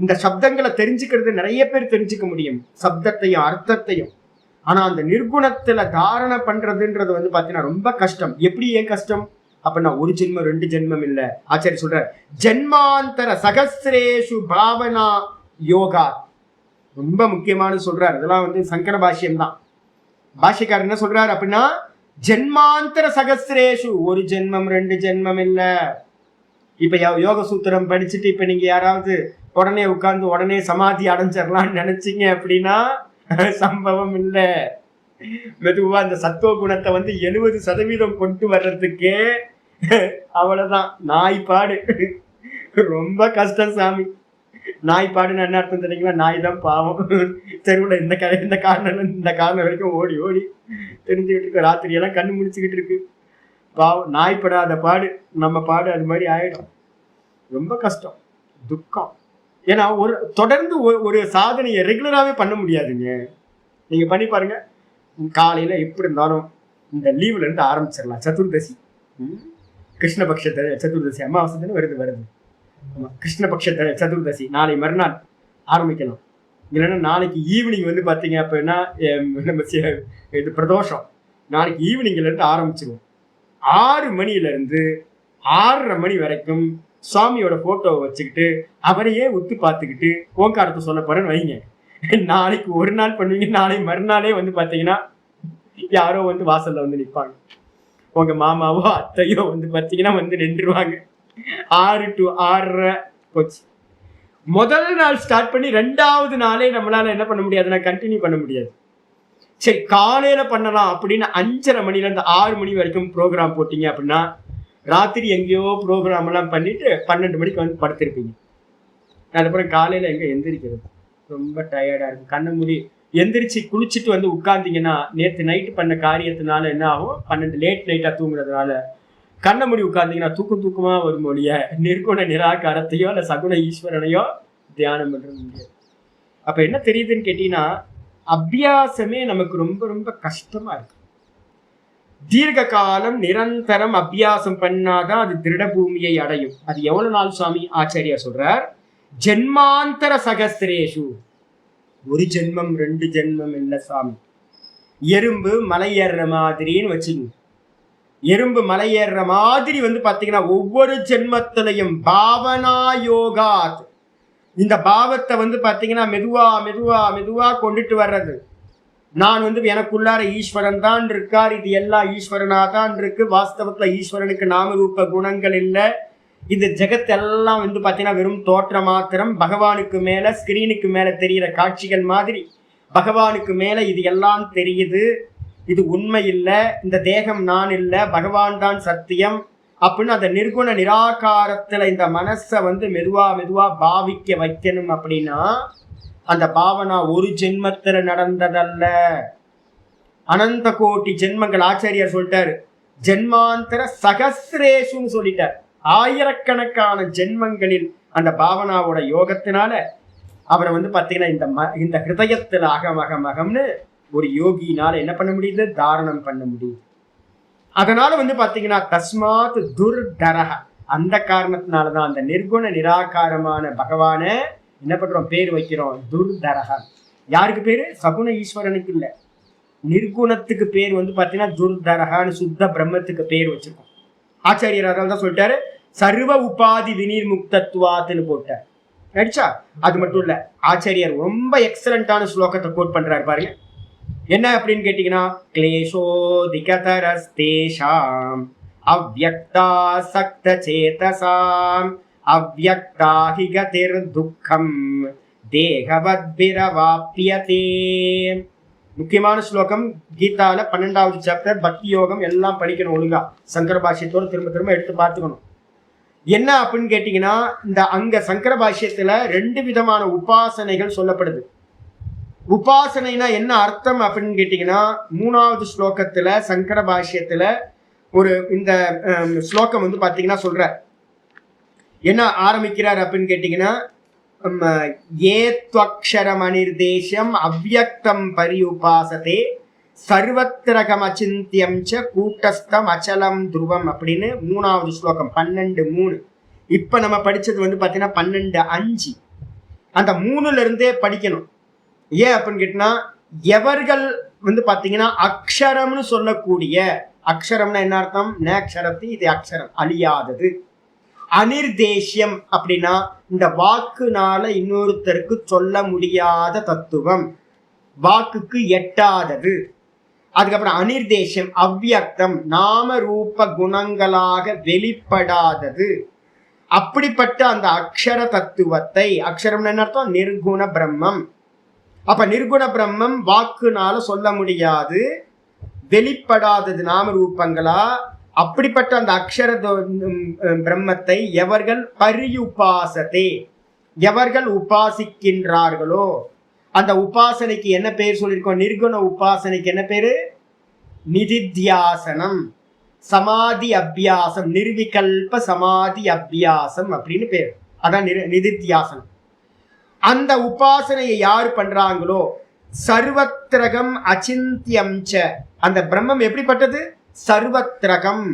இந்த சப்தங்களை தெரிஞ்சுக்கிறது நிறைய பேர் தெரிஞ்சுக்க முடியும், சப்தத்தையும் அர்த்தத்தையும். ஆனா அந்த நிர்குணத்துல தாரணை பண்றதுன்றது வந்து பாத்தீங்கன்னா ரொம்ப கஷ்டம். எப்படி ஏன் கஷ்டம் அப்படின்னா 1 ஜென்மம் 2 ஜென்மம் இல்ல. ஆச்சாரிய சொல்ற ஜென்மாந்தர சகஸ்ரேஷு பாவனா யோகா ரொம்ப முக்கியமான சொல்றாரு. இதெல்லாம் வந்து சங்கர பாஷ்யம் தான். பாஷ்யக்காரர் என்ன சொல்றாரு அப்படின்னா ஜென்மாந்தர சகஸ்ரேஷு 1 ஜென்மம் 2 ஜென்மம் இல்ல. இப்ப யோக சூத்திரம் படிச்சுட்டு இப்ப நீங்க யாராவது உடனே உட்கார்ந்து உடனே சமாதி அடைஞ்சிடலாம்னு நினைச்சீங்க அப்படின்னா சம்பவம் இல்லை. மெதுவா அந்த சத்துவ குணத்தை 70% கொண்டு வர்றதுக்கே அவ்வளவுதான். நாய்ப்பாடு ரொம்ப கஷ்டம் சாமி. நாய்ப்பாடுன்னு என்ன அர்த்தம் தெரியுங்களா? நாய் தான் பாவம். தெருவில் இந்த காரணம் வரைக்கும் ஓடி ஓடி தெரிஞ்சுக்கிட்டு இருக்கு. ராத்திரியெல்லாம் கண்ணு முடிச்சுக்கிட்டு இருக்கு. பாவம் நாய்ப்படாத பாடு. நம்ம பாடு அது மாதிரி ஆயிடும். ரொம்ப கஷ்டம், துக்கம். ஏன்னா தொடர்ந்து ஒரு சாதனையை ரெகுலராகவே பண்ண முடியாதுங்க. நீங்க பண்ணி பாருங்க. காலையில எப்படி இருந்தாலும் இந்த லீவ்ல இருந்து ஆரம்பிச்சிடலாம். சதுர்தசி, கிருஷ்ணபக்ஷ சதுர்தசி, அமாவாசை வருது. கிருஷ்ணபக்ஷ சதுர்தசி நாளை மறுநாள் ஆரம்பிக்கலாம். இல்லைன்னா நாளைக்கு ஈவினிங் பார்த்தீங்க அப்படின்னா நம்ம இது பிரதோஷம். நாளைக்கு ஈவினிங்ல இருந்து ஆரம்பிச்சிருவோம். 6 மணியிலிருந்து 6:30 மணி வரைக்கும் சுவாமியோட போட்டோவை வச்சுக்கிட்டு அவரையே உத்து பார்த்துக்கிட்டு ஓங்காரத்தை சொல்ல போறேன்னு வைங்க. நாளைக்கு ஒரு நாள் பண்ணுவீங்க. நாளை மறுநாளே பார்த்தீங்கன்னா யாரோ வாசல்ல நிற்பாங்க. உங்க மாமாவோ அத்தையோ பார்த்தீங்கன்னா நின்றுவாங்க. 6 to 6:30 போச்சு. முதல் நாள் ஸ்டார்ட் பண்ணி 2வது நாளே நம்மளால என்ன பண்ண முடியாதுன்னா கண்டினியூ பண்ண முடியாது. சரி, காலையில பண்ணலாம் அப்படின்னு 5:30 மணிலேருந்து 6 மணி வரைக்கும் ப்ரோக்ராம் போட்டீங்க அப்படின்னா ராத்திரி எங்கேயோ ப்ரோக்ராம் எல்லாம் பண்ணிட்டு 12 மணிக்கு படுத்திருப்பீங்க. அதுக்கப்புறம் காலையில எங்க எந்திரிக்கிறது? ரொம்ப டயர்டா இருக்கும். கண்ணை மூடி எந்திரிச்சு குளிச்சுட்டு உட்கார்ந்தீங்கன்னா நேற்று நைட்டு பண்ண காரியத்தினால என்ன ஆகும்? 12 லேட் நைட்டா தூங்குறதுனால கண்ணை மூடி உட்கார்ந்தீங்கன்னா தூக்கமா வரும் மொழிய நிர்குண நிராகாரத்தையோ இல்ல சகுண ஈஸ்வரனையோ தியானம் பண்றது முடியாது. அப்ப என்ன தெரியுதுன்னு கேட்டீங்கன்னா, அபியாசமே நமக்கு ரொம்ப ரொம்ப கஷ்டமா இருக்கு. தீர்க்க காலம் நிரந்தரம் அபியாசம் பண்ணாதான் அது திருட பூமியை அடையும். அது எவ்வளவு நாள் சுவாமி ஆச்சாரியா சொல்றார்? ஜென்மாந்தர சகஸ்திரேஷு. ஒரு ஜென்மம் 2 ஜென்மம் இல்ல சாமி. எறும்பு மலை ஏறுற மாதிரின்னு வச்சுக்கோங்க. எறும்பு மலை ஏறுற மாதிரி பாத்தீங்கன்னா ஒவ்வொரு ஜென்மத்திலையும் பாவனா யோகா, இந்த பாவத்தை பாத்தீங்கன்னா மெதுவா மெதுவா மெதுவா கொண்டுட்டு வர்றது. நான் எனக்குள்ளார ஈஸ்வரன் தான் இருக்கார், இது எல்லாம் ஈஸ்வரனா தான் இருக்கு. வாஸ்தவத்துல ஈஸ்வரனுக்கு நாமரூப குணங்கள் இல்லை. இந்த ஜெகத்தெல்லாம் பாத்தீங்கன்னா வெறும் தோற்ற மாத்திரம். பகவானுக்கு மேல ஸ்கிரீனுக்கு மேல தெரிகிற காட்சிகள் மாதிரி பகவானுக்கு மேல இது எல்லாம் தெரியுது. இது உண்மை இல்லை, இந்த தேகம் நான் இல்லை, பகவான் தான் சத்தியம் அப்படின்னு அந்த நிர்குண நிராகாரத்துல இந்த மனசை மெதுவா மெதுவா பாவிக்க வைக்கணும். அப்படின்னா அந்த பாவனா ஒரு ஜென்மத்துல நடந்ததல்ல, அனந்த கோட்டி ஜென்மங்கள். ஆச்சாரியார் சொல்லிட்டாரு, ஜென்மாந்தர சகஸ்ரேஷுன்னு சொல்லிட்டார். ஆயிரக்கணக்கான ஜென்மங்களில் அந்த பாவனாவோட யோகத்தினால அவரை பாத்தீங்கன்னா இந்த ஹிருதயத்துல அகமகமகம்னு ஒரு யோகியினால என்ன பண்ண முடியுது? தாரணம் பண்ண முடியுது. அதனால பாத்தீங்கன்னா தஸ்மாத் துர்தரஹ, அந்த காரணத்தினாலதான் அந்த நிர்குண நிராகாரமான பகவான என்ன பண்றோம்? பேர் வைக்கிறோம் துர்தரஹ. யாருக்கு பேரு? சகுண ஈஸ்வரனுக்கு இல்ல, நிர்குணத்துக்கு பேர் பாத்தீங்கன்னா துர்தரஹான்னு சுத்த பிரம்மத்துக்கு பேர் வச்சிருக்கோம். ஆச்சாரியர் அதனால தான் சொல்லிட்டாரு சர்வ உபாதி விநீர் முக்தத்துவாத்துன்னு போட்டார். அடிச்சா அது மட்டும் இல்ல, ஆச்சாரியர் ரொம்ப எக்ஸலண்டான ஸ்லோகத்தை கோட் பண்றாரு பாருங்க. என்ன அப்படின்னு கேட்டீங்கன்னா, கிளேஷோதிகதரஸ்தேஷாம் அவ்யக்தா சக்த சேதசாம் அவ்யக்தாஹி கதிர் துக்கம் தேகவத்பிரவாப்யதே. முக்கியமான ஸ்லோகம். கீதால 12வது சாப்டர் பக்தி யோகம் எல்லாம் படிக்கணும் ஒழுங்கா. சங்கர பாஷ்யத்தோடு திரும்ப திரும்ப எடுத்து பார்த்துக்கணும். என்ன அப்படின்னு கேட்டீங்கன்னா, இந்த அங்க சங்கர பாஷ்யத்துல 2 விதமான உபாசனைகள் சொல்லப்படுது. உபாசனைனா என்ன அர்த்தம் அப்படின்னு கேட்டீங்கன்னா, 3வது ஸ்லோகத்துல சங்கர பாஷ்யத்துல ஒரு இந்த ஸ்லோகம் பாத்தீங்கன்னா சொல்ற என்ன ஆரம்பிக்கிறார் அப்படின்னு கேட்டீங்கன்னா, ஏத்வக்ஷரம் அநிர்தேசம் அவ்யக்தம் பரியுபாசதே சர்வத்திரகம் அச்சிந்தியம் ச கூட்டஸ்தம் அச்சலம் துருவம் அப்படின்னு 3வது ஸ்லோகம் 12:3. இப்ப நம்ம படிச்சது பாத்தீங்கன்னா 12:5. அந்த 3ல இருந்தே படிக்கணும். ஏன் அப்படின்னு கேட்டீங்கன்னா, எவர்கள் பாத்தீங்கன்னா அக்ஷரம்னு சொல்லக்கூடிய, அக்ஷரம்னா என்ன அர்த்தம்? நேக்ஷரத்தி, இது அக்ஷரம் அழியாதது. அனிர்தேசியம் அப்படின்னா இந்த வாக்குனால இன்னொருத்தருக்கு சொல்ல முடியாத தத்துவம், வாக்குக்கு எட்டாதது. அதுக்கப்புறம் அனிர்தேசம் அவ்யக்தம், நாம ரூப குணங்களாக வெளிப்படாதது. அப்படிப்பட்ட அந்த அக்ஷர தத்துவத்தை, அக்ஷரம் என்ன அர்த்தம்? நிர்குண பிரம்மம். அப்ப நிர்குண பிரம்மம் வாக்குனால சொல்ல முடியாது, வெளிப்படாதது நாம ரூபங்களா. அப்படிப்பட்ட அந்த அக்ஷர பிரம்மத்தை எவர்கள் பரியுபாசத்தே, எவர்கள் உபாசிக்கின்றார்களோ, அந்த உபாசனைக்கு என்ன பேர் சொல்லியிருக்கோம்? நிர்குண உபாசனைக்கு என்ன பேரு? நிதித்தியாசனம், சமாதி அபியாசம், நிர்விகல்ப சமாதி அபியாசம் அப்படின்னு பேர். அதான் நிதித்தியாசனம். அந்த உபாசனையை யார் பண்றாங்களோ, சர்வத்ரகம் அச்சிந்தியம் ச, அந்த பிரம்மம் எப்படிப்பட்டது? சர்வத்ரகம்,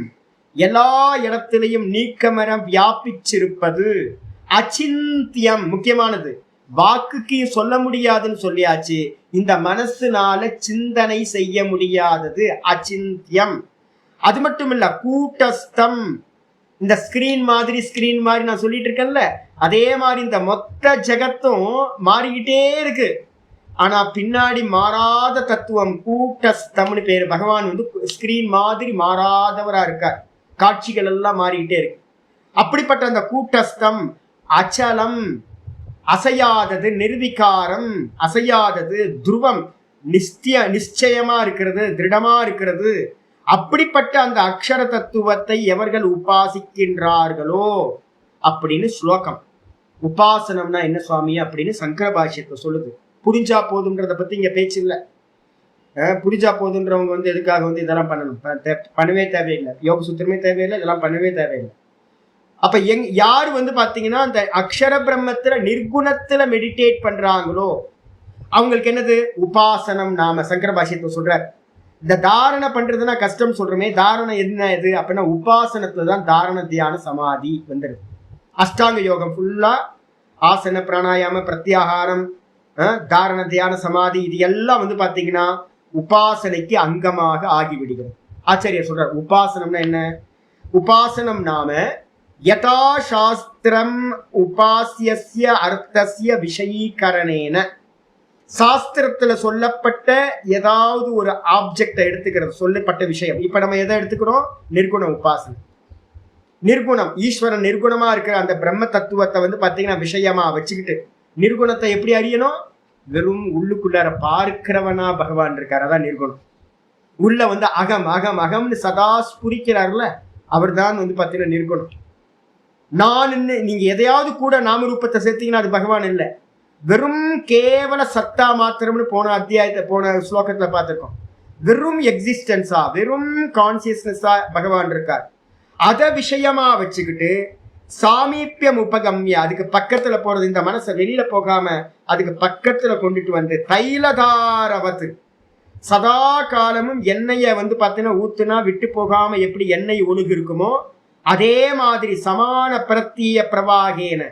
எல்லா இடத்திலையும் நீக்கமர வியாபிச்சிருப்பது. அச்சிந்தியம் முக்கியமானது, வாக்குக்கு சொல்ல முடியாதுன்னு சொல்லியாச்சு, இந்த மனசுனால சிந்தனை செய்ய முடியாதது அச்சிந்தியம். அது மட்டும் இல்ல, கூட்டஸ்தம், இந்த ஸ்கிரீன் மாதிரி நான் சொல்லிட்டு இருக்கேன்ல, அதே மாதிரி இந்த மொத்த ஜெகத்தும் மாறிக்கிட்டே இருக்கு. ஆனா பின்னாடி மாறாத தத்துவம் கூட்டஸ்தம்னு பேரு. பகவான் வந்து ஸ்கிரீன் மாதிரி மாறாதவரா இருக்கார், காட்சிகள் எல்லாம் மாறிக்கிட்டே இருக்கு. அப்படிப்பட்ட அந்த கூட்டஸ்தம் அச்சலம், அசையாதது, நிர்விகாரம், அசையாதது, துருவம், நிச்சயமா இருக்கிறது, திருடமா இருக்கிறது. அப்படிப்பட்ட அந்த அக்ஷர தத்துவத்தை எவர்கள் உபாசிக்கின்றார்களோ அப்படின்னு ஸ்லோகம். உபாசனம்னா என்ன சுவாமி அப்படின்னு சங்கர பாஷ்யத்தை சொல்லுது. புரிஞ்சா போதுன்றத பத்தி இங்க பேச்சு இல்லை. புரிஞ்சா போதுன்றவங்க வந்து எதுக்காக வந்து இதெல்லாம் பண்ணணும்? பண்ணவே தேவையில்லை. யோக சூத்திரமே தேவையில்லை, இதெல்லாம் பண்ணவே தேவையில்லை. அப்ப யார் வந்து பாத்தீங்கன்னா அந்த அக்ஷர பிரம்மத்துல நிர்குணத்துல மெடிடேட் பண்றாங்களோ அவங்களுக்கு என்னது? உபாசனம். நாம சங்கர பாஷ்யத்தை சொல்றார். இந்த தாரணை பண்றதுன்னா கஷ்டம் சொல்றோமே, தாரணை என்ன இது அப்படின்னா உபாசனத்துலதான் தாரண தியான சமாதி வந்துடுது. அஷ்டாங்க யோகம் ஃபுல்லா ஆசன பிராணாயாம பிரத்யாகாரம் தாரண தியான சமாதி இது எல்லாம் வந்து பாத்தீங்கன்னா உபாசனைக்கு அங்கமாக ஆகிவிடுகிறது. ஆச்சாரியர் சொல்றார் உபாசனம்னா என்ன? உபாசனம் நாம யதா சாஸ்திரம் உபாசியஸ்ய அர்த்தஸ்ய விஷயீகரணேன, சாஸ்திரத்துல சொல்லப்பட்ட ஏதாவது ஒரு ஆப்ஜெக்டை எடுத்துக்கிறது, சொல்லப்பட்ட விஷயம். இப்ப நம்ம எதை எடுத்துக்கிறோம்? நிர்குண உபாசனை. நிர்குணம், ஈஸ்வரன் நிர்குணமா இருக்கிற அந்த பிரம்ம தத்துவத்தை வந்து பாத்தீங்கன்னா விஷயமா வச்சுக்கிட்டு நிர்குணத்தை எப்படி அறியணும்? வெறும் உள்ளுக்குள்ளார பார்க்கிறவனா பகவான் இருக்கார், அதான் நிர்குணம். உள்ள வந்து அகம் அகம் அகம்னு சதா ஸ்புரிக்கிறார்ல, அவர் தான் வந்து பாத்தீங்கன்னா நிர்குணம். நான் நீங்க எதையாவது கூட நாம ரூபத்தை சேர்த்தீங்கன்னா அது பகவான் இல்லை, வெறும் கேவல சத்தா மாத்திரம்னு போன அத்தியாயத்தை போன ஸ்லோகத்துல பார்த்திருக்கோம். வெறும் எக்ஸிஸ்டன்ஸா, வெறும் கான்சியஸ்னஸா பகவான் இருக்கார். அதை விஷயமா வச்சுக்கிட்டு சாமீபியம் உபகம்யா, அதுக்கு பக்கத்துல போறது, இந்த மனசை வெளியில போகாம அதுக்கு பக்கத்துல கொண்டுட்டு வந்து தைலதாரவத்து, சதா காலமும் எண்ணெய வந்து பார்த்தீங்கன்னா ஊத்துனா விட்டு போகாம எப்படி எண்ணெய் ஒழுகு இருக்குமோ அதே மாதிரி சமான பிரத்திய பிரவாகேன,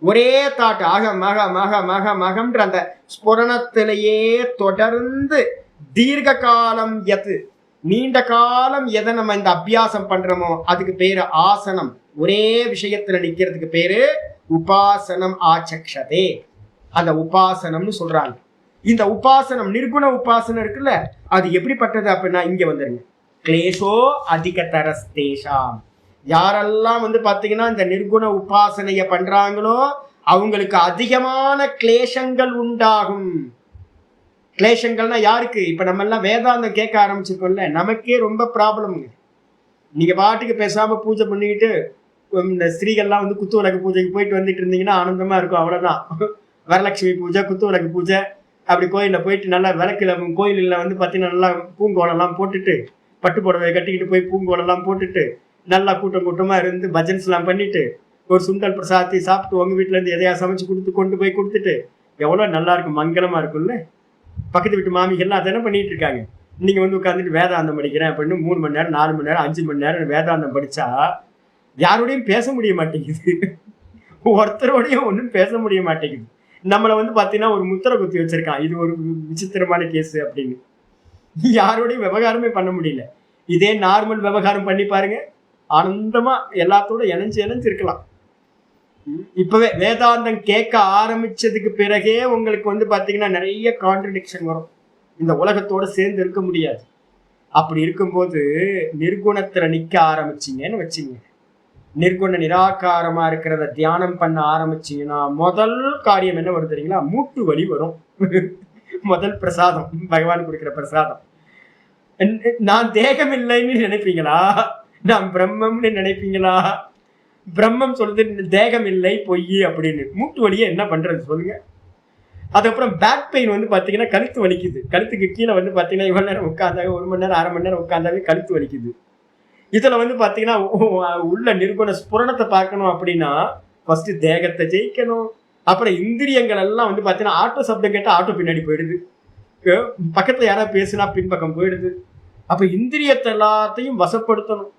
ஒரே தாட்டு அகம் அகம் அகம் அகம் அகம்ன்ற அந்த ஸ்புரணத்திலேயே தொடர்ந்து தீர்க்க காலம் எது, நீண்ட காலம் எதை நம்ம இந்த அபியாசம் பண்றோமோ அதுக்கு பேரு ஆசனம். ஒரே விஷயத்துல நிக்கிறதுக்கு பேரு உபாசனம். ஆச்சக்ஷதே, அந்த உபாசனம்னு சொல்றாங்க. இந்த உபாசனம் நிர்குண உபாசனம் இருக்குல்ல, அது எப்படிப்பட்டது அப்படின்னா இங்க வந்துருங்க. கிளேஷோ அதிகதரஸ்தேஷாம், யாரெல்லாம் வந்து பாத்தீங்கன்னா இந்த நிர்குண உபாசனைய பண்றாங்களோ அவங்களுக்கு அதிகமான கிளேஷங்கள் உண்டாகும். கிளேஷங்கள்னா யாருக்கு? இப்ப நம்ம எல்லாம் வேதாந்தம் கேட்க ஆரம்பிச்சிருக்கோம்ல, நமக்கே ரொம்ப ப்ராப்ளம்ங்க. நீங்க பாட்டுக்கு பேசாம பூஜை பண்ணிக்கிட்டு இந்த ஸ்திரீகள்லாம் வந்து குத்து விளக்கு பூஜைக்கு போயிட்டு வந்துட்டு இருந்தீங்கன்னா ஆனந்தமா இருக்கும், அவ்வளவுதான். வரலட்சுமி பூஜை, குத்து விளக்கு பூஜை, அப்படி கோயிலில் போயிட்டு நல்லா விளக்குல கோயிலில் வந்து பார்த்தீங்கன்னா நல்லா பூங்கோலெல்லாம் போட்டுட்டு, பட்டு புடவை கட்டிக்கிட்டு போய் பூங்கோலெல்லாம் போட்டுட்டு நல்லா கூட்டம் கூட்டமாக இருந்து பஜன்ஸ்லாம் பண்ணிட்டு ஒரு சுண்டல் பிரசாத்தி சாப்பிட்டு உங்கள் வீட்டிலேருந்து எதையா சமைச்சு கொண்டு போய் கொடுத்துட்டு எவ்வளோ நல்லா இருக்கும், மங்களமாக இருக்கும்ல. பக்கத்து வீட்டு மாமிகள்லாம் அதை என்ன பண்ணிட்டு இருக்காங்க? நீங்கள் வந்து உட்காந்துட்டு வேதாந்தம் படிக்கிறேன் அப்படின்னு 3 மணி நேரம் 4 மணி நேரம் 5 மணி நேரம் வேதாந்தம் படித்தா யாரோடையும் பேச முடிய மாட்டேங்குது, ஒருத்தரோடையும் ஒன்றும் பேச முடிய மாட்டேங்குது. நம்மளை வந்து பார்த்தீங்கன்னா ஒரு முத்திரை குத்தி வச்சிருக்கான், இது ஒரு விசித்திரமான கேஸு அப்படின்னு. யாரோடையும் விவகாரமே பண்ண முடியல. இதே நார்மல் விவகாரம் பண்ணி பாருங்க, ஆனந்தமா எல்லாத்தோட இணைஞ்சு இருக்கலாம். இப்பவே வேதாந்தம் கேட்க ஆரம்பிச்சதுக்கு பிறகே உங்களுக்கு வந்து பாத்தீங்கன்னா நிறைய கான்ட்ரடிக்ஷன் வரும், இந்த உலகத்தோட சேர்ந்து இருக்க முடியாது. அப்படி இருக்கும்போது நிர்குணத்துல நிக்க ஆரம்பிச்சிங்கன்னு வச்சுங்க, நிர்குண நிராகாரமா இருக்கிறத தியானம் பண்ண ஆரம்பிச்சிங்கன்னா முதல் காரியம் என்ன வரும் தெரியுங்களா? மூட்டு வலி வரும். முதல் பிரசாதம், பகவான் கொடுக்கிற பிரசாதம். நான் தேகம் இல்லைன்னு நினைப்பீங்களா? நான் பிரம்மம்னு நினைப்பீங்களா? பிரம்மம் சொல்றது தேகம் இல்லை பொய் அப்படின்னு. மூட்டு வலியை என்ன பண்றது சொல்லுங்க. அதுக்கப்புறம் பேக் பெயின் வந்து பாத்தீங்கன்னா கழுத்து வலிக்குது. கழுத்துக்கு கீழே வந்து பாத்தீங்கன்னா இவ்வளவு நேரம் உட்காந்தாவே, 1 மணி நேரம் 1/2 மணி நேரம் உட்காந்தாவே கழுத்து வலிக்குது. இதுல வந்து பாத்தீங்கன்னா உள்ள நிர்குண ஸ்புரணத்தை பார்க்கணும் அப்படின்னா ஃபர்ஸ்ட் தேகத்தை ஜெயிக்கணும். அப்புறம் இந்திரியங்கள் எல்லாம் வந்து பாத்தீங்கன்னா ஆட்டோ சப்தம் கேட்டா ஆட்டோ பின்னாடி போயிடுது, பக்கத்துல யாராவது பேசுனா பின்பக்கம் போயிடுது. அப்ப இந்திரியத்தை எல்லாத்தையும் வசப்படுத்தணும்.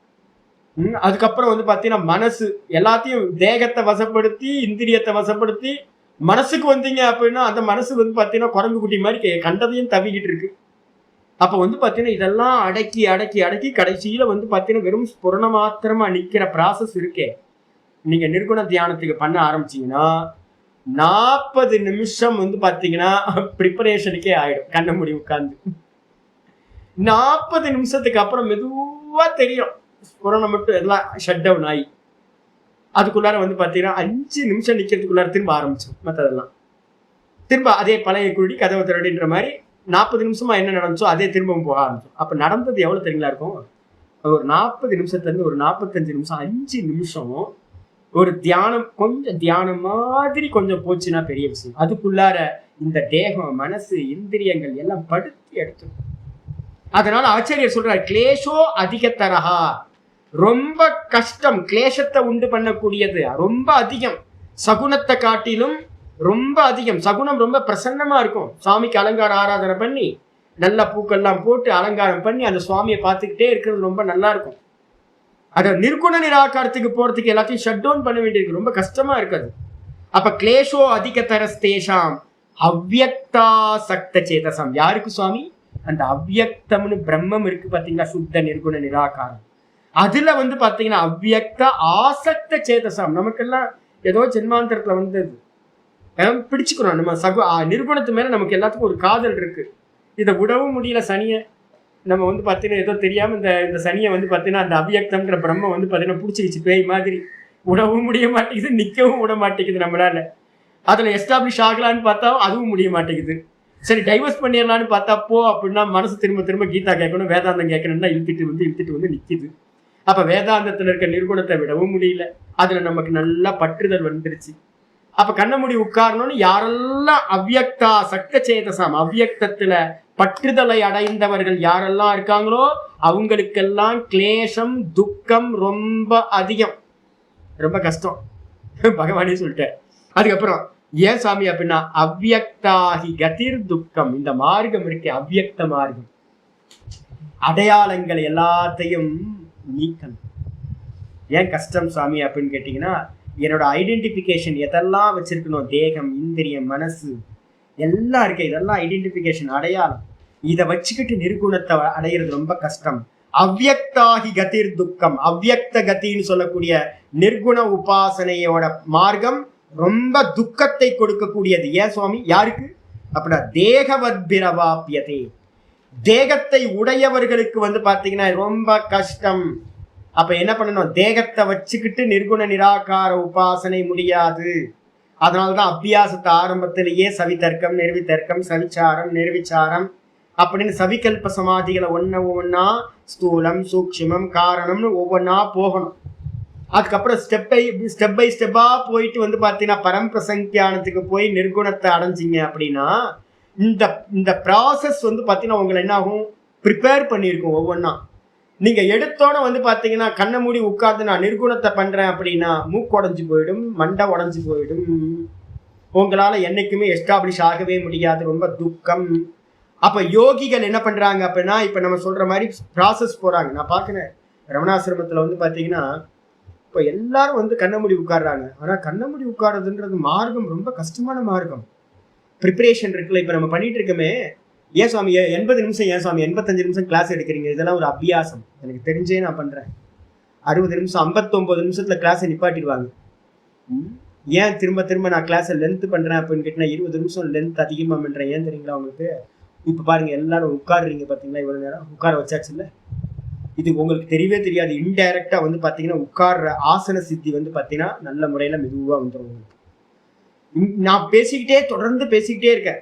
அதுக்கப்புறம் வந்து பாத்தீங்கன்னா மனசு எல்லாத்தையும், தேகத்தை வசப்படுத்தி இந்திரியத்தை வசப்படுத்தி மனசுக்கு வந்தீங்க அப்படின்னா அந்த மனசு வந்து பாத்தீங்கன்னா குரங்கு குட்டி மாதிரி கண்டதையும் தவிக்கிட்டு இருக்கு. அப்ப வந்து பாத்தீங்கன்னா இதெல்லாம் அடக்கி அடக்கி அடக்கி கடைசியில வந்து பாத்தீங்கன்னா வெறும் ஸ்புரண மாத்திரமா நிக்கிற ப்ராசஸ் இருக்கே. நீங்க நிர்குண தியானத்துக்கு பண்ண ஆரம்பிச்சீங்கன்னா 40 நிமிஷம் வந்து பாத்தீங்கன்னா ப்ரிப்பரேஷனுக்கே ஆயிடும். கண்ண மூடி உட்கார்ந்து 40 நிமிஷத்துக்கு அப்புறம் மெதுவா தெரியும் ஸ்புரணம் மட்டும் எல்லாம் ஷட் டவுன் ஆகி. அதுக்குள்ளார வந்து பாத்தீங்கன்னா 5 நிமிஷம் நிக்கிறதுக்குள்ளார திரும்ப ஆரம்பிச்சோம். மற்றதெல்லாம் திரும்ப அதே பழைய குருடி கதவை திரடின்ற மாதிரி 40 நிமிஷமா என்ன நடந்துச்சோ அதே திரும்பவும் போக ஆரம்பிச்சோம். அப்ப நடந்தது எவ்வளவு தெரியுங்களா இருக்கும்? ஒரு 40 நிமிஷத்துல இருந்து ஒரு 45 நிமிஷம், 5 நிமிஷம் ஒரு தியானம், கொஞ்சம் தியானம் மாதிரி கொஞ்சம் போச்சுன்னா பெரிய விஷயம். அதுக்குள்ளார இந்த தேகம், மனசு, இந்திரியங்கள் எல்லாம் படுத்தி எடுத்துடும். அதனால ஆச்சாரியர் சொல்றார், கிளேஷோ அதிகத்தரஹா, ரொம்ப கஷ்டம், கிளேசத்தை உண்டு பண்ணக்கூடியது ரொம்ப அதிகம். சகுனத்தை காட்டிலும் ரொம்ப அதிகம். சகுனம் ரொம்ப பிரசன்னமா இருக்கும். சுவாமிக்கு அலங்கார ஆராதனை பண்ணி நல்ல பூக்கள்லாம் போட்டு அலங்காரம் பண்ணி அந்த சுவாமியை பார்த்துக்கிட்டே இருக்கிறது ரொம்ப நல்லா இருக்கும். அதை நிர்குண நிராகாரத்துக்கு போறதுக்கு எல்லாத்தையும் ஷட் டவுன் பண்ண வேண்டியிருக்கு, ரொம்ப கஷ்டமா இருக்காது. அப்ப கிளேஷோ அதிகதரஸ்தேஷாம் அவ்யக்தா சக்த சேதசம். யாருக்கு சுவாமி? அந்த அவ்யக்தம்னு பிரம்மம் இருக்கு பாத்தீங்களா, சுத்த நிர்குண நிராகாரம். அதுல வந்து பாத்தீங்கன்னா அவ்யக்த ஆசக்த சேதசம். நமக்கெல்லாம் ஏதோ ஜென்மாந்தரத்துல வந்தது பிடிச்சுக்கணும். நம்ம நிர்குணத்து மேல நமக்கு எல்லாத்துக்கும் ஒரு காதல் இருக்கு. இதை விடவும் முடியல சனியை. நம்ம வந்து பார்த்தீங்கன்னா ஏதோ தெரியாம இந்த சனியை வந்து பார்த்தீங்கன்னா அந்த அவ்யக்தம்ங்கிற பிரம்ம வந்து பார்த்தீங்கன்னா பிடிச்சிக்கிச்சு பேய் மாதிரி. விடவும் முடிய மாட்டேங்குது, நிற்கவும் விட மாட்டேங்குது நம்மளால. அதில் எஸ்டாப்ளிஷ் ஆகலான்னு பார்த்தா அதுவும் முடிய மாட்டேங்குது. சரி டைவர்ஸ் பண்ணிடலான்னு பார்த்தா போ அப்படின்னா மனசு திரும்ப திரும்ப கீதா கேட்கணும், வேதாந்தம் கேட்கணும்னா இழுத்துட்டு வந்து நிற்கிது. அப்போ வேதாந்தத்தில் இருக்க நிர்குணத்தை விடவும் முடியல. அதில் நமக்கு நல்லா பற்றுதல் வந்துருச்சு. அப்ப கண்ண மூடி உட்காரணும்னு யாரெல்லாம் அவ்யக்தா சக்த சேதசம், அவ்யக்தத்துல பற்றுதலை அடைந்தவர்கள் யாரெல்லாம் இருக்காங்களோ அவங்களுக்கெல்லாம் கிளேசம், துக்கம் ரொம்ப அதிகம், ரொம்ப கஷ்டம். பகவானே சொல்லிட்டார். அதுக்கப்புறம் ஏன் சாமி அப்படின்னா அவ்யக்தாகி கதிர் துக்கம். இந்த மார்க்கம் இருக்கு, அவ்யக்த மார்க்கம், அடையாளங்கள் எல்லாத்தையும் நீக்கணும். ஏன் கஷ்டம் சாமி அப்படின்னு கேட்டீங்கன்னா, என்னோட ஐடென்டிஃபிகேஷன் எதெல்லாம் வச்சிருக்கணும், தேகம், இந்திரியம், மனசு எல்லாம் இருக்கு, இதெல்லாம் ஐடென்டிஃபிகேஷன், அடையாளம். இதை வச்சுக்கிட்டு நிர்குணத்தை அடையிறது ரொம்ப கஷ்டம். அவ்யக்தாகி கதிர் துக்கம். அவ்யக்த கத்தின்னு சொல்லக்கூடிய நிர்குண உபாசனையோட மார்க்கம் ரொம்ப துக்கத்தை கொடுக்கக்கூடியது. ஏன் சுவாமி? யாருக்கு அப்படின்னா தேகவத்பிரவாப்பியதே, தேகத்தை உடையவர்களுக்கு வந்து பாத்தீங்கன்னா ரொம்ப கஷ்டம். அப்ப என்ன பண்ணணும்? தேகத்தை வச்சுக்கிட்டு நிர்குண நிராகார உபாசனை முடியாது. அதனால்தான் அபியாசத்தை ஆரம்பத்திலேயே சவிதர்க்கம், நிர்விதர்க்கம், சவிச்சாரம், நிர்விச்சாரம் அப்படின்னு சவிகல்ப சமாதிகளை ஒவ்வொன்னா ஸ்தூலம், சூக்ஷ்மம், காரணம்னு ஒவ்வொன்னா போகணும். அதுக்கப்புறம் ஸ்டெப் பை ஸ்டெப்பா போயிட்டு வந்து பாத்தீங்கன்னா பரம்பிரசங்கியானத்துக்கு போய் நிர்குணத்தை அடைஞ்சிங்க அப்படின்னா இந்த ப்ராசஸ் வந்து பாத்தீங்கன்னா உங்களை என்ன ஆகும், ப்ரிப்பேர் பண்ணியிருக்கும் ஒவ்வொன்னா. நீங்க எடுத்தோட வந்து பாத்தீங்கன்னா கண்ணை மூடி உட்கார்ந்து நான் நிர்குணத்தை பண்றேன் அப்படின்னா மூக்கு உடஞ்சு போயிடும், மண்டை உடஞ்சு போயிடும், உங்களால என்னைக்குமே எஸ்டாப்ளிஷ் ஆகவே முடியாது, ரொம்ப துக்கம். அப்ப யோகிகள் என்ன பண்றாங்க அப்படின்னா, இப்ப நம்ம சொல்ற மாதிரி ப்ராசஸ் போறாங்க. நான் பாக்குறேன் ரமணாசிரமத்துல வந்து பாத்தீங்கன்னா இப்ப எல்லாரும் வந்து கண்ணை மூடி உட்கார்றாங்க. ஆனா கண்ணை மூடி உட்கார்றதுன்றது மார்க்கம் ரொம்ப கஷ்டமான மார்க்கம். ப்ரிப்பரேஷன் இருக்குல்ல, இப்ப நம்ம பண்ணிட்டு இருக்கோமே. ஏன் சுவாமி 80 நிமிஷம், ஏன் சுவாமி 85 நிமிஷம் கிளாஸ் எடுக்கிறீங்க? இதெல்லாம் ஒரு அபியாசம், எனக்கு தெரிஞ்சே நான் பண்றேன். 60 நிமிஷம் 59 நிமிஷத்துல கிளாஸை நிப்பாட்டிடுவாங்க. ஏன் திரும்ப திரும்ப நான் கிளாஸை லென்த் பண்றேன் அப்படின்னு கேட்டீங்கன்னா 20 நிமிஷம் லென்த் அதிகமா பண்றேன். ஏன் தெரியுங்களா உங்களுக்கு? இப்ப பாருங்க எல்லாரும் உட்காடுறீங்க பாத்தீங்களா, இவ்வளவு நேரம் உட்கார வச்சாச்சு இல்ல. இது உங்களுக்கு தெரியவே தெரியாது. இன்டைரக்டா வந்து பாத்தீங்கன்னா உட்கார்ற ஆசன சித்தி வந்து பாத்தீங்கன்னா நல்ல முறையில மெதுவா வந்துடும் உங்களுக்கு. நான் தொடர்ந்து பேசிக்கிட்டே இருக்கேன்.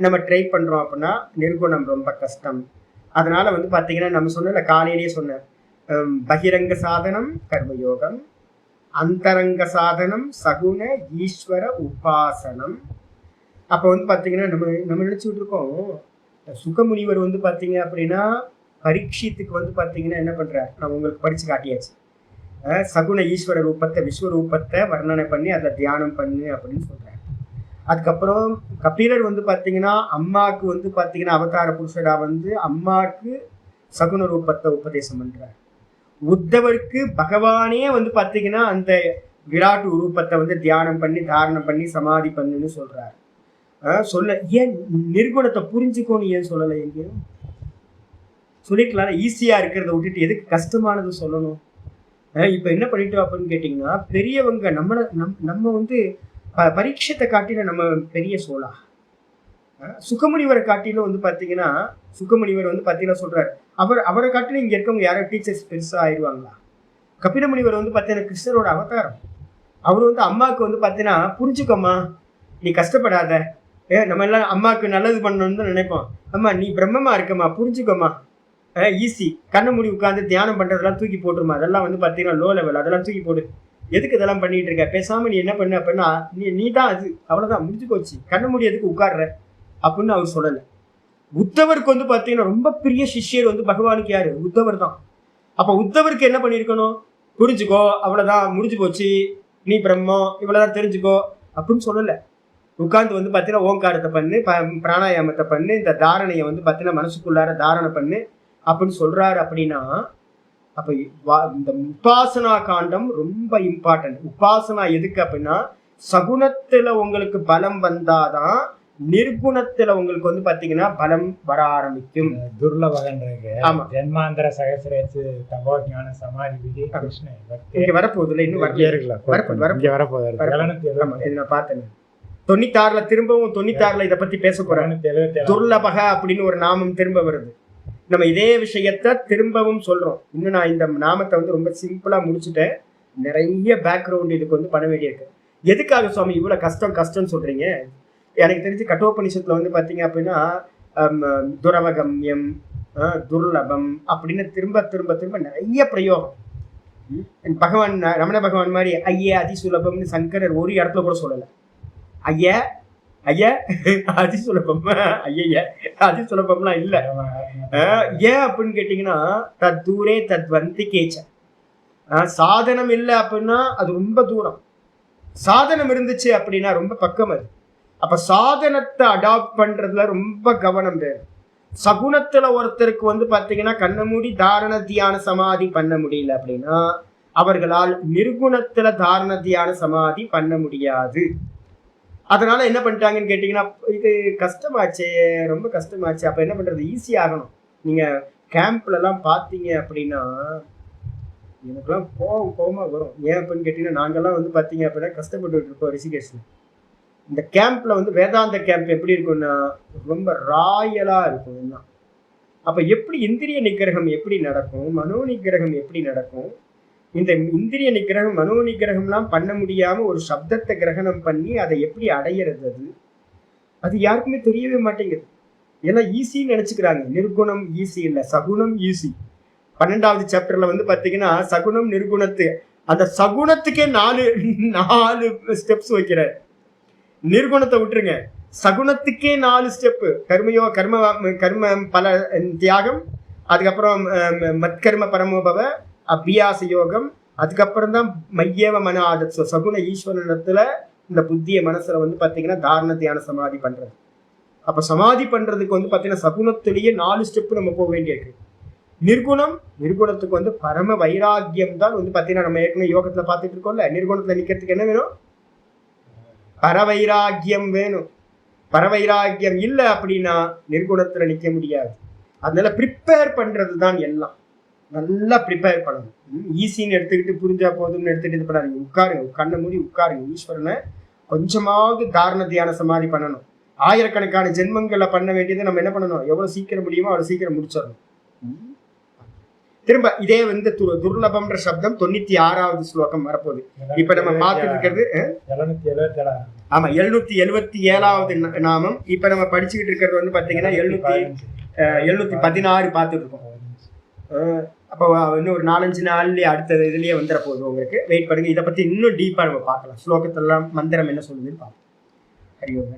நம்ம ட்ரை பண்றோம் அப்படின்னா நிர்குணம் ரொம்ப கஷ்டம். அதனால வந்து பாத்தீங்கன்னா நம்ம சொன்ன காலையிலேயே சொன்னேன், பகிரங்க சாதனம் கர்மயோகம், அந்தரங்க சாதனம் சகுன ஈஸ்வர உபாசனம். அப்ப வந்து பாத்தீங்கன்னா நம்ம நினைச்சுட்டு இருக்கோம், சுகமுனிவர் வந்து பாத்தீங்க அப்படின்னா பரீட்சித்துக்கு வந்து பாத்தீங்கன்னா என்ன பண்றார், நம்ம உங்களுக்கு படிச்சு காட்டியாச்சு. சகுன ஈஸ்வர ரூபத்தை விஸ்வரூபத்தை வர்ணனை பண்ணி அதை தியானம் பண்ணு அப்படின்னு சொல்றாரு. அதுக்கப்புறம் கபிலர் வந்து பாத்தீங்கன்னா அம்மாவுக்கு வந்து பாத்தீங்கன்னா அவதார புருஷரா வந்து அம்மாவுக்கு சகுன ரூபத்தை உபதேசம் பண்றார். உத்தவருக்கு பகவானே வந்து பாத்தீங்கன்னா அந்த விராட் ரூபத்தை வந்து தியானம் பண்ணி தாரணம் பண்ணி சமாதி பண்ணுன்னு சொல்றாரு. சொல்ல ஏன் நிர்குணத்தை புரிஞ்சுக்கோன்னு ஏன் சொல்லலை? எங்கேயும் சொல்லிக்கலாம், ஈஸியா இருக்கிறத விட்டுட்டு எதுக்கு கஷ்டமானது சொல்லணும்? இப்ப என்ன பண்ணிட்டோம் அப்படின்னு கேட்டீங்கன்னா, பெரியவங்க நம்ம வந்து பரீட்சத்தை காட்டில நம்ம பெரிய சோழா. சுகமுனிவரை காட்டிலும் வந்து பாத்தீங்கன்னா சுகமுனிவர் வந்து பாத்தீங்கன்னா சொல்றாரு, அவரை காட்டிலும் இங்க இருக்கவங்க யாரோ டீச்சர்ஸ் பெருசா ஆயிடுவாங்களா? கபில முனிவர் வந்து பாத்தீங்கன்னா கிருஷ்ணரோட அவதாரம். அவரு வந்து அம்மாவுக்கு வந்து பாத்தீங்கன்னா புரிஞ்சுக்கோமா, நீ கஷ்டப்படாத, நம்ம எல்லாம் அம்மாவுக்கு நல்லது பண்ணணும்னு தான் நினைப்போம். அம்மா நீ பிரம்மமா இருக்கம்மா, புரிஞ்சுக்கோமா, ஈஸி, கண்ணை மூடி உட்காந்து தியானம் பண்றதெல்லாம் தூக்கி போட்டுருமா, அதெல்லாம் வந்து பாத்தீங்கன்னா லோ லெவல், அதெல்லாம் தூக்கி போடு, எதுக்கு இதெல்லாம் பண்ணிட்டு இருக்க, பேசாம நீ என்ன பண்ண அப்படின்னா நீ தான் அது, அவ்வளவுதான், முடிஞ்சு போச்சு, கண்ணை மூடி எதுக்கு உட்கார்ற அப்படின்னு அவர் சொல்லல. உத்தவருக்கு வந்து பாத்தீங்கன்னா ரொம்ப பெரிய சிஷ்யர் வந்து பகவானுக்கு யாரு, உத்தவர் தான். அப்ப உத்தவருக்கு என்ன பண்ணிருக்கணும், புரிஞ்சுக்கோ, அவ்வளவுதான், முடிஞ்சு போச்சு, நீ பிரம்மம், இவ்வளவுதான் தெரிஞ்சுக்கோ அப்படின்னு சொல்லல. உட்கார்ந்து வந்து பாத்தீங்கன்னா ஓங்காரத்தை பண்ணு, பிராணாயாமத்தை பண்ணு, இந்த தாரணையை வந்து பாத்தீங்கன்னா மனசுக்குள்ளார தாரணை பண்ணு அப்படின்னு சொல்றாரு. அப்படின்னா அப்ப இந்த உபாசனா காண்டம் ரொம்ப இம்பார்ட்டன்ட். உபாசனா எதுக்கு அப்படின்னா சகுனத்துல உங்களுக்கு பலம் வந்தாதான் நிர்குணத்துல உங்களுக்கு வந்து பாத்தீங்கன்னா பலம் வர ஆரம்பிக்கும். துர்லபகன்றது. ஆமா, ஜென்மாந்திர சகசிரேத்து தபோ ஞான சமாதி விதி கிருஷ்ணன் இங்க வரப்போகுது இல்லை, இன்னும் வரப்போகுது. நான் பார்த்தேன் 96ல திரும்பவும் 96ல இதை பத்தி பேச போறேன். துர்லபக அப்படின்னு ஒரு நாமம் திரும்ப வருது. நம்ம இதே விஷயத்த திரும்பவும் சொல்றோம். இன்னும் நான் இந்த நாமத்தை வந்து ரொம்ப சிம்பிளா முடிச்சுட்டேன். நிறைய பேக்ரவுண்ட் இதுக்கு வந்து பண்ண வேண்டியிருக்கு. எதுக்காக சுவாமி இவ்வளவு கஷ்டம்னு சொல்றீங்க? எனக்கு தெரிஞ்சு கட்டோபனிஷத்துல வந்து பாத்தீங்க அப்படின்னா துரவகம்யம், துர்லபம் அப்படின்னு திரும்ப திரும்ப திரும்ப நிறைய பிரயோகம். பகவான் ரமண பகவான் மாதிரி ஐயா அதிசுலபம்னு சங்கரர் ஒரு இடத்துல கூட சொல்லலை. ஐயா ஐயா அதிசுலபம், ஐயா அதிசுலபம்லாம் இல்லை. ஏன் அப்படின்னு கேட்டீங்கன்னா தத் தூரே தத் வந்தி கேச்ச, சாதனம் இல்லை அப்படின்னா அது ரொம்ப தூரம், சாதனம் இருந்துச்சு அப்படின்னா ரொம்ப பக்கம் அது. அப்ப சாதனத்தை அடாப்ட் பண்றதுல ரொம்ப கவனம் வேணும். சகுனத்துல ஒருத்தருக்கு வந்து பாத்தீங்கன்னா கண்ண மூடி தாரண தியான சமாதி பண்ண முடியல அப்படின்னா அவர்களால் நிர்குணத்துல தாரண தியான சமாதி பண்ண முடியாது. அதனால என்ன பண்ணிட்டாங்கன்னு கேட்டீங்கன்னா இது கஷ்டமாச்சு, ரொம்ப கஷ்டமாச்சு. அப்ப என்ன பண்றது, ஈஸி ஆகணும். நீங்க கேம்ப்ல எல்லாம் பாத்தீங்க அப்படின்னா எனக்குலாம் கோவமா வரும். ஏன் அப்படின்னு கேட்டீங்கன்னா நாங்கெல்லாம் வந்து பாத்தீங்க அப்படின்னா கஷ்டப்பட்டு இருக்கோம் ரிஷிகேஷ்ல. இந்த கேம்ப்ல வந்து வேதாந்த கேம்ப் எப்படி இருக்கும்னா ரொம்ப ராயலா இருக்கும் எல்லாம். அப்ப எப்படி இந்திரிய நிகிரகம் எப்படி நடக்கும், மனோ நிகிரகம் எப்படி நடக்கும், இந்த இந்திரிய நிகிரகம் மனோ நிகிரகம்லாம் பண்ண முடியாம ஒரு சப்தத்தை கிரகணம் பண்ணி அதை எப்படி அடையிறது, அது யாருக்குமே தெரியவே மாட்டேங்குது. எல்லாம் ஈஸின்னு நினைச்சுக்கிறாங்க. நிர்குணம் ஈஸி இல்லை, சகுனம் ஈஸி. 12வது சாப்டர்ல வந்து பாத்தீங்கன்னா சகுனம் நிர்குணத்து, அந்த சகுனத்துக்கே 4 ஸ்டெப்ஸ் வைக்கிறார். நிர்குணத்தை விட்டுருங்க, சகுனத்துக்கே 4 ஸ்டெப்பு. கர்ம பல தியாகம், அதுக்கப்புறம் மத்கர்ம பரமோபவ அபியாச யோகம், அதுக்கப்புறம் தான் மையவ மன ஆதத்வ சகுன ஈஸ்வரனத்துல இந்த புத்திய மனசுல வந்து பாத்தீங்கன்னா தாரண தியான சமாதி பண்றது. அப்ப சமாதி பண்றதுக்கு வந்து பாத்தீங்கன்னா சகுனத்திலேயே 4 ஸ்டெப் நம்ம போக வேண்டியிருக்கு. நிர்குணத்துக்கு வந்து பரம வைராக்கியம் தான் வந்து பாத்தீங்கன்னா நம்ம ஏற்கனவே யோகத்துல பாத்துட்டு இருக்கோம்ல. நிர்குணத்துல நிக்கிறதுக்கு என்ன வேணும், பரவைராக்கியம் வேணும். பரவைராக்கியம் இல்லை அப்படின்னா நிர்குணத்துல நிக்க முடியாது. அதனால ப்ரிப்பேர் பண்றது தான் எல்லாம். நல்லா ப்ரிப்பேர் பண்ணணும். ஈஸின்னு எடுத்துக்கிட்டு புரிஞ்சா போதும்னு எடுத்துட்டு இது பண்ணாதீங்க. உட்காருங்க, கண்ணை மூடி உட்காருங்க. ஈஸ்வரனை கொஞ்சமாவது தாரண தியான சமாதி பண்ணணும். ஆயிரக்கணக்கான ஜென்மங்களை பண்ண வேண்டியது நம்ம என்ன பண்ணணும், எவ்வளவு சீக்கிரம் முடியுமோ அவ்வளவு சீக்கிரம் முடிச்சிடணும். திரும்ப இதே வந்து துர்லபம்ன்ற சப்தம் 96வது ஸ்லோகம் வரப்போகுது. இப்ப நம்ம பார்த்துட்டு இருக்கிறது ஆமாம் 777வது நாமம். இப்போ நம்ம படிச்சுக்கிட்டு இருக்கிறது வந்து பார்த்தீங்கன்னா 716 பார்த்துட்டு இருக்கோம். அப்போ இன்னும் ஒரு 4-5 நாள்லேயே அடுத்த இதுலேயே வந்துட போகுது உங்களுக்கு. வெயிட் பண்ணுங்க, இதை பற்றி இன்னும் டீப்பாக நம்ம பார்க்கலாம். ஸ்லோகத்தெல்லாம் மந்திரம் என்ன சொல்லுதுன்னு பார்ப்போம். ஹரி ஓம்.